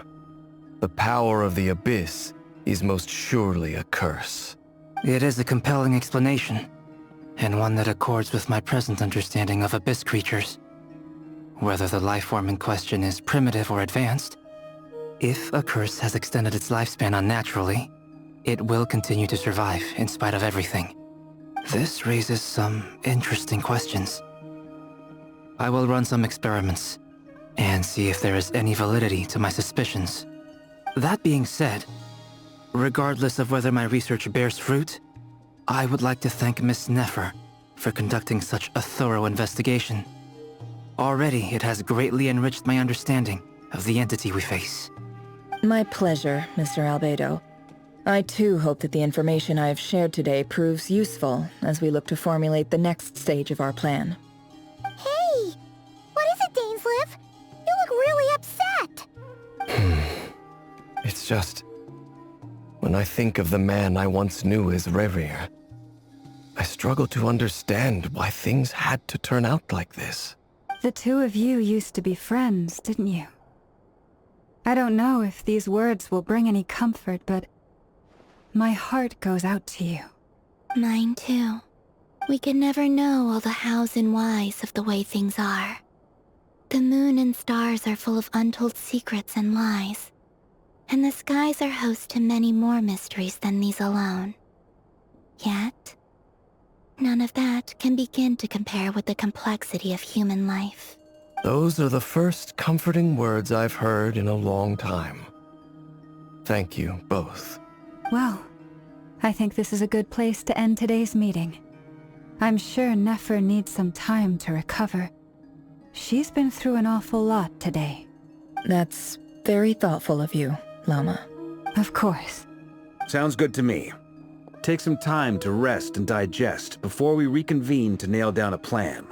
The power of the Abyss is most surely a curse. It is a compelling explanation, and one that accords with my present understanding of Abyss creatures. Whether the life form in question is primitive or advanced, if a curse has extended its lifespan unnaturally, it will continue to survive in spite of everything. This raises some interesting questions. I will run some experiments and see if there is any validity to my suspicions. That being said, regardless of whether my research bears fruit, I would like to thank Miss Nefer for conducting such a thorough investigation. Already, it has greatly enriched my understanding of the entity we face. My pleasure, Mr. Albedo. I too hope that the information I have shared today proves useful as we look to formulate the next stage of our plan. Hey! What is it, Dainsleif? You look really upset! It's just... when I think of the man I once knew as Rerir, I struggle to understand why things had to turn out like this. The two of you used to be friends, didn't you? I don't know if these words will bring any comfort, but my heart goes out to you. Mine too. We can never know all the hows and whys of the way things are. The moon and stars are full of untold secrets and lies. And the skies are host to many more mysteries than these alone. Yet, none of that can begin to compare with the complexity of human life. Those are the first comforting words I've heard in a long time. Thank you, both. Well, I think this is a good place to end today's meeting. I'm sure Nefer needs some time to recover. She's been through an awful lot today. That's very thoughtful of you, Lama. Of course. Sounds good to me. Take some time to rest and digest before we reconvene to nail down a plan.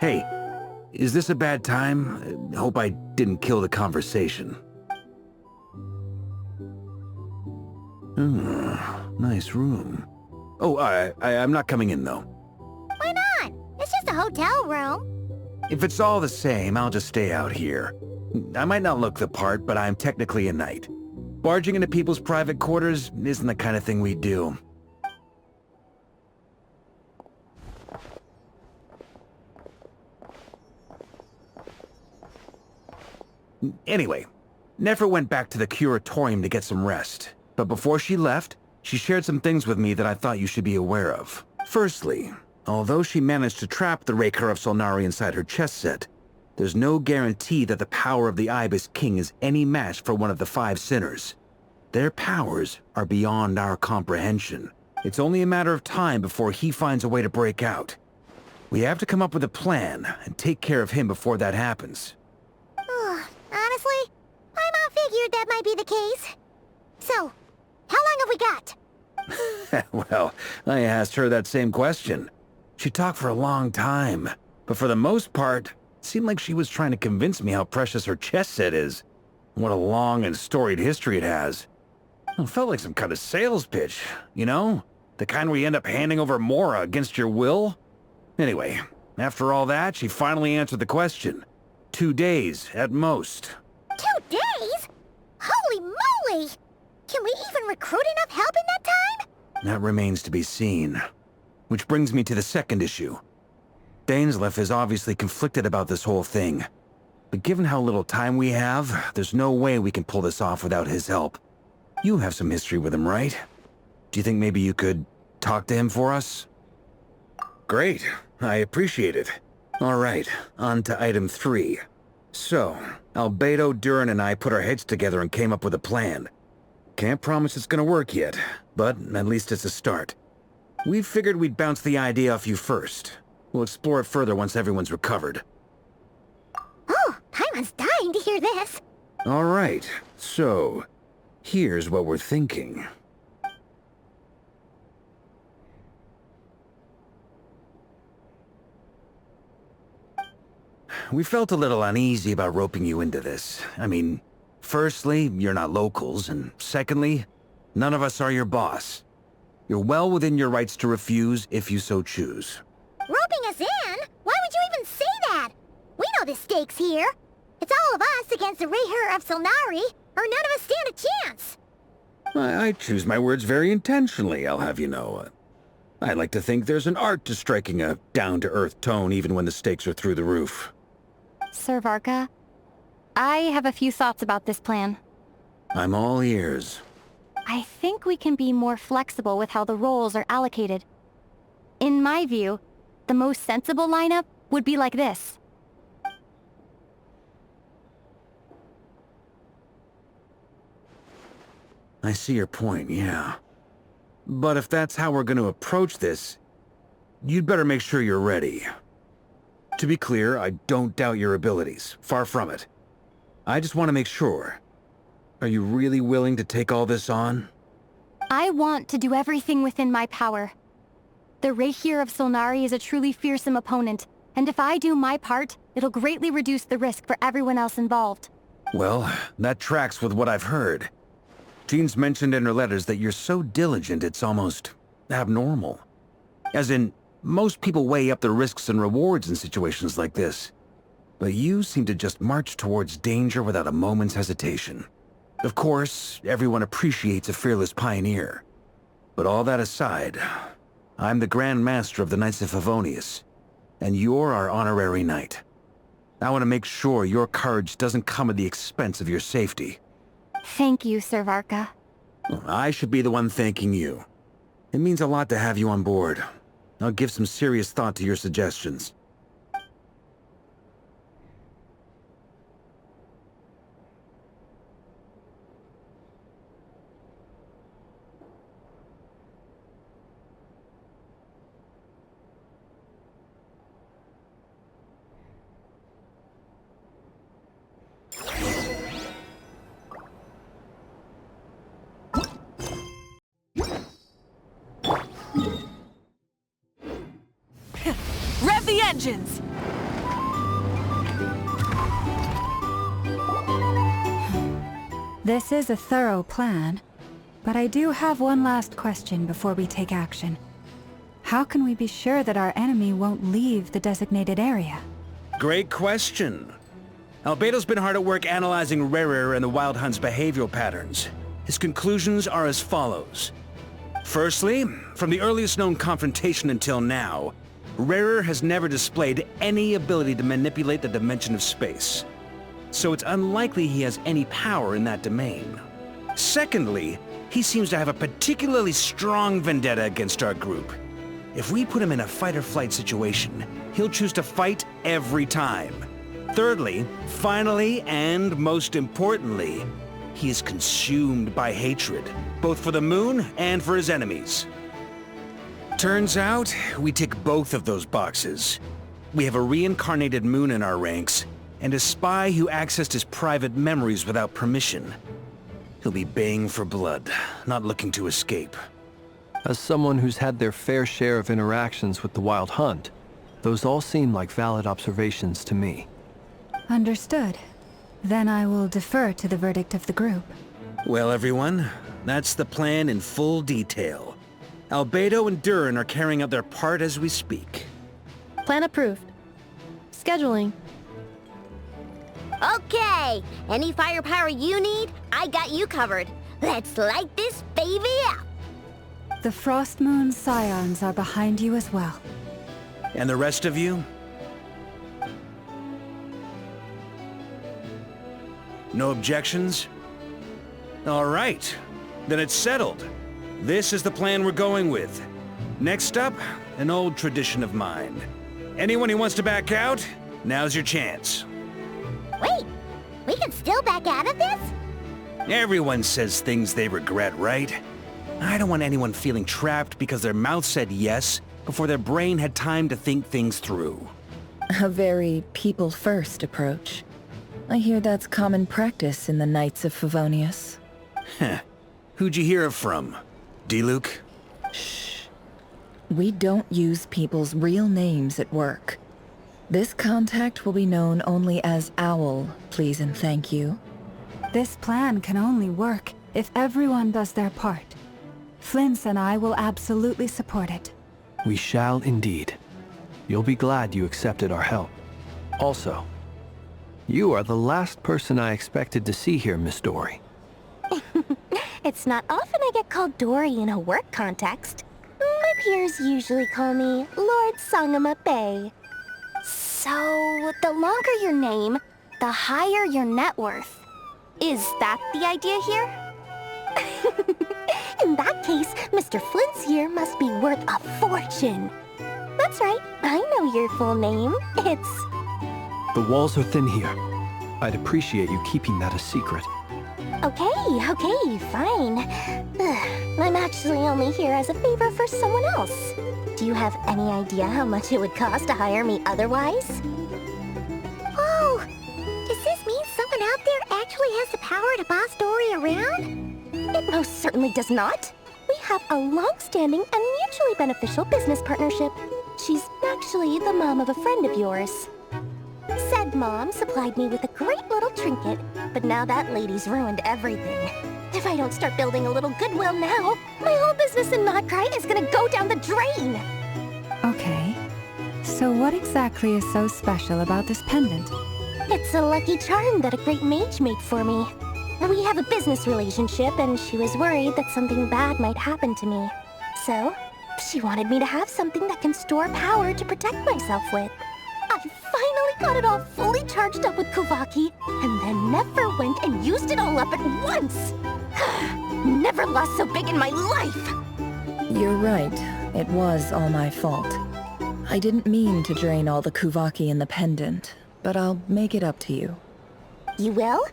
Hey, is this a bad time? Hope I didn't kill the conversation. Nice room. Oh, I'm not coming in, though. Why not? It's just a hotel room. If it's all the same, I'll just stay out here. I might not look the part, but I'm technically a knight. Barging into people's private quarters isn't the kind of thing we do. Anyway, Nefer went back to the curatorium to get some rest. But before she left, she shared some things with me that I thought you should be aware of. Firstly, although she managed to trap the Raker of Solnari inside her chess set, there's no guarantee that the power of the Ibis King is any match for one of the 5 sinners. Their powers are beyond our comprehension. It's only a matter of time before he finds a way to break out. We have to come up with a plan and take care of him before that happens. Honestly, I figured that might be the case. So, how long have we got? Well, I asked her that same question. She talked for a long time, but for the most part, it seemed like she was trying to convince me how precious her chess set is. What a long and storied history it has. It felt like some kind of sales pitch, you know? The kind where you end up handing over Mora against your will? Anyway, after all that, she finally answered the question. 2 days, at most. 2 days? Holy moly! Can we even recruit enough help in that time? That remains to be seen. Which brings me to the second issue. Dainsleif is obviously conflicted about this whole thing. But given how little time we have, there's no way we can pull this off without his help. You have some history with him, right? Do you think maybe you could talk to him for us? Great. I appreciate it. All right, on to item 3. So, Albedo, Durin, and I put our heads together and came up with a plan. Can't promise it's gonna work yet, but at least it's a start. We figured we'd bounce the idea off you first. We'll explore it further once everyone's recovered. Oh, Paimon's dying to hear this. All right, so here's what we're thinking. We felt a little uneasy about roping you into this. I mean, firstly, you're not locals, and secondly, none of us are your boss. You're well within your rights to refuse if you so choose. Roping us in? Why would you even say that? We know the stakes here. It's all of us against the Rayher of Solnari, or none of us stand a chance. I choose my words very intentionally, I'll have you know. I like to think there's an art to striking a down-to-earth tone even when the stakes are through the roof. Sir Varka, I have a few thoughts about this plan. I'm all ears. I think we can be more flexible with how the roles are allocated. In my view, the most sensible lineup would be like this. I see your point, yeah. But if that's how we're going to approach this, you'd better make sure you're ready. To be clear, I don't doubt your abilities. Far from it. I just want to make sure. Are you really willing to take all this on? I want to do everything within my power. The Rayher of Solnari is a truly fearsome opponent, and if I do my part, it'll greatly reduce the risk for everyone else involved. Well, that tracks with what I've heard. Jean's mentioned in her letters that you're so diligent it's almost abnormal. As in, most people weigh up the risks and rewards in situations like this. But you seem to just march towards danger without a moment's hesitation. Of course, everyone appreciates a fearless pioneer. But all that aside, I'm the Grand Master of the Knights of Favonius, and you're our honorary knight. I want to make sure your courage doesn't come at the expense of your safety. Thank you, Sir Varka. I should be the one thanking you. It means a lot to have you on board. I'll give some serious thought to your suggestions. Rev the engines! This is a thorough plan, but I do have one last question before we take action. How can we be sure that our enemy won't leave the designated area? Great question. Albedo's been hard at work analyzing Rerir and the Wild Hunt's behavioral patterns. His conclusions are as follows. Firstly, from the earliest known confrontation until now, Rerir has never displayed any ability to manipulate the dimension of space. So it's unlikely he has any power in that domain. Secondly, he seems to have a particularly strong vendetta against our group. If we put him in a fight-or-flight situation, he'll choose to fight every time. Thirdly, finally, and most importantly, he is consumed by hatred, both for the moon and for his enemies. Turns out, we tick both of those boxes. We have a reincarnated moon in our ranks, and a spy who accessed his private memories without permission. He'll be baying for blood, not looking to escape. As someone who's had their fair share of interactions with the Wild Hunt, those all seem like valid observations to me. Understood. Then I will defer to the verdict of the group. Well, everyone, that's the plan in full detail. Albedo and Durin are carrying out their part as we speak. Plan approved. Scheduling. Okay, any firepower you need, I got you covered. Let's light this baby up. The Frost Moon Scions are behind you as well. And the rest of you? No objections? All right, then it's settled. This is the plan we're going with. Next up, an old tradition of mine. Anyone who wants to back out, now's your chance. Wait, we can still back out of this? Everyone says things they regret, right? I don't want anyone feeling trapped because their mouth said yes before their brain had time to think things through. A very people-first approach. I hear that's common practice in the Knights of Favonius. Heh. Who'd you hear it from? D-Luke? Shh. We don't use people's real names at work. This contact will be known only as Owl, please and thank you. This plan can only work if everyone does their part. Flint's and I will absolutely support it. We shall indeed. You'll be glad you accepted our help. Also, you are the last person I expected to see here, Miss Dory. It's not often I get called Dory in a work context. My peers usually call me Lord Sangamabe. So, the longer your name, the higher your net worth. Is that the idea here? In that case, Mr. Flint's here must be worth a fortune. That's right, I know your full name. It's... The walls are thin here. I'd appreciate you keeping that a secret. Okay, fine. I'm actually only here as a favor for someone else. Do you have any idea how much it would cost to hire me otherwise? Oh, does this mean someone out there actually has the power to boss Dory around? It most certainly does not. We have a long-standing and mutually beneficial business partnership. She's actually the mom of a friend of yours. Said mom supplied me with a great little trinket, but now that lady's ruined everything. If I don't start building a little goodwill now, my whole business in Notcry is gonna go down the drain! Okay. So what exactly is so special about this pendant? It's a lucky charm that a great mage made for me. We have a business relationship, and she was worried that something bad might happen to me. So, She wanted me to have something that can store power to protect myself with. I finally got it all fully charged up with Kuvaki, and then never went and used it all up at once! Never lost so big in my life! You're right. It was all my fault. I didn't mean to drain all the Kuvaki in the pendant, but I'll make it up to you. You will?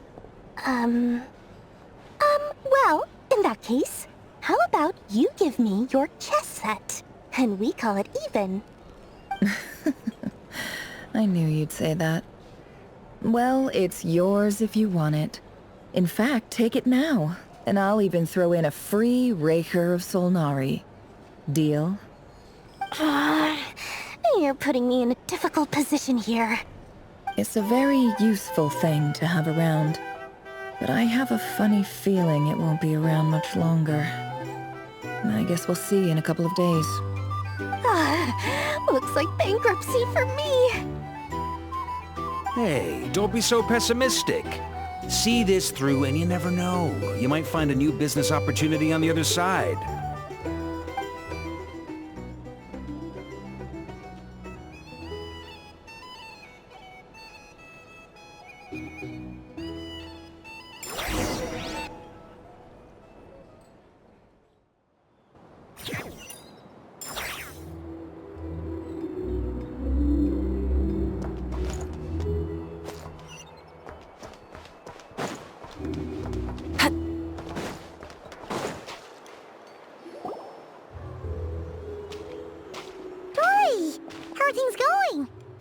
Well, in that case, how about you give me your chess set, and we call it even? I knew you'd say that. Well, it's yours if you want it. In fact, take it now, and I'll even throw in a free Raker of Solnari. Deal? You're putting me in a difficult position here. It's a very useful thing to have around, but I have a funny feeling it won't be around much longer. I guess we'll see in a couple of days. Looks like bankruptcy for me. Hey, don't be so pessimistic. See this through and you never know. You might find a new business opportunity on the other side.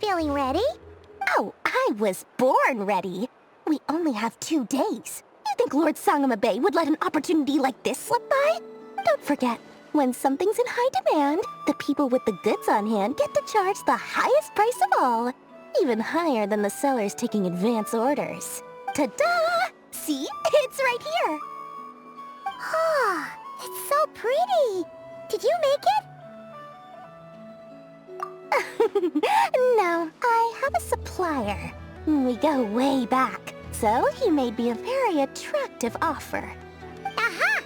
Feeling ready? Oh, I was born ready. We only have 2 days. You think Lord Sangamabe would let an opportunity like this slip by? Don't forget, when something's in high demand, the people with the goods on hand get to charge the highest price of all. Even higher than the sellers taking advance orders. Ta-da! See? It's right here! Ah, it's so pretty! Did you make it? No, I have a supplier. We go way back, so he made me a very attractive offer. Aha!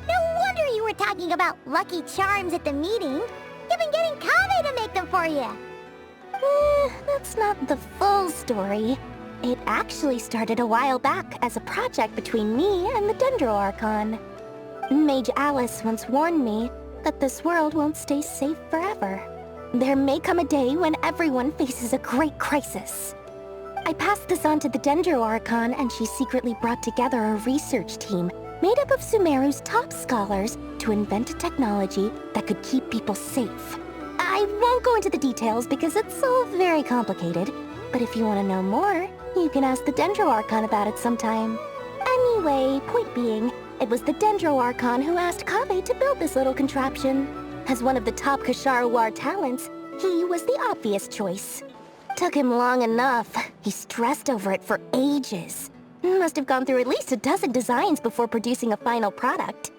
No wonder you were talking about Lucky Charms at the meeting. You've been getting Kave to make them for you. That's not the full story. It actually started a while back as a project between me and the Dendro Archon. Mage Alice once warned me that this world won't stay safe forever. There may come a day when everyone faces a great crisis. I passed this on to the Dendro Archon, and she secretly brought together a research team made up of Sumeru's top scholars to invent a technology that could keep people safe. I won't go into the details because it's all very complicated, but if you want to know more, you can ask the Dendro Archon about it sometime. Anyway, point being, it was the Dendro Archon who asked Kave to build this little contraption. As one of the top Kasharu War talents, he was the obvious choice. Took him long enough. He stressed over it for ages. Must have gone through at least a dozen designs before producing a final product.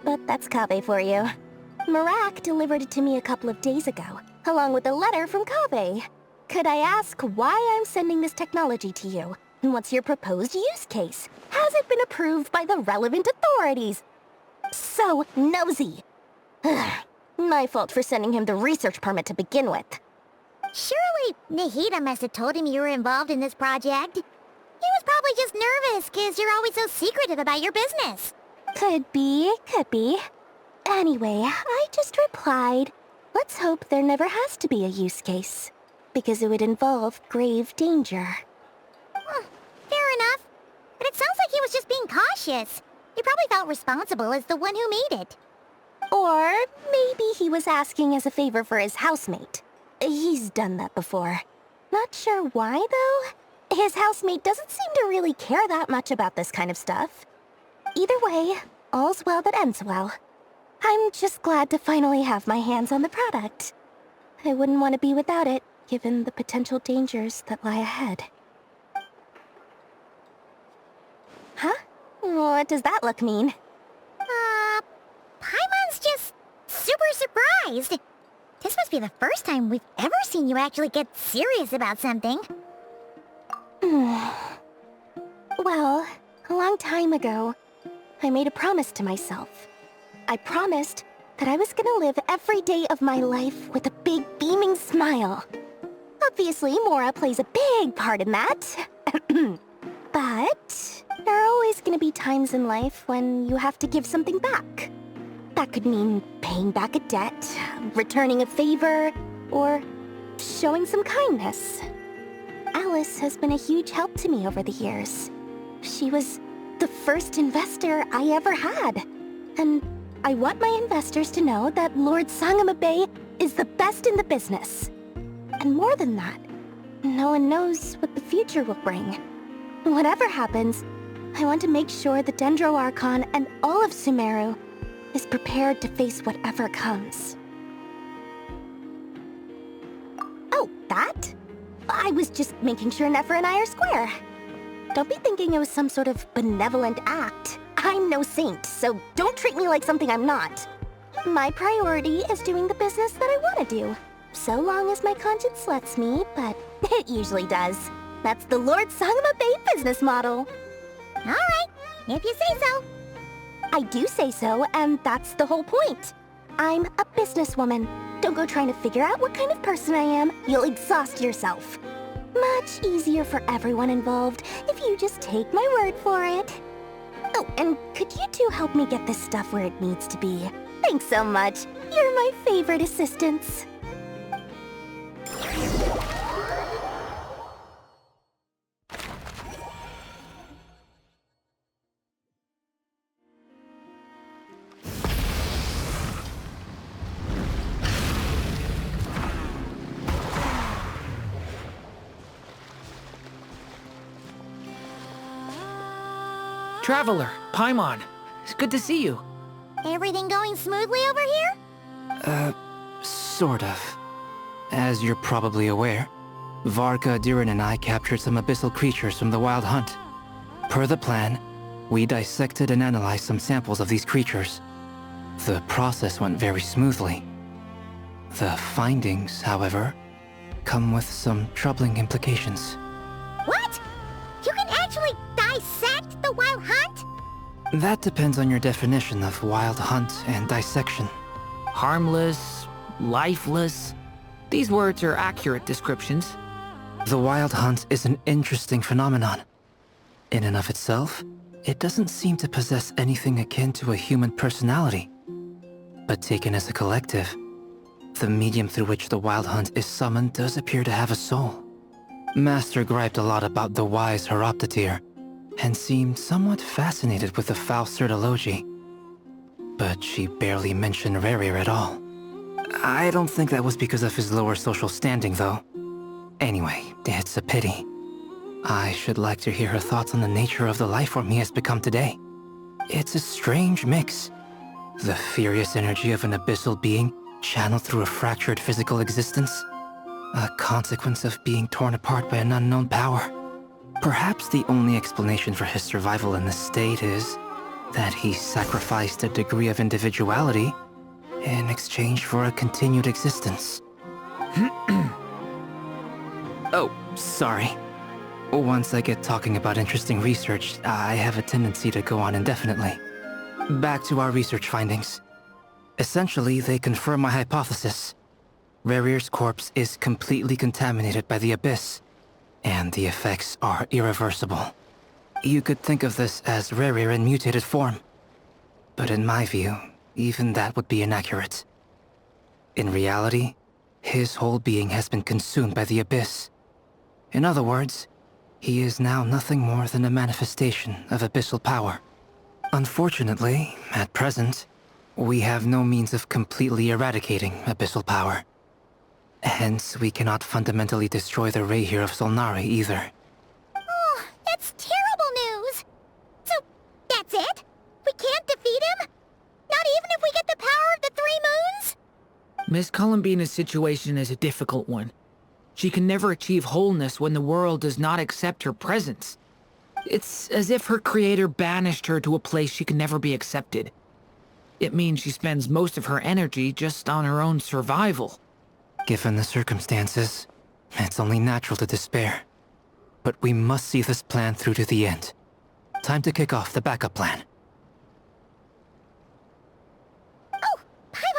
But that's Kave for you. Marak delivered it to me a couple of days ago, along with a letter from Kave. Could I ask why I'm sending this technology to you? And what's your proposed use case? Has it been approved by the relevant authorities? So nosy. My fault for sending him the research permit to begin with. Surely Nahida must have told him you were involved in this project. He was probably just nervous because you're always so secretive about your business. Could be. Anyway, I just replied, let's hope there never has to be a use case, because it would involve grave danger. Fair enough. But it sounds like he was just being cautious. He probably felt responsible as the one who made it. Or maybe he was asking as a favor for his housemate. He's done that before. Not sure why, though. His housemate doesn't seem to really care that much about this kind of stuff. Either way, all's well that ends well. I'm just glad to finally have my hands on the product. I wouldn't want to be without it, given the potential dangers that lie ahead. Huh? What does that look mean? Paimon's just super surprised. This must be the first time we've ever seen you actually get serious about something. Well, a long time ago, I made a promise to myself. I promised that I was gonna live every day of my life with a big beaming smile. Obviously, Mora plays a big part in that. But there are always gonna be times in life when you have to give something back. That could mean paying back a debt, returning a favor, or showing some kindness. Alice has been a huge help to me over the years. She was the first investor I ever had. And I want my investors to know that Lord Sangamabe is the best in the business. And more than that, no one knows what the future will bring. Whatever happens, I want to make sure the Dendro Archon and all of Sumeru is prepared to face whatever comes. Oh, that? I was just making sure Nefer and I are square. Don't be thinking it was some sort of benevolent act. I'm no saint, so don't treat me like something I'm not. My priority is doing the business that I want to do. So long as my conscience lets me, but it usually does. That's the Lord Sangamabe business model. Alright, if you say so. I do say so, and that's the whole point. I'm a businesswoman. Don't go trying to figure out what kind of person I am. You'll exhaust yourself. Much easier for everyone involved if you just take my word for it. Oh, and could you two help me get this stuff where it needs to be? Thanks so much. You're my favorite assistants. Traveler, Paimon, it's good to see you. Everything going smoothly over here? Sort of. As you're probably aware, Varka, Durin, and I captured some abyssal creatures from the Wild Hunt. Per the plan, we dissected and analyzed some samples of these creatures. The process went very smoothly. The findings, however, come with some troubling implications. What? You can actually dissect the Wild Hunt? That depends on your definition of Wild Hunt and dissection. Harmless, lifeless. These words are accurate descriptions. The Wild Hunt is an interesting phenomenon. In and of itself, it doesn't seem to possess anything akin to a human personality. But taken as a collective, the medium through which the Wild Hunt is summoned does appear to have a soul. Master griped a lot about the wise Horoptatyr, and seemed somewhat fascinated with the Faustsert Elegy. But she barely mentioned Rerir at all. I don't think that was because of his lower social standing, though. Anyway, it's a pity. I should like to hear her thoughts on the nature of the lifeform he has become today. It's a strange mix. The furious energy of an abyssal being channeled through a fractured physical existence. A consequence of being torn apart by an unknown power. Perhaps the only explanation for his survival in this state is that he sacrificed a degree of individuality in exchange for a continued existence. Oh, sorry. Once I get talking about interesting research, I have a tendency to go on indefinitely. Back to our research findings. Essentially, they confirm my hypothesis. Rerir's corpse is completely contaminated by the Abyss, and the effects are irreversible. You could think of this as Rerir in mutated form. But in my view, even that would be inaccurate. In reality, his whole being has been consumed by the Abyss. In other words, he is now nothing more than a manifestation of abyssal power. Unfortunately, at present, we have no means of completely eradicating abyssal power. Hence, we cannot fundamentally destroy the Rayhir of Solnari either. Oh, that's terrible news! So, that's it? We can't defeat him? Not even if we get the power of the Three Moons? Miss Columbina's situation is a difficult one. She can never achieve wholeness when the world does not accept her presence. It's as if her creator banished her to a place she can never be accepted. It means she spends most of her energy just on her own survival. Given the circumstances, it's only natural to despair. But we must see this plan through to the end. Time to kick off the backup plan. Oh, Paimon!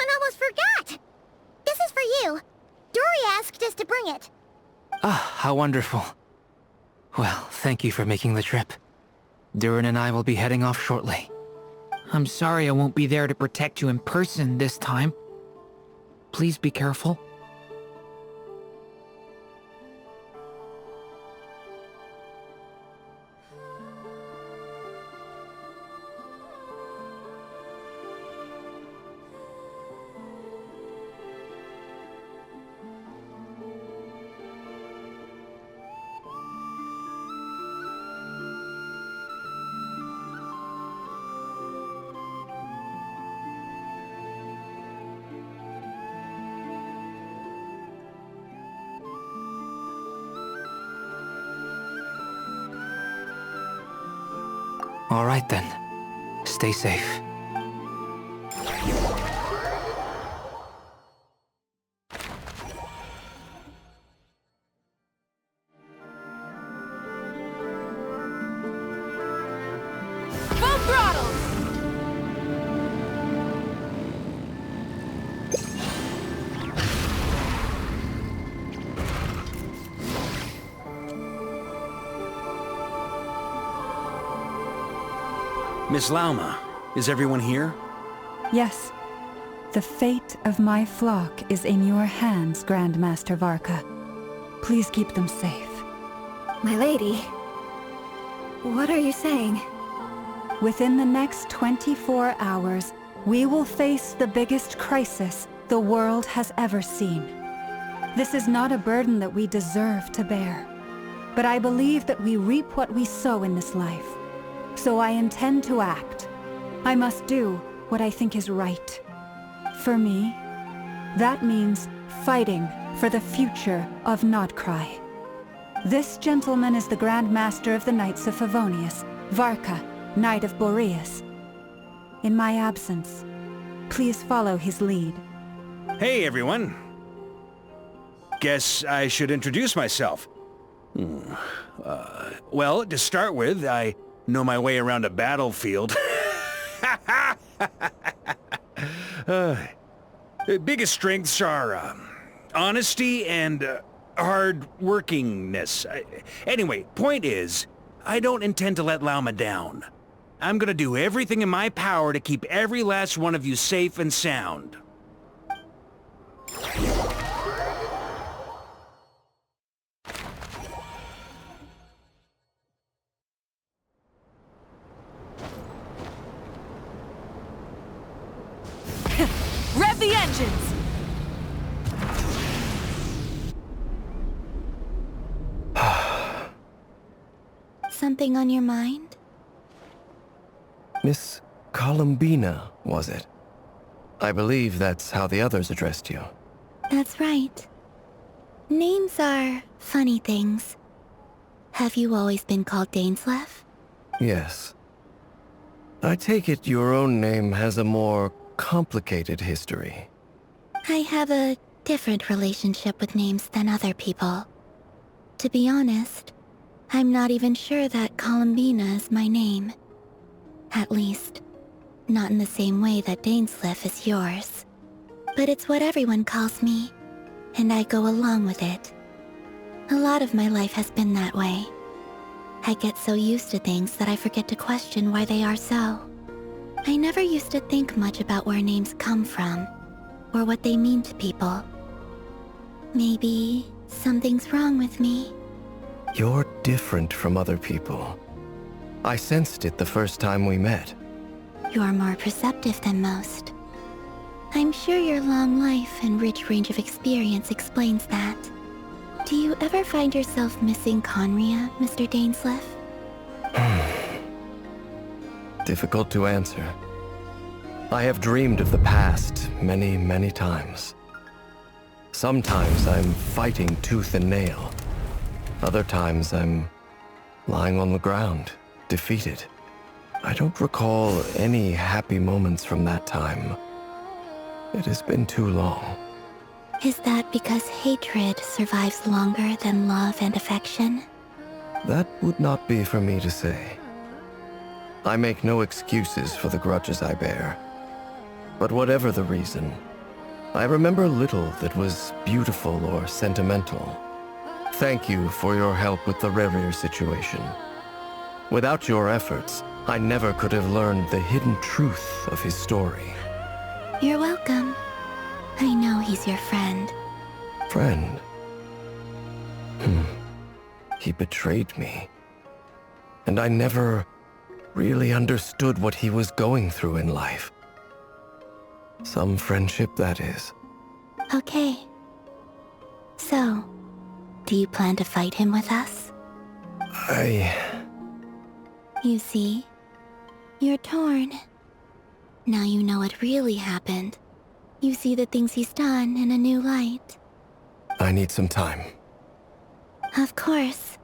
asked us to bring it. Ah, how wonderful. Well, thank you for making the trip. Durin and I will be heading off shortly. I'm sorry I won't be there to protect you in person this time. Please be careful. All right then. Stay safe. Full throttle! Miss Lauma, is everyone here? Yes. The fate of my flock is in your hands, Grandmaster Varka. Please keep them safe. My lady, what are you saying? Within the next 24 hours, we will face the biggest crisis the world has ever seen. This is not a burden that we deserve to bear, but I believe that we reap what we sow in this life. So I intend to act. I must do what I think is right. For me, that means fighting for the future of Nodcry. This gentleman is the Grand Master of the Knights of Favonius, Varka, Knight of Boreas. In my absence, please follow his lead. Hey, everyone. Guess I should introduce myself. Well, to start with, I know my way around a battlefield. Biggest strengths are honesty and hard-workingness. Anyway, point is, I don't intend to let Lauma down. I'm gonna do everything in my power to keep every last one of you safe and sound. Rev the engines! Something on your mind? Miss Columbina, was it? I believe that's how the others addressed you. That's right. Names are funny things. Have you always been called Dainsleif? Yes. I take it your own name has a more complicated history. I have a different relationship with names than other people. To be honest, I'm not even sure that Columbina is my name. At least, not in the same way that Dainsleif is yours. But it's what everyone calls me, and I go along with it. A lot of my life has been that way. I get so used to things that I forget to question why they are so. I never used to think much about where names come from, or what they mean to people. Maybe something's wrong with me. You're different from other people. I sensed it the first time we met. You're more perceptive than most. I'm sure your long life and rich range of experience explains that. Do you ever find yourself missing Conria, Mr. Dainsleif? Difficult to answer. I have dreamed of the past many, many times. Sometimes I'm fighting tooth and nail. Other times I'm lying on the ground, defeated. I don't recall any happy moments from that time. It has been too long. Is that because hatred survives longer than love and affection? That would not be for me to say. I make no excuses for the grudges I bear. But whatever the reason, I remember little that was beautiful or sentimental. Thank you for your help with the Rerir situation. Without your efforts, I never could have learned the hidden truth of his story. You're welcome. I know he's your friend. Friend? He betrayed me. And I never really understood what he was going through in life. Some friendship, that is. Okay. So, do you plan to fight him with us? You see, you're torn. Now you know what really happened. You see the things he's done in a new light. I need some time. Of course.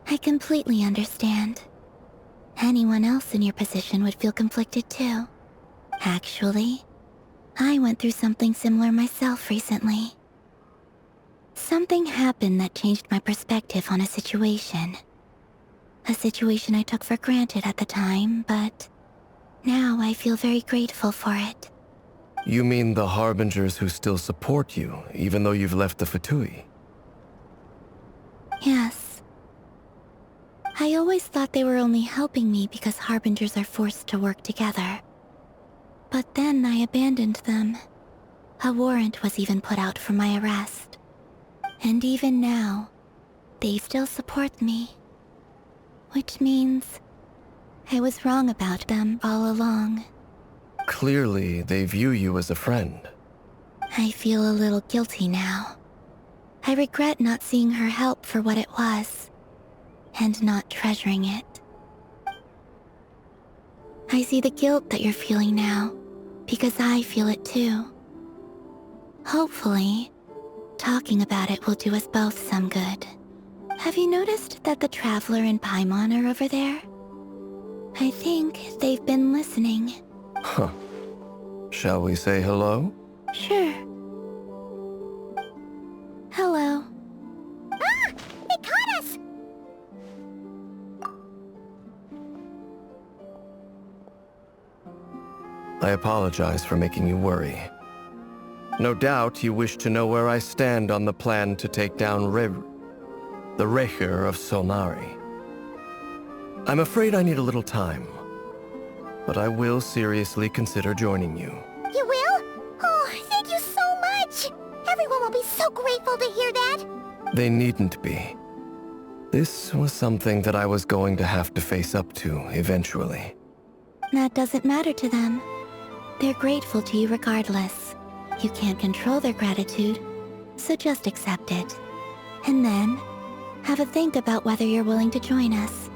I completely understand. Anyone else in your position would feel conflicted too. Actually, I went through something similar myself recently. Something happened that changed my perspective on a situation. A situation I took for granted at the time, but now I feel very grateful for it. You mean the Harbingers who still support you, even though you've left the Fatui? Yes. I always thought they were only helping me because Harbingers are forced to work together. But then I abandoned them. A warrant was even put out for my arrest. And even now, they still support me. Which means I was wrong about them all along. Clearly, they view you as a friend. I feel a little guilty now. I regret not seeing her help for what it was, and not treasuring it. I see the guilt that you're feeling now, because I feel it too. Hopefully, talking about it will do us both some good. Have you noticed that the Traveler and Paimon are over there? I think they've been listening. Huh. Shall we say hello? Sure. Hello. Ah! They caught us! I apologize for making you worry. No doubt you wish to know where I stand on the plan to take down the Rerir of Solnari. I'm afraid I need a little time, but I will seriously consider joining you. You will? Oh, thank you so much! Everyone will be so grateful to hear that! They needn't be. This was something that I was going to have to face up to eventually. That doesn't matter to them. They're grateful to you regardless. You can't control their gratitude, so just accept it. And then, have a think about whether you're willing to join us.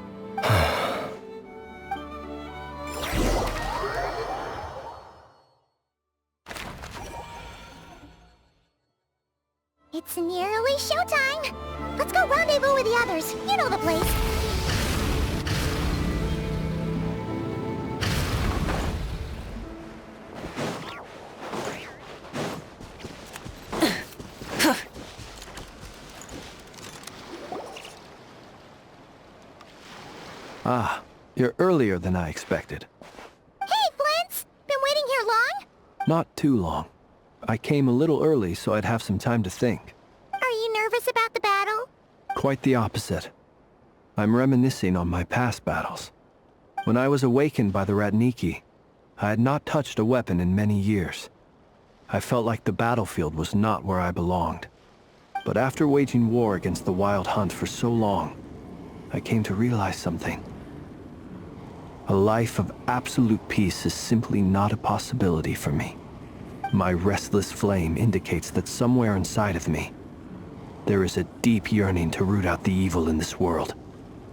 It's nearly showtime! Let's go rendezvous with the others. You know the place. Ah, you're earlier than I expected. Hey, Flint's! Been waiting here long? Not too long. I came a little early so I'd have some time to think. Are you nervous about the battle? Quite the opposite. I'm reminiscing on my past battles. When I was awakened by the Ratniki, I had not touched a weapon in many years. I felt like the battlefield was not where I belonged. But after waging war against the Wild Hunt for so long, I came to realize something. A life of absolute peace is simply not a possibility for me. My restless flame indicates that somewhere inside of me, there is a deep yearning to root out the evil in this world.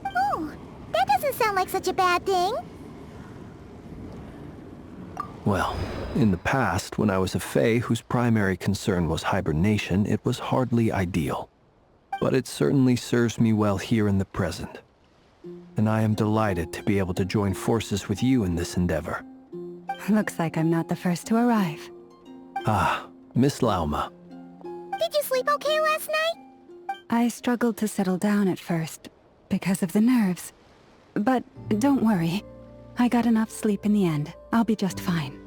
Oh, that doesn't sound like such a bad thing. Well, in the past, when I was a Fae whose primary concern was hibernation, it was hardly ideal. But it certainly serves me well here in the present. And I am delighted to be able to join forces with you in this endeavor. Looks like I'm not the first to arrive. Ah, Miss Lauma. Did you sleep okay last night? I struggled to settle down at first, because of the nerves. But don't worry. I got enough sleep in the end. I'll be just fine.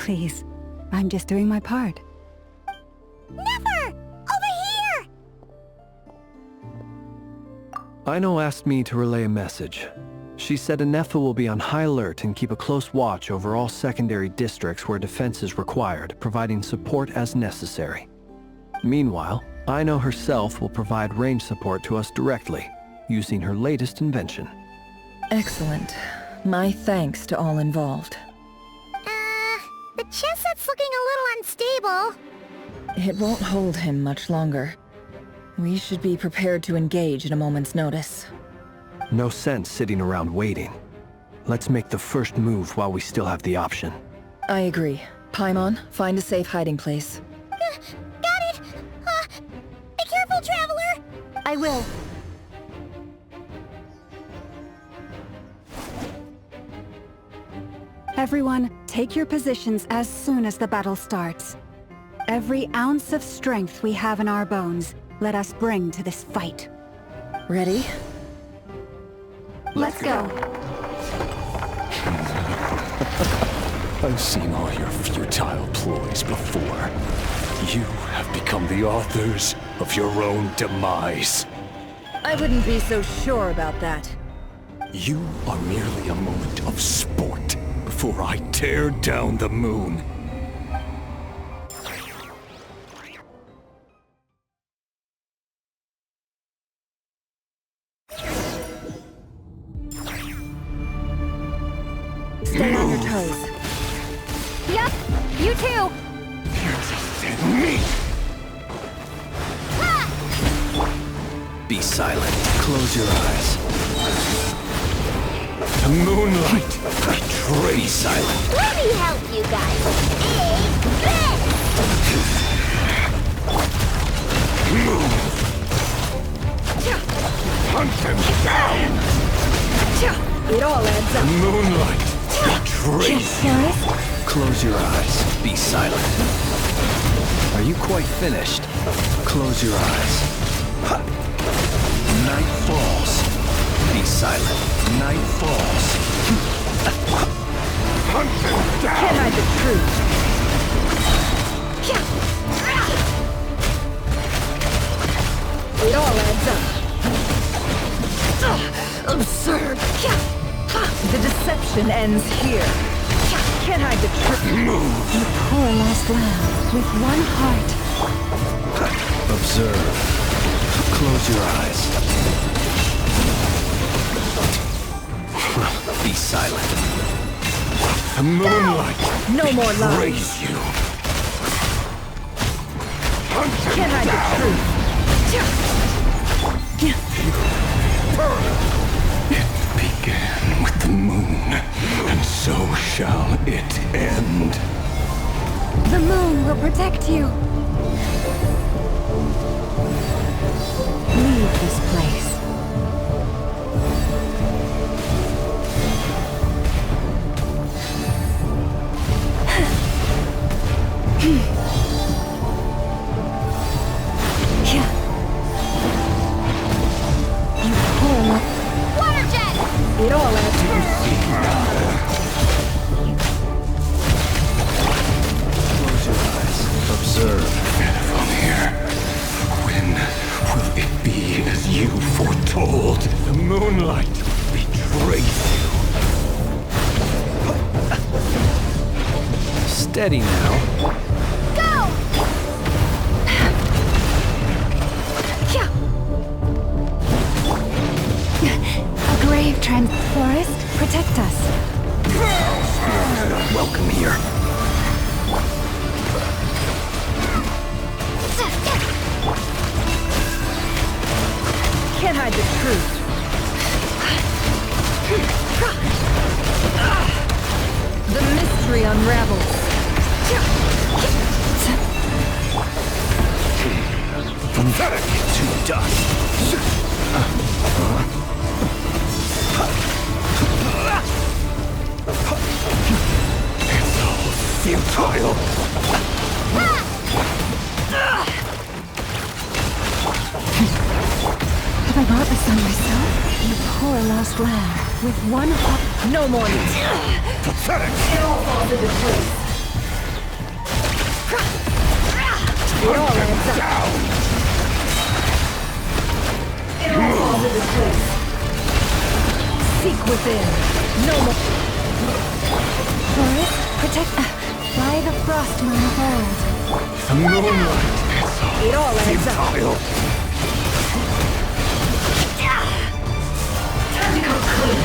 Please, I'm just doing my part. Never! Over here! Aino asked me to relay a message. She said Anefa will be on high alert and keep a close watch over all secondary districts where defense is required, providing support as necessary. Meanwhile, Aino herself will provide range support to us directly, using her latest invention. Excellent. My thanks to all involved. The chestnut's looking a little unstable. It won't hold him much longer. We should be prepared to engage at a moment's notice. No sense sitting around waiting. Let's make the first move while we still have the option. I agree. Paimon, find a safe hiding place. Got it! Be careful, Traveler! I will. Everyone, take your positions as soon as the battle starts. Every ounce of strength we have in our bones, let us bring to this fight. Ready? Let's go. I've seen all your futile ploys before. You have become the authors of your own demise. I wouldn't be so sure about that. You are merely a moment of sport before I tear down the moon. Stay on your toes. Yep, you too! Me! Be silent. Close your eyes. The moonlight! Betray silent! Let me help you guys. Hunt them down! It all adds up. Moonlight! Betray you! Close your eyes. Be silent. Are you quite finished? Close your eyes. Night falls. Be silent. Night falls. Hunt them down! Can't hide the truth. It all adds up. Absurd. The deception ends here. Can't hide the truth. Move! You poor lost lamb, with one heart. Observe. Close your eyes. Be silent. The moonlight! No more lies. Raise you! Hunt them Can't hide down! the truth. It began with the moon, and so shall it end. The moon will protect you. Leave this place. You poor Water jet! It all adds up. Close your eyes. Observe. From here, when will it be as you foretold? The moonlight betrays you. Steady now. Go! A grave trend. Forest, protect us. Welcome here. Can't hide the truth. The mystery unravels. Pathetic to dust. It's all futile. Have I brought this on myself? You poor lost lamb, with one heart. No more. Pathetic. It all falls into place. adds up. It all falls into place. Seek within. No more. Forest, protect... by the frost moon of old. The moonlight. It all adds up. Time to come clean.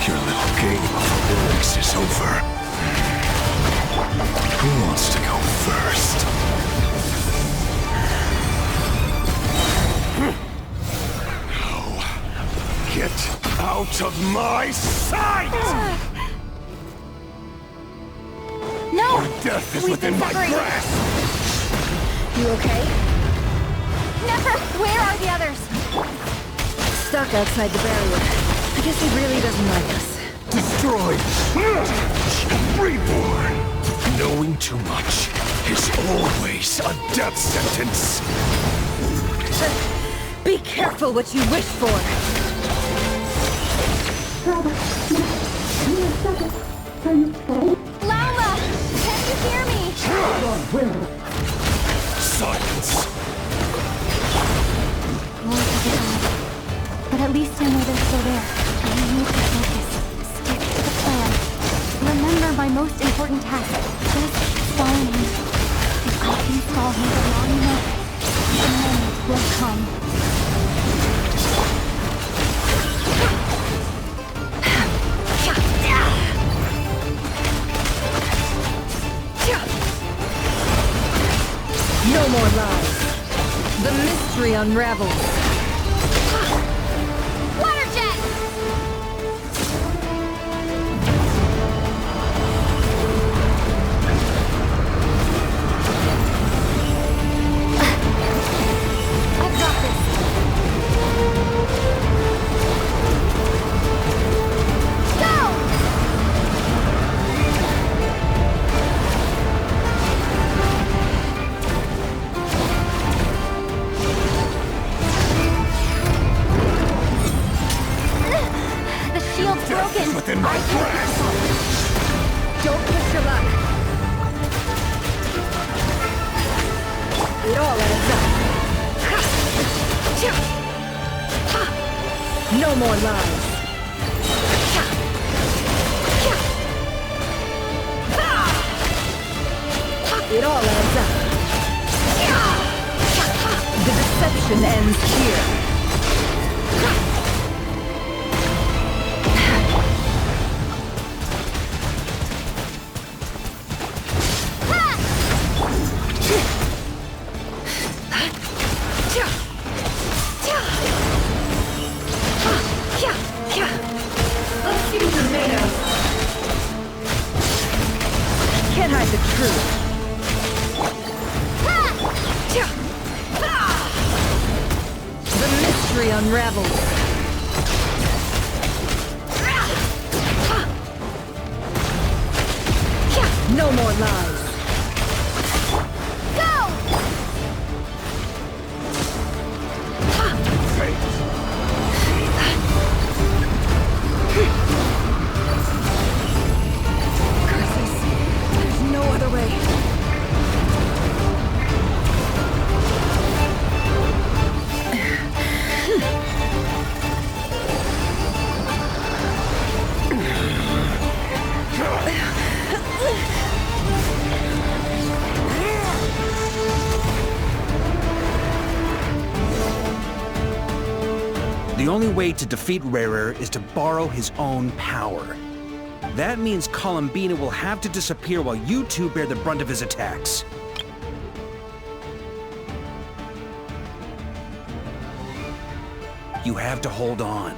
Your little game of heroics is over. Who wants to go first? No. Get out of my sight! No! Your death is within my grasp! You okay? Never! Where are the others? Stuck outside the barrier. I guess he really doesn't like us. Destroyed! Reborn! Knowing too much is always a death sentence! Be careful what you wish for! Lauma! Can you hear me? Silence! Lord of the God. But at least I know they're still there. I need to focus. Stick to the plan. Remember my most important task. Just follow me. If I can stall him for long enough, the moment will come. No more lies. The mystery unravels. Water jet! I've got this. Go! The shield's broken. Within my grasp! Don't push your luck. It all adds up. No more lies. It all adds up. The deception ends here. Let's see what's made of. Can't hide the truth. The mystery unravels. No more lies. Go! Curses. There's no other way. The only way to defeat Rarer is to borrow his own power. That means Columbina will have to disappear while you two bear the brunt of his attacks. You have to hold on.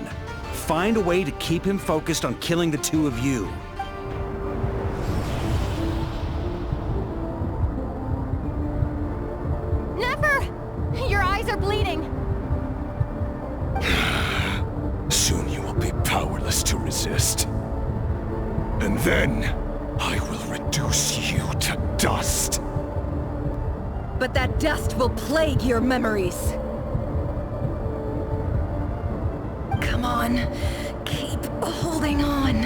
Find a way to keep him focused on killing the two of you. Never! Your eyes are bleeding. Soon you will be powerless to resist. And then, I will reduce you to dust. But that dust will plague your memories. Come on. Keep holding on.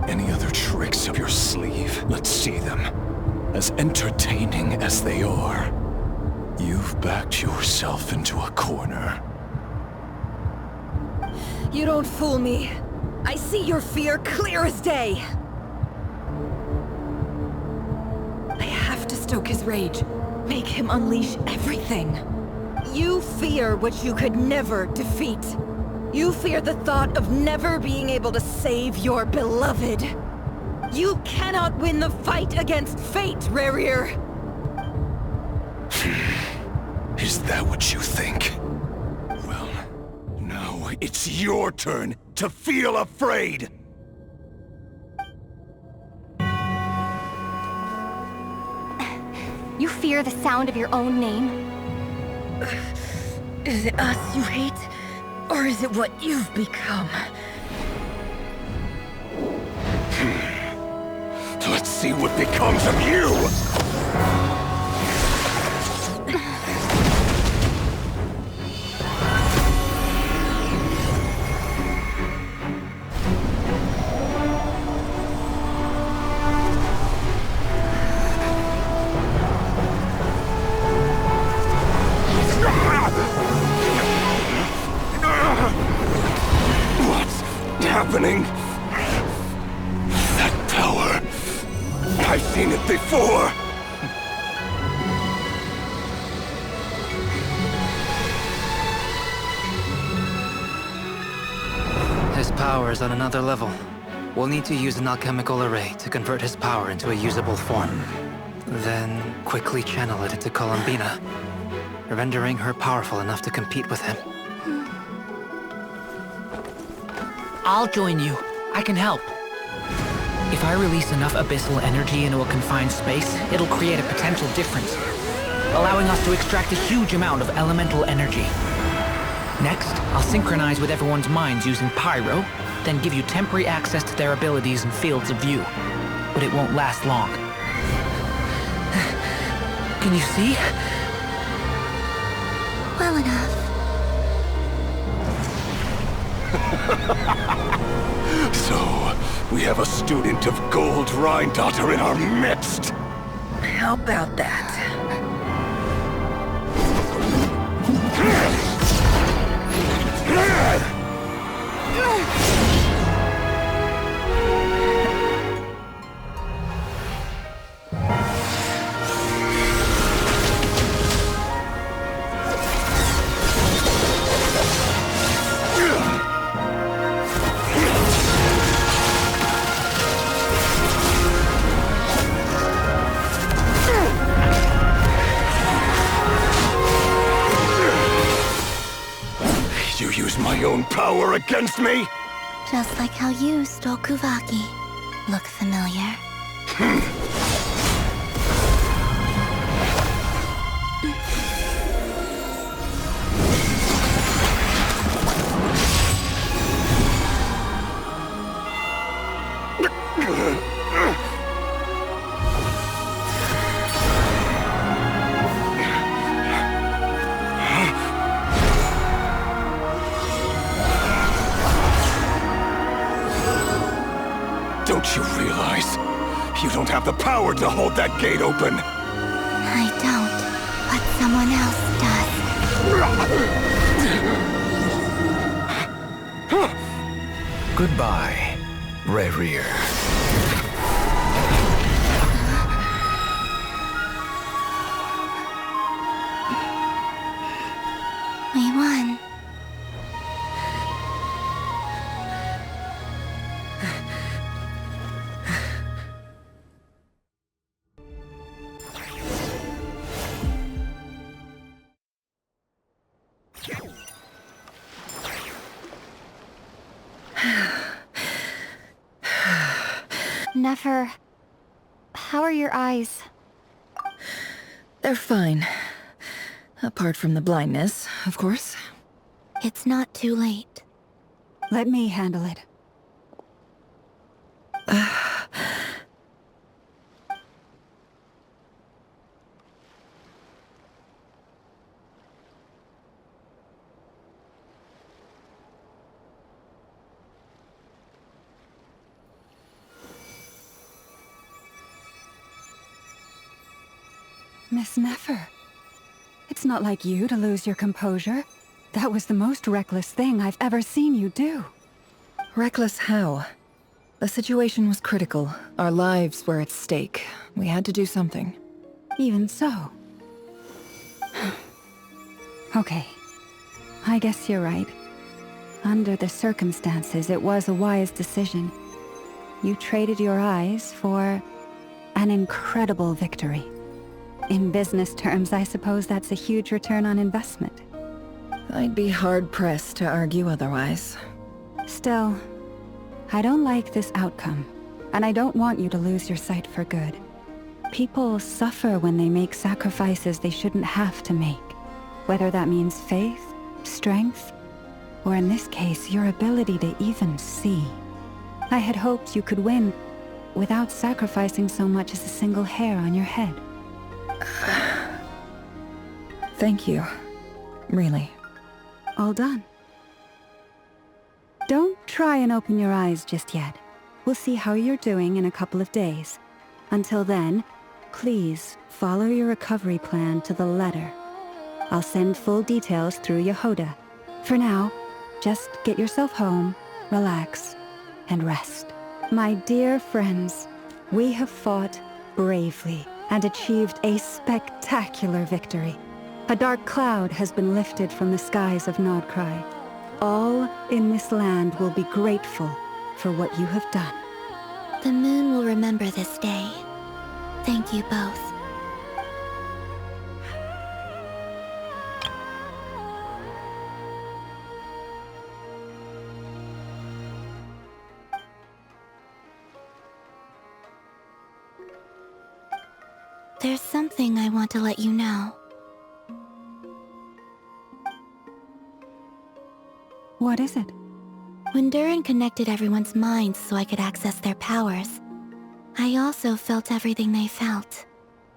Any other tricks up your sleeve? Let's see them. As entertaining as they are, you've backed yourself into a corner. You don't fool me. I see your fear clear as day. I have to stoke his rage. Make him unleash everything. You fear what you could never defeat. You fear the thought of never being able to save your beloved. You cannot win the fight against fate, Rerir. Is that what you think? Well, now it's your turn to feel afraid! You fear the sound of your own name? Is it us you hate? Or is it what you've become? Let's see what becomes of you! What's happening? That power... I've seen it before! His power is on another level. We'll need to use an alchemical array to convert his power into a usable form. Then quickly channel it into Columbina, rendering her powerful enough to compete with him. I'll join you. I can help. If I release enough abyssal energy into a confined space, it'll create a potential difference, allowing us to extract a huge amount of elemental energy. Next, I'll synchronize with everyone's minds using Pyro, then give you temporary access to their abilities and fields of view. But it won't last long. Can you see? Well enough. So, we have a student of Gold Rhine-Daughter in our midst! How about that? You use my own power against me? Just like how you stole Kuvaki. Look familiar? Don't you realize? You don't have the power to hold that gate open! I don't, but someone else does. Goodbye, Rerir. We won. Nefer, how are your eyes? They're fine. Apart from the blindness, of course. It's not too late. Let me handle it. Miss Nefer. It's not like you to lose your composure. That was the most reckless thing I've ever seen you do. Reckless how? The situation was critical. Our lives were at stake. We had to do something. Even so. Okay. I guess you're right. Under the circumstances, it was a wise decision. You traded your eyes for an incredible victory. In business terms, I suppose that's a huge return on investment. I'd be hard-pressed to argue otherwise. Still, I don't like this outcome, and I don't want you to lose your sight for good. People suffer when they make sacrifices they shouldn't have to make, whether that means faith, strength, or in this case, your ability to even see. I had hoped you could win without sacrificing so much as a single hair on your head. Thank you. Really. All done. Don't try and open your eyes just yet. We'll see how you're doing in a couple of days. Until then, please follow your recovery plan to the letter. I'll send full details through Yehoda. For now, just get yourself home, relax, and rest. My dear friends, we have fought bravely and achieved a spectacular victory. A dark cloud has been lifted from the skies of Nodcry. All in this land will be grateful for what you have done. The moon will remember this day. Thank you both. There's something I want to let you know. What is it? When Durin connected everyone's minds so I could access their powers, I also felt everything they felt.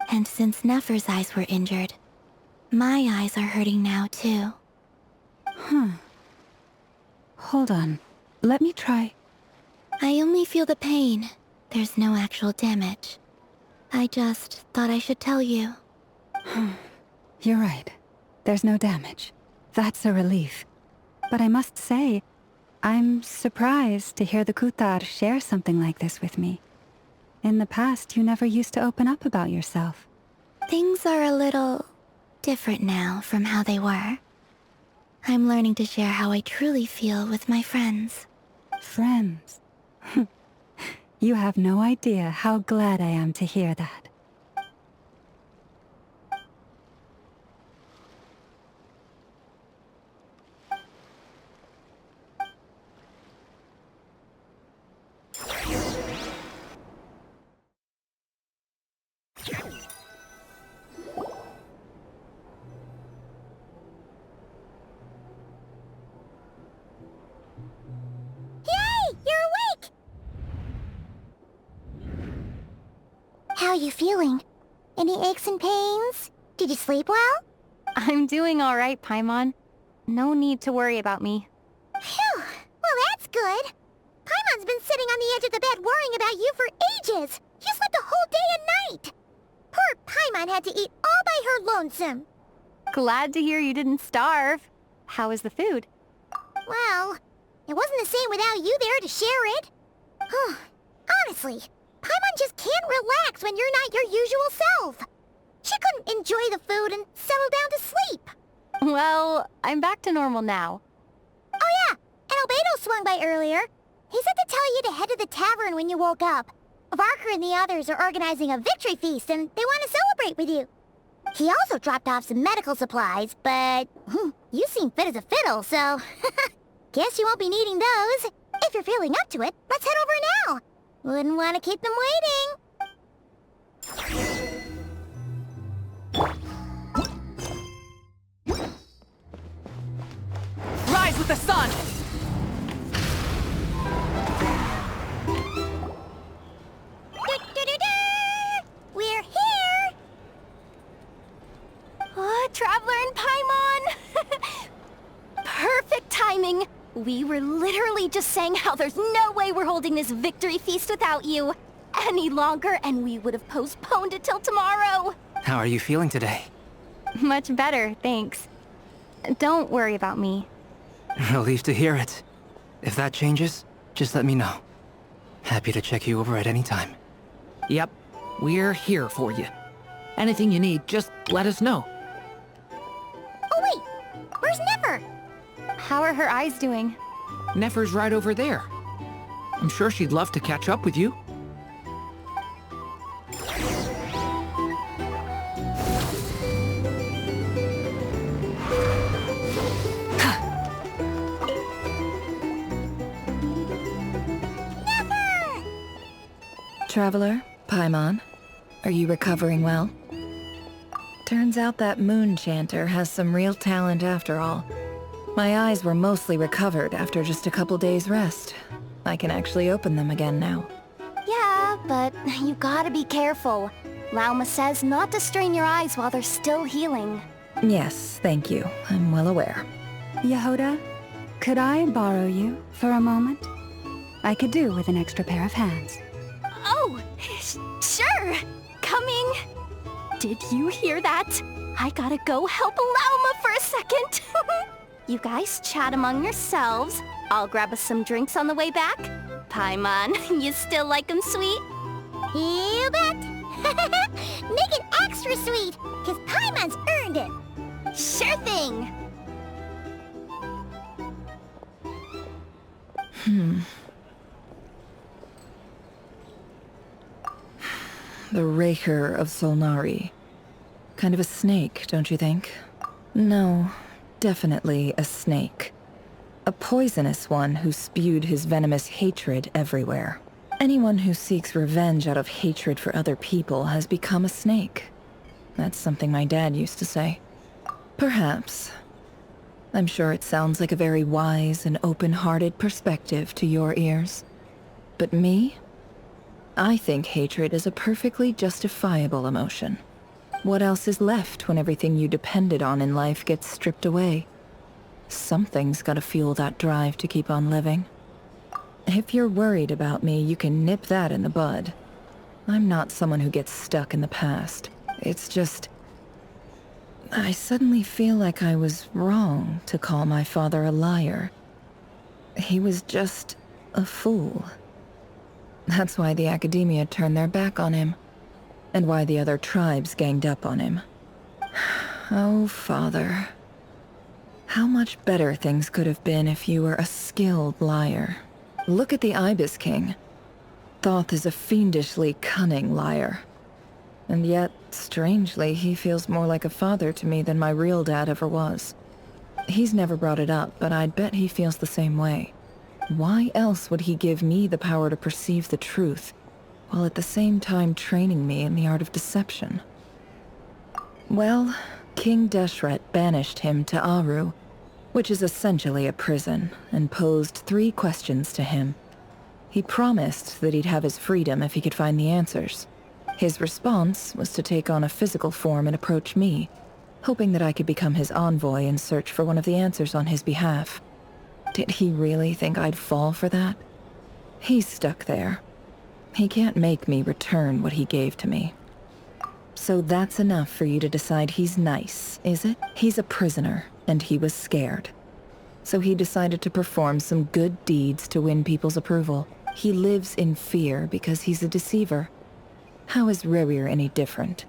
And since Nefer's eyes were injured, my eyes are hurting now too. Hold on. Let me try. I only feel the pain. There's no actual damage. I just thought I should tell you. You're right. There's no damage. That's a relief. But I must say, I'm surprised to hear the Kutar share something like this with me. In the past, you never used to open up about yourself. Things are a little different now from how they were. I'm learning to share how I truly feel with my friends. Friends? You have no idea how glad I am to hear that. How are you feeling? Any aches and pains? Did you sleep well? I'm doing all right, Paimon. No need to worry about me. Phew! Well, that's good. Paimon's been sitting on the edge of the bed worrying about you for ages. You slept a whole day and night. Poor Paimon had to eat all by her lonesome. Glad to hear you didn't starve. How was the food? Well, it wasn't the same without you there to share it. Honestly, Paimon just can't relax when you're not your usual self. She couldn't enjoy the food and settle down to sleep. Well, I'm back to normal now. Oh yeah, and Albedo swung by earlier. He said to tell you to head to the tavern when you woke up. Varker and the others are organizing a victory feast and they want to celebrate with you. He also dropped off some medical supplies, but you seem fit as a fiddle, so guess you won't be needing those. If you're feeling up to it, let's head over now. Wouldn't want to keep them waiting. Rise with the sun! We're here! Oh, Traveler and Paimon! Perfect timing! We were literally just saying how there's no way we're holding this victory feast without you. Any longer, and we would have postponed it till tomorrow. How are you feeling today? Much better, thanks. Don't worry about me. Relieved to hear it. If that changes, just let me know. Happy to check you over at any time. Yep, we're here for you. Anything you need, just let us know. Oh wait, where's Nefer? How are her eyes doing? Nefer's right over there. I'm sure she'd love to catch up with you. Traveler, Paimon, are you recovering well? Turns out that moon chanter has some real talent after all. My eyes were mostly recovered after just a couple days rest. I can actually open them again now. Yeah, but you gotta be careful. Lauma says not to strain your eyes while they're still healing. Yes, thank you. I'm well aware. Yehoda, could I borrow you for a moment? I could do with an extra pair of hands. Oh, sure. Coming. Did you hear that? I gotta go help Lauma for a second. You guys chat among yourselves. I'll grab us some drinks on the way back. Paimon, you still like 'em sweet? You bet! Make it extra sweet, cause Paimon's earned it! Sure thing! The Raker of Solnari. Kind of a snake, don't you think? No, definitely a snake. A poisonous one who spewed his venomous hatred everywhere. Anyone who seeks revenge out of hatred for other people has become a snake. That's something my dad used to say. Perhaps. I'm sure it sounds like a very wise and open-hearted perspective to your ears. But me? I think hatred is a perfectly justifiable emotion. What else is left when everything you depended on in life gets stripped away? Something's gotta fuel that drive to keep on living. If you're worried about me, you can nip that in the bud. I'm not someone who gets stuck in the past. It's just... I suddenly feel like I was wrong to call my father a liar. He was just a fool. That's why the Academia turned their back on him, and why the other tribes ganged up on him. Oh, Father. How much better things could have been if you were a skilled liar. Look at the Ibis King. Thoth is a fiendishly cunning liar. And yet, strangely, he feels more like a father to me than my real dad ever was. He's never brought it up, but I'd bet he feels the same way. Why else would he give me the power to perceive the truth, while at the same time training me in the art of deception? Well, King Deshret banished him to Aru, which is essentially a prison, and posed 3 questions to him. He promised that he'd have his freedom if he could find the answers. His response was to take on a physical form and approach me, hoping that I could become his envoy and search for one of the answers on his behalf. Did he really think I'd fall for that? He's stuck there. He can't make me return what he gave to me. So that's enough for you to decide he's nice, is it? He's a prisoner, and he was scared. So he decided to perform some good deeds to win people's approval. He lives in fear because he's a deceiver. How is Rerir any different?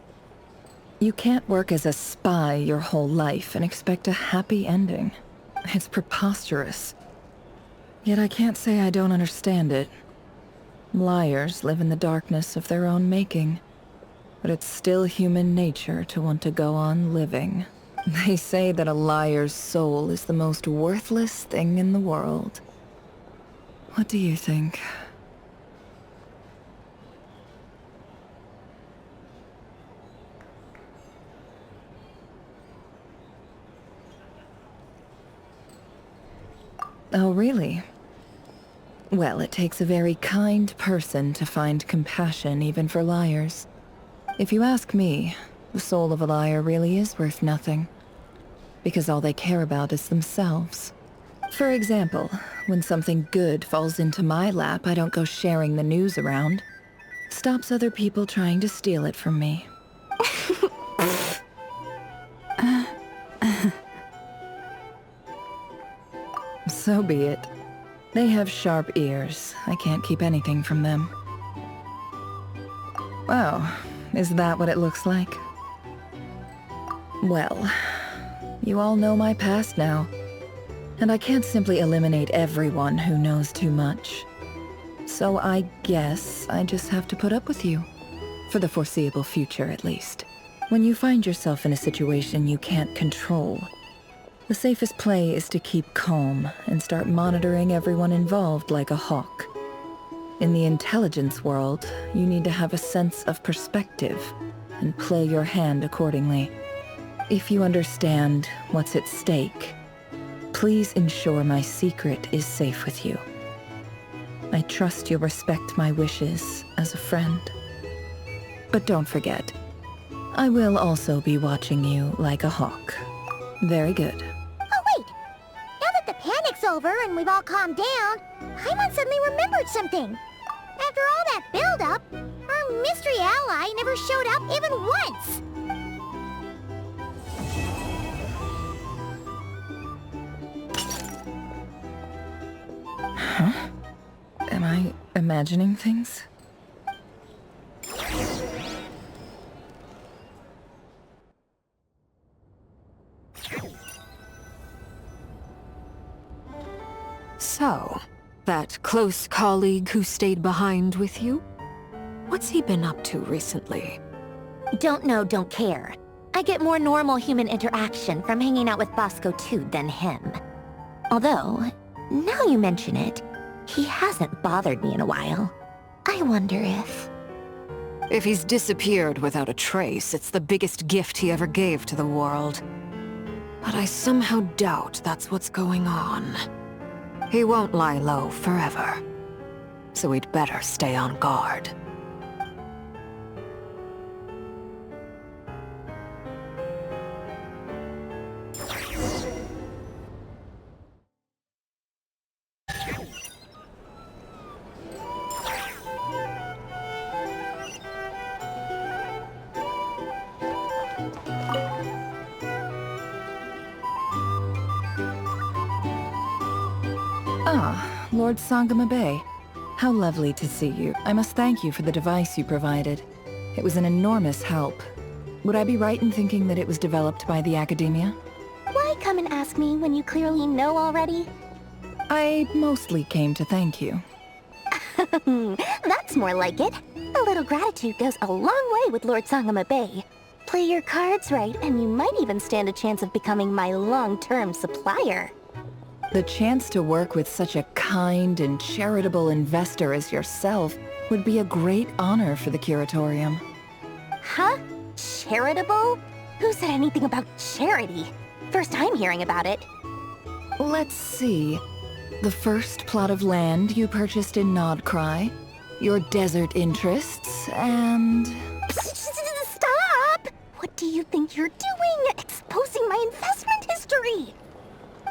You can't work as a spy your whole life and expect a happy ending. It's preposterous. Yet I can't say I don't understand it. Liars live in the darkness of their own making. But it's still human nature to want to go on living. They say that a liar's soul is the most worthless thing in the world. What do you think? Oh, really? Well, it takes a very kind person to find compassion even for liars. If you ask me, the soul of a liar really is worth nothing. Because all they care about is themselves. For example, when something good falls into my lap, I don't go sharing the news around. Stops other people trying to steal it from me. So be it. They have sharp ears. I can't keep anything from them. Oh, is that what it looks like? Well, you all know my past now, and I can't simply eliminate everyone who knows too much. So I guess I just have to put up with you. For the foreseeable future, at least. When you find yourself in a situation you can't control, the safest play is to keep calm and start monitoring everyone involved like a hawk. In the intelligence world, you need to have a sense of perspective and play your hand accordingly. If you understand what's at stake, please ensure my secret is safe with you. I trust you'll respect my wishes as a friend. But don't forget, I will also be watching you like a hawk. Very good. Oh wait! Now that the panic's over and we've all calmed down, Paimon suddenly remembered something. After all that build-up, our mystery ally never showed up even once! Huh? Am I imagining things? So, that close colleague who stayed behind with you? What's he been up to recently? Don't know, don't care. I get more normal human interaction from hanging out with Bosco too than him. Although, now you mention it, he hasn't bothered me in a while. I wonder if... If he's disappeared without a trace, it's the biggest gift he ever gave to the world. But I somehow doubt that's what's going on. He won't lie low forever. So we'd better stay on guard. Ah, Lord Sank-Pangeran. How lovely to see you. I must thank you for the device you provided. It was an enormous help. Would I be right in thinking that it was developed by the Academia? Why come and ask me when you clearly know already? I mostly came to thank you. That's more like it. A little gratitude goes a long way with Lord Sank-Pangeran. Play your cards right, and you might even stand a chance of becoming my long-term supplier. The chance to work with such a kind and charitable investor as yourself would be a great honor for the Curatorium. Huh? Charitable? Who said anything about charity? First time hearing about it. Let's see. The first plot of land you purchased in Nodcry, your desert interests, and... Stop! What do you think you're doing? Exposing my investment history!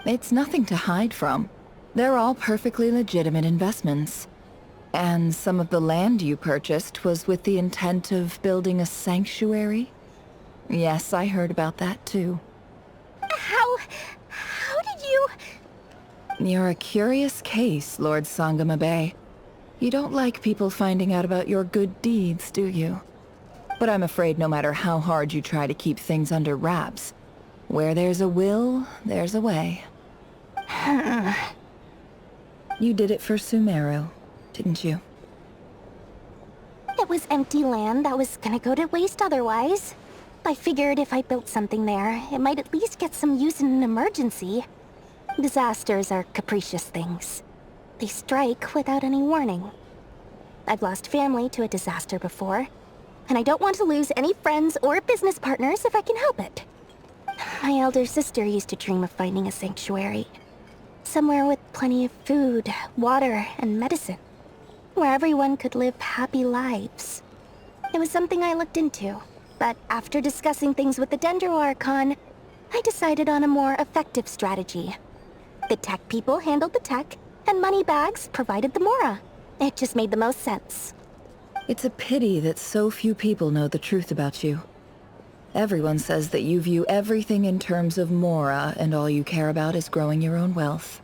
It's nothing to hide from. They're all perfectly legitimate investments. And some of the land you purchased was with the intent of building a sanctuary? Yes, I heard about that too. How did you... You're a curious case, Lord Sank-Pangeran. You don't like people finding out about your good deeds, do you? But I'm afraid no matter how hard you try to keep things under wraps, where there's a will, there's a way. You did it for Sumeru, didn't you? It was empty land that was gonna go to waste otherwise. I figured if I built something there, it might at least get some use in an emergency. Disasters are capricious things. They strike without any warning. I've lost family to a disaster before, and I don't want to lose any friends or business partners if I can help it. My elder sister used to dream of finding a sanctuary. Somewhere with plenty of food, water, and medicine. Where everyone could live happy lives. It was something I looked into, but after discussing things with the Dendro Archon, I decided on a more effective strategy. The tech people handled the tech, and Moneybags provided the Mora. It just made the most sense. It's a pity that so few people know the truth about you. Everyone says that you view everything in terms of Mora, and all you care about is growing your own wealth.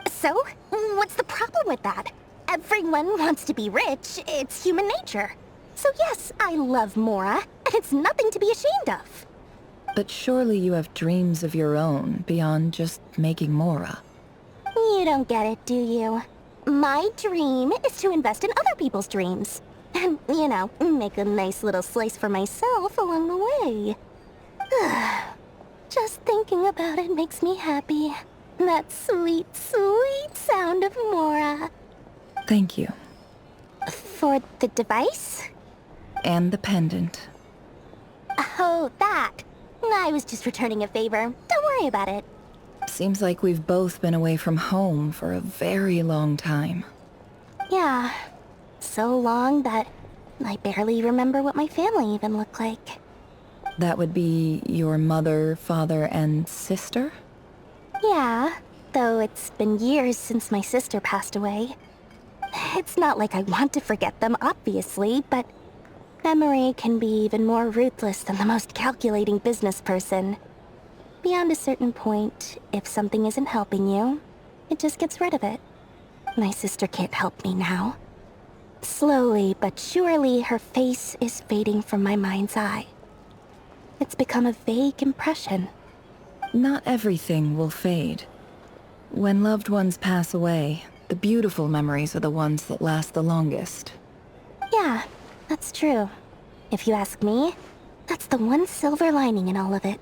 So, what's the problem with that? Everyone wants to be rich. It's human nature. So yes, I love Mora, and it's nothing to be ashamed of. But surely you have dreams of your own, beyond just making Mora. You don't get it, do you? My dream is to invest in other people's dreams. And, you know, make a nice little slice for myself along the way. Just thinking about it makes me happy. That sweet, sweet sound of Mora. Thank you. For the device? And the pendant. Oh, that. I was just returning a favor. Don't worry about it. Seems like we've both been away from home for a very long time. Yeah. So long that I barely remember what my family even looked like. That would be your mother, father, and sister? Yeah, though it's been years since my sister passed away. It's not like I want to forget them, obviously, but memory can be even more ruthless than the most calculating business person. Beyond a certain point, if something isn't helping you, it just gets rid of it. My sister can't help me now. Slowly but surely, her face is fading from my mind's eye. It's become a vague impression. Not everything will fade. When loved ones pass away, the beautiful memories are the ones that last the longest. Yeah, that's true. If you ask me, that's the one silver lining in all of it.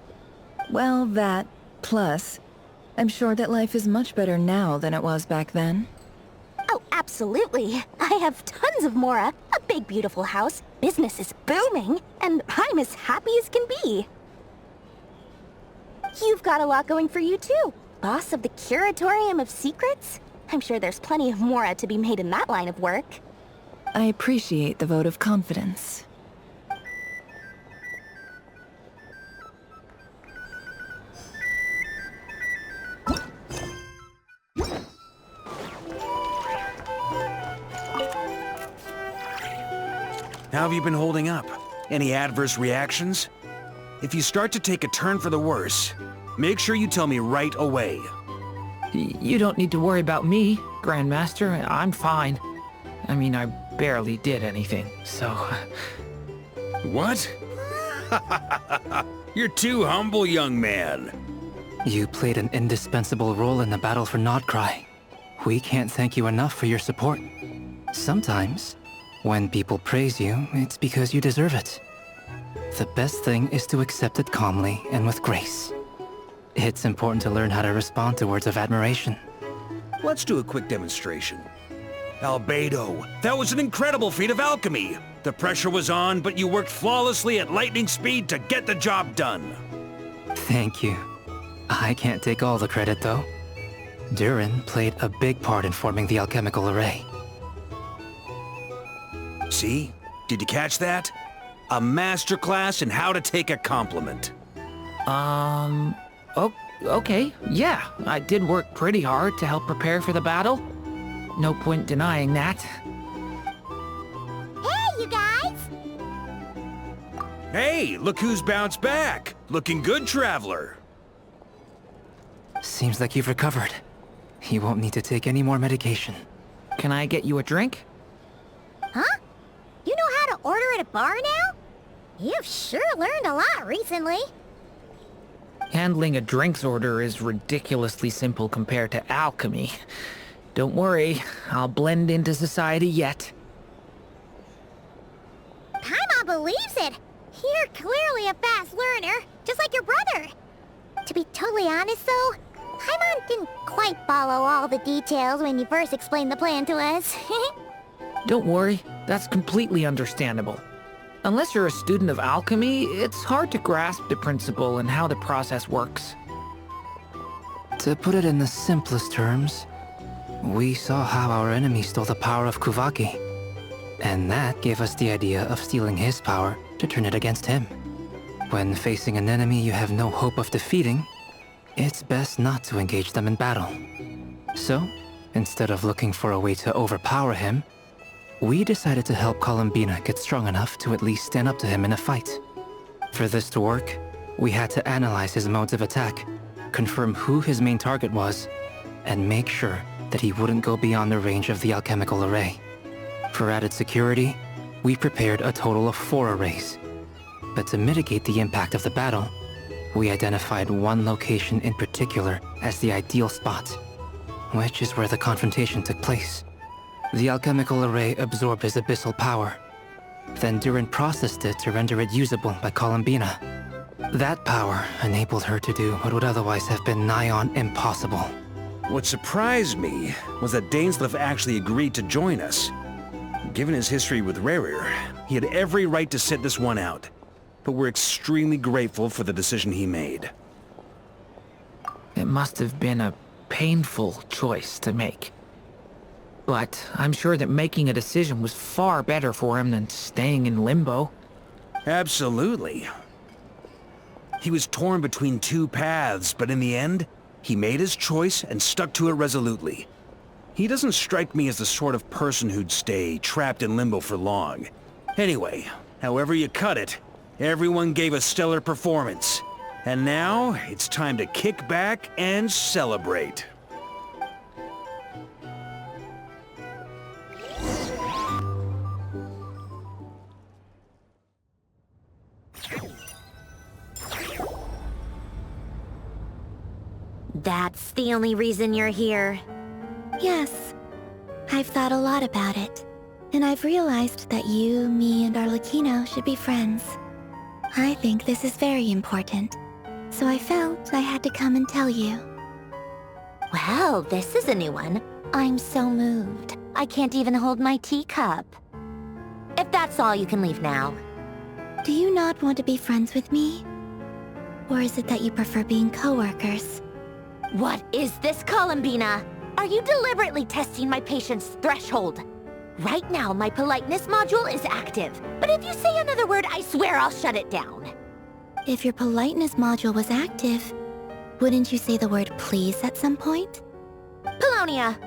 Well, that, plus, I'm sure that life is much better now than it was back then. Oh, absolutely. I have tons of Mora, a big beautiful house, business is booming, and I'm as happy as can be. You've got a lot going for you too. Boss of the Curatorium of Secrets? I'm sure there's plenty of Mora to be made in that line of work. I appreciate the vote of confidence. How have you been holding up? Any adverse reactions? If you start to take a turn for the worse, make sure you tell me right away. You don't need to worry about me, Grandmaster. I'm fine. I mean, I barely did anything, so... What? You're too humble, young man. You played an indispensable role in the battle for Nodcry. We can't thank you enough for your support. Sometimes, when people praise you, it's because you deserve it. The best thing is to accept it calmly and with grace. It's important to learn how to respond to words of admiration. Let's do a quick demonstration. Albedo, that was an incredible feat of alchemy. The pressure was on, but you worked flawlessly at lightning speed to get the job done. Thank you. I can't take all the credit, though. Durin played a big part in forming the alchemical array. See? Did you catch that? A masterclass in how to take a compliment. Okay, yeah. I did work pretty hard to help prepare for the battle. No point denying that. Hey, you guys! Hey, look who's bounced back. Looking good, Traveler. Seems like you've recovered. You won't need to take any more medication. Can I get you a drink? Huh? You know how to order at a bar now? You've sure learned a lot recently. Handling a drinks order is ridiculously simple compared to alchemy. Don't worry, I'll blend into society yet. Paimon believes it! You're clearly a fast learner, just like your brother. To be totally honest though, Paimon didn't quite follow all the details when you first explained the plan to us. Don't worry, that's completely understandable. Unless you're a student of alchemy, it's hard to grasp the principle and how the process works. To put it in the simplest terms, we saw how our enemy stole the power of Kuvaki. And that gave us the idea of stealing his power to turn it against him. When facing an enemy you have no hope of defeating, it's best not to engage them in battle. So, instead of looking for a way to overpower him, we decided to help Columbina get strong enough to at least stand up to him in a fight. For this to work, we had to analyze his modes of attack, confirm who his main target was, and make sure that he wouldn't go beyond the range of the alchemical array. For added security, we prepared a total of 4 arrays. But to mitigate the impact of the battle, we identified one location in particular as the ideal spot, which is where the confrontation took place. The alchemical array absorbed his abyssal power. Then Durin processed it to render it usable by Columbina. That power enabled her to do what would otherwise have been nigh on impossible. What surprised me was that Dainsleif actually agreed to join us. Given his history with Rerir, he had every right to sit this one out. But we're extremely grateful for the decision he made. It must have been a painful choice to make. But I'm sure that making a decision was far better for him than staying in limbo. Absolutely. He was torn between 2 paths, but in the end, he made his choice and stuck to it resolutely. He doesn't strike me as the sort of person who'd stay trapped in limbo for long. Anyway, however you cut it, everyone gave a stellar performance. And now, it's time to kick back and celebrate. That's the only reason you're here. Yes. I've thought a lot about it. And I've realized that you, me, and Arlecchino should be friends. I think this is very important. So I felt I had to come and tell you. Well, this is a new one. I'm so moved. I can't even hold my teacup. If that's all, you can leave now. Do you not want to be friends with me? Or is it that you prefer being co-workers? What is this, Columbina? Are you deliberately testing my patience threshold? Right now, my politeness module is active. But if you say another word, I swear I'll shut it down. If your politeness module was active, wouldn't you say the word please at some point? Polonia,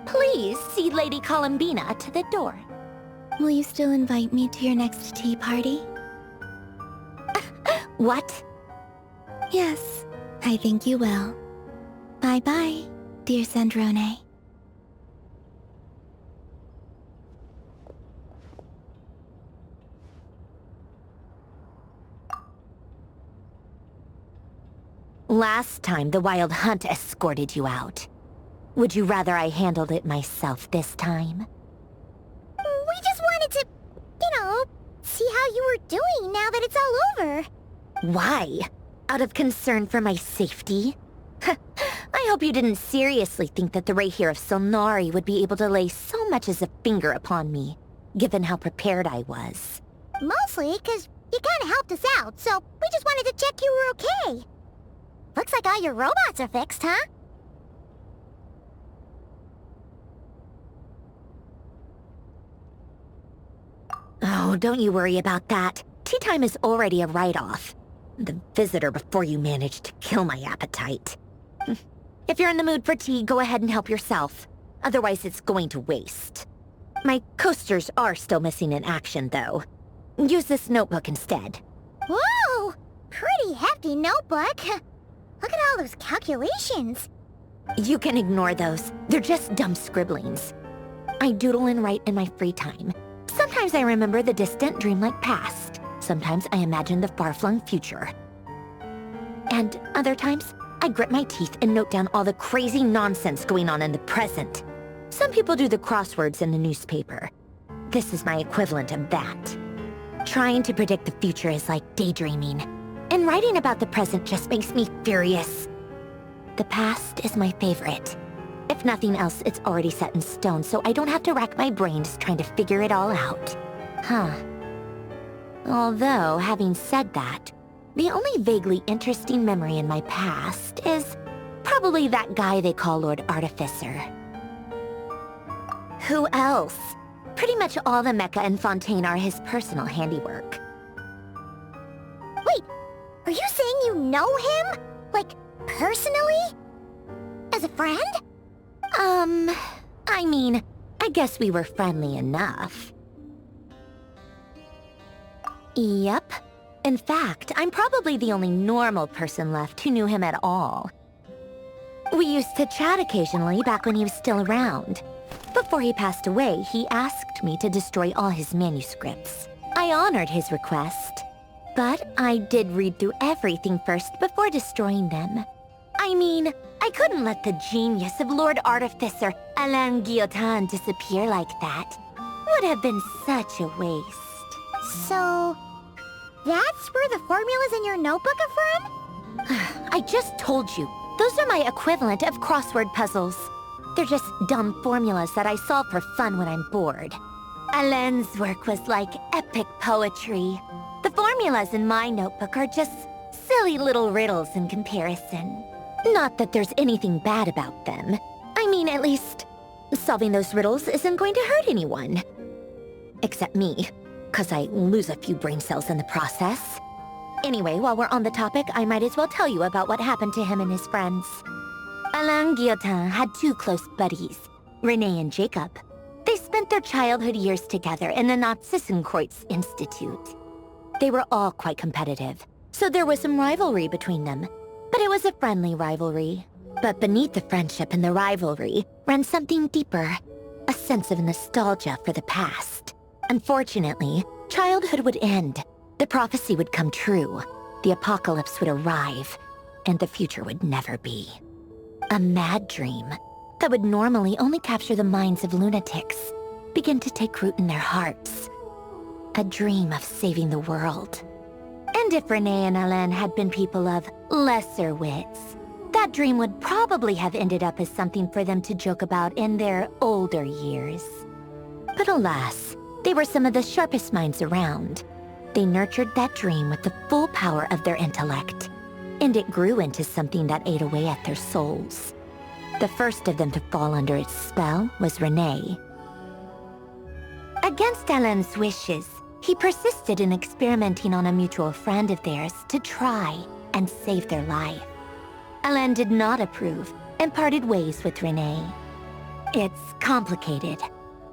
please see Lady Columbina to the door. Will you still invite me to your next tea party? What? Yes, I think you will. Bye-bye, dear Sandrone. Last time, the Wild Hunt escorted you out. Would you rather I handled it myself this time? We just wanted to, see how you were doing now that it's all over. Why? Out of concern for my safety? I hope you didn't seriously think that the Rayhir of Solnari would be able to lay so much as a finger upon me, given how prepared I was. Mostly because you kind of helped us out, so we just wanted to check you were okay. Looks like all your robots are fixed, huh? Oh, don't you worry about that. Tea time is already a write-off. The visitor before you managed to kill my appetite. If you're in the mood for tea, go ahead and help yourself. Otherwise, it's going to waste. My coasters are still missing in action, though. Use this notebook instead. Whoa! Pretty hefty notebook. Look at all those calculations. You can ignore those. They're just dumb scribblings. I doodle and write in my free time. Sometimes I remember the distant, dreamlike past. Sometimes I imagine the far-flung future. And other times, I grit my teeth and note down all the crazy nonsense going on in the present. Some people do the crosswords in the newspaper. This is my equivalent of that. Trying to predict the future is like daydreaming. And writing about the present just makes me furious. The past is my favorite. If nothing else, it's already set in stone, so I don't have to rack my brains trying to figure it all out. Huh. Although, having said that, the only vaguely interesting memory in my past is probably that guy they call Lord Artificer. Who else? Pretty much all the mecha in Fontaine are his personal handiwork. Wait, are you saying you know him? Like, personally? As a friend? I mean, I guess we were friendly enough. Yep. In fact, I'm probably the only normal person left who knew him at all. We used to chat occasionally back when he was still around. Before he passed away, he asked me to destroy all his manuscripts. I honored his request, but I did read through everything first before destroying them. I mean, I couldn't let the genius of Lord Artificer Alain Guillotin disappear like that. Would have been such a waste. So, that's where the formulas in your notebook are from? I just told you. Those are my equivalent of crossword puzzles. They're just dumb formulas that I solve for fun when I'm bored. Alain's work was like epic poetry. The formulas in my notebook are just silly little riddles in comparison. Not that there's anything bad about them. I mean, at least, solving those riddles isn't going to hurt anyone. Except me, 'cause I lose a few brain cells in the process. Anyway, while we're on the topic, I might as well tell you about what happened to him and his friends. Alain Guillotin had two close buddies, René and Jacob. They spent their childhood years together in the Narzissenkreuz Institute. They were all quite competitive, so there was some rivalry between them. But it was a friendly rivalry. But beneath the friendship and the rivalry ran something deeper, a sense of nostalgia for the past. Unfortunately, childhood would end. The prophecy would come true, the apocalypse would arrive, and the future would never be. A mad dream that would normally only capture the minds of lunatics began to take root in their hearts. A dream of saving the world. And if René and Alain had been people of lesser wits, that dream would probably have ended up as something for them to joke about in their older years. But alas, they were some of the sharpest minds around. They nurtured that dream with the full power of their intellect, and it grew into something that ate away at their souls. The first of them to fall under its spell was René. Against Alain's wishes, he persisted in experimenting on a mutual friend of theirs to try and save their life. Alain did not approve and parted ways with René. It's complicated.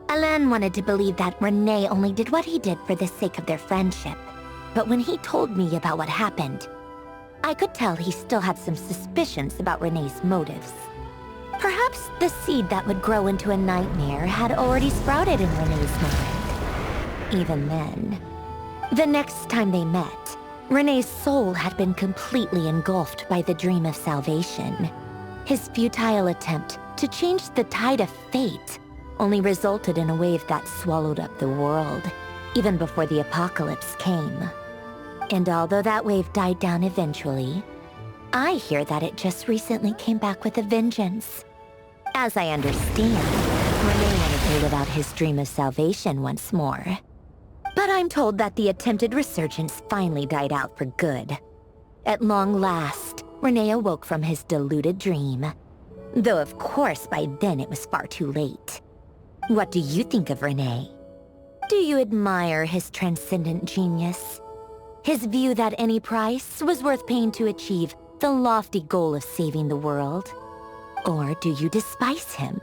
Alain wanted to believe that René only did what he did for the sake of their friendship. But when he told me about what happened, I could tell he still had some suspicions about René's motives. Perhaps the seed that would grow into a nightmare had already sprouted in René's mind. Even then. The next time they met, René's soul had been completely engulfed by the dream of salvation. His futile attempt to change the tide of fate only resulted in a wave that swallowed up the world, even before the apocalypse came. And although that wave died down eventually, I hear that it just recently came back with a vengeance. As I understand, René wanted to live out his dream of salvation once more. But I'm told that the attempted resurgence finally died out for good. At long last, René awoke from his deluded dream. Though of course by then it was far too late. What do you think of René? Do you admire his transcendent genius? His view that any price was worth paying to achieve the lofty goal of saving the world? Or do you despise him?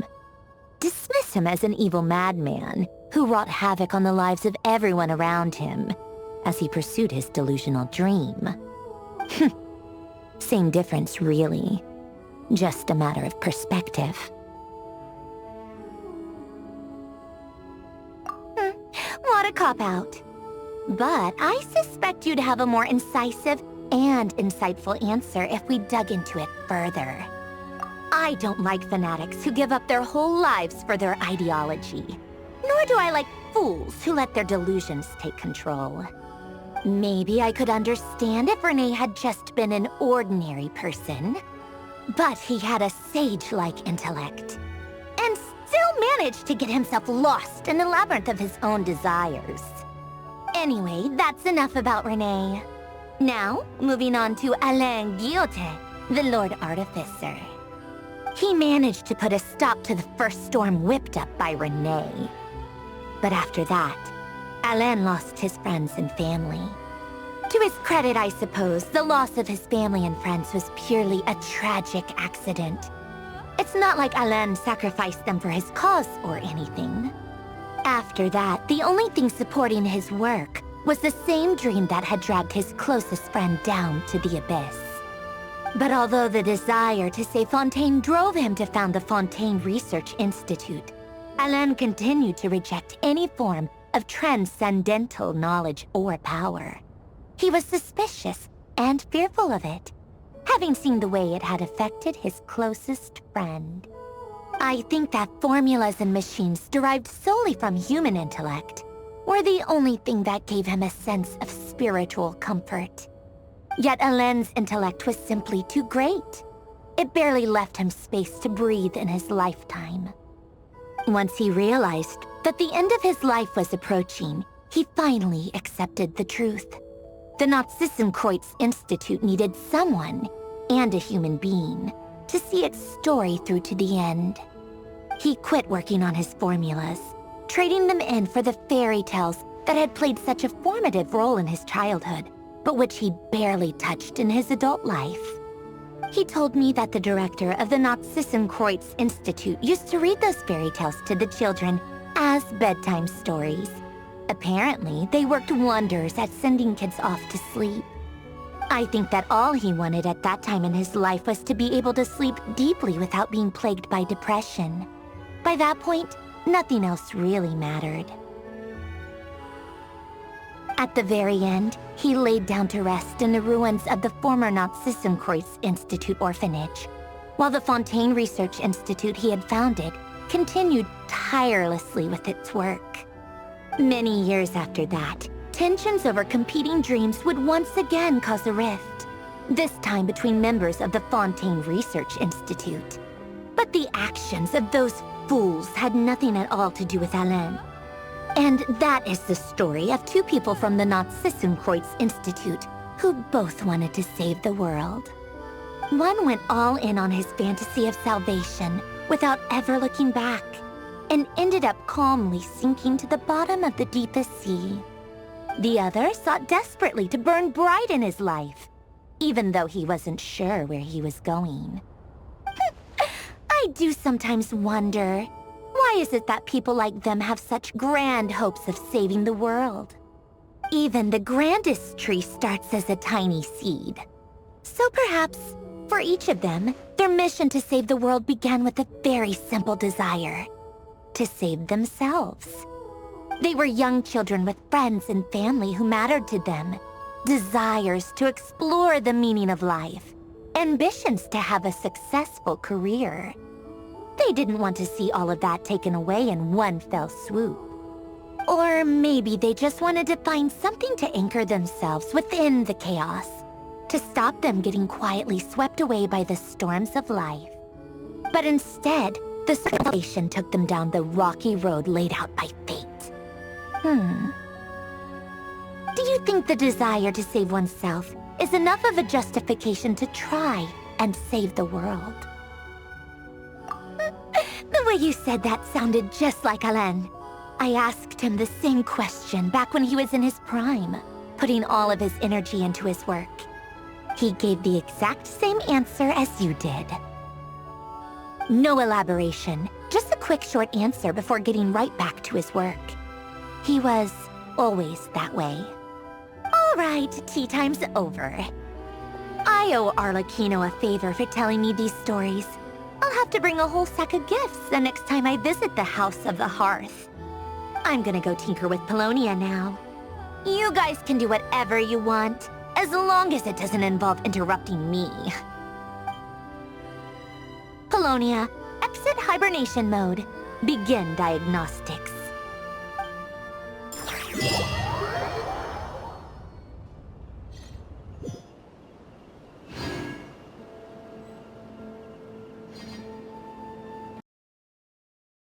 Dismiss him as an evil madman who wrought havoc on the lives of everyone around him as he pursued his delusional dream? Same difference, really. Just a matter of perspective. What a cop-out. But I suspect you'd have a more incisive and insightful answer if we dug into it further. I don't like fanatics who give up their whole lives for their ideology. Nor do I like fools who let their delusions take control. Maybe I could understand if René had just been an ordinary person. But he had a sage-like intellect. And still managed to get himself lost in the labyrinth of his own desires. Anyway, that's enough about René. Now, moving on to Alain Guillotin, the Lord Artificer. He managed to put a stop to the first storm whipped up by René. But after that, Alain lost his friends and family. To his credit, I suppose, the loss of his family and friends was purely a tragic accident. It's not like Alain sacrificed them for his cause or anything. After that, the only thing supporting his work was the same dream that had dragged his closest friend down to the abyss. But although the desire to save Fontaine drove him to found the Fontaine Research Institute, Alain continued to reject any form of transcendental knowledge or power. He was suspicious and fearful of it, having seen the way it had affected his closest friend. I think that formulas and machines derived solely from human intellect were the only thing that gave him a sense of spiritual comfort. Yet Alain's intellect was simply too great. It barely left him space to breathe in his lifetime. Once he realized that the end of his life was approaching, he finally accepted the truth. The Nazissenkreuz Institute needed someone, and a human being, to see its story through to the end. He quit working on his formulas, trading them in for the fairy tales that had played such a formative role in his childhood, but which he barely touched in his adult life. He told me that the director of the Nazissenkreuz Institute used to read those fairy tales to the children as bedtime stories. Apparently, they worked wonders at sending kids off to sleep. I think that all he wanted at that time in his life was to be able to sleep deeply without being plagued by depression. By that point, nothing else really mattered. At the very end, he laid down to rest in the ruins of the former Nazissenkreuz Institute orphanage, while the Fontaine Research Institute he had founded continued tirelessly with its work. Many years after that, tensions over competing dreams would once again cause a rift, this time between members of the Fontaine Research Institute. But the actions of those fools had nothing at all to do with Alain. And that is the story of two people from the Nazissenkreuz Institute who both wanted to save the world. One went all in on his fantasy of salvation without ever looking back, and ended up calmly sinking to the bottom of the deepest sea. The other sought desperately to burn bright in his life, even though he wasn't sure where he was going. I do sometimes wonder, why is it that people like them have such grand hopes of saving the world? Even the grandest tree starts as a tiny seed. So perhaps, for each of them, their mission to save the world began with a very simple desire: to save themselves. They were young children with friends and family who mattered to them, desires to explore the meaning of life, ambitions to have a successful career. They didn't want to see all of that taken away in one fell swoop. Or maybe they just wanted to find something to anchor themselves within the chaos, to stop them getting quietly swept away by the storms of life. But instead, the salvation took them down the rocky road laid out by fate. Do you think the desire to save oneself is enough of a justification to try and save the world? The way you said that sounded just like Alain. I asked him the same question back when he was in his prime, putting all of his energy into his work. He gave the exact same answer as you did. No elaboration, just a quick short answer before getting right back to his work. He was always that way. All right, tea time's over. I owe Arlecchino a favor for telling me these stories. I'll have to bring a whole sack of gifts the next time I visit the House of the Hearth. I'm gonna go tinker with Polonia now. You guys can do whatever you want, as long as it doesn't involve interrupting me. Polonia, exit hibernation mode. Begin diagnostics.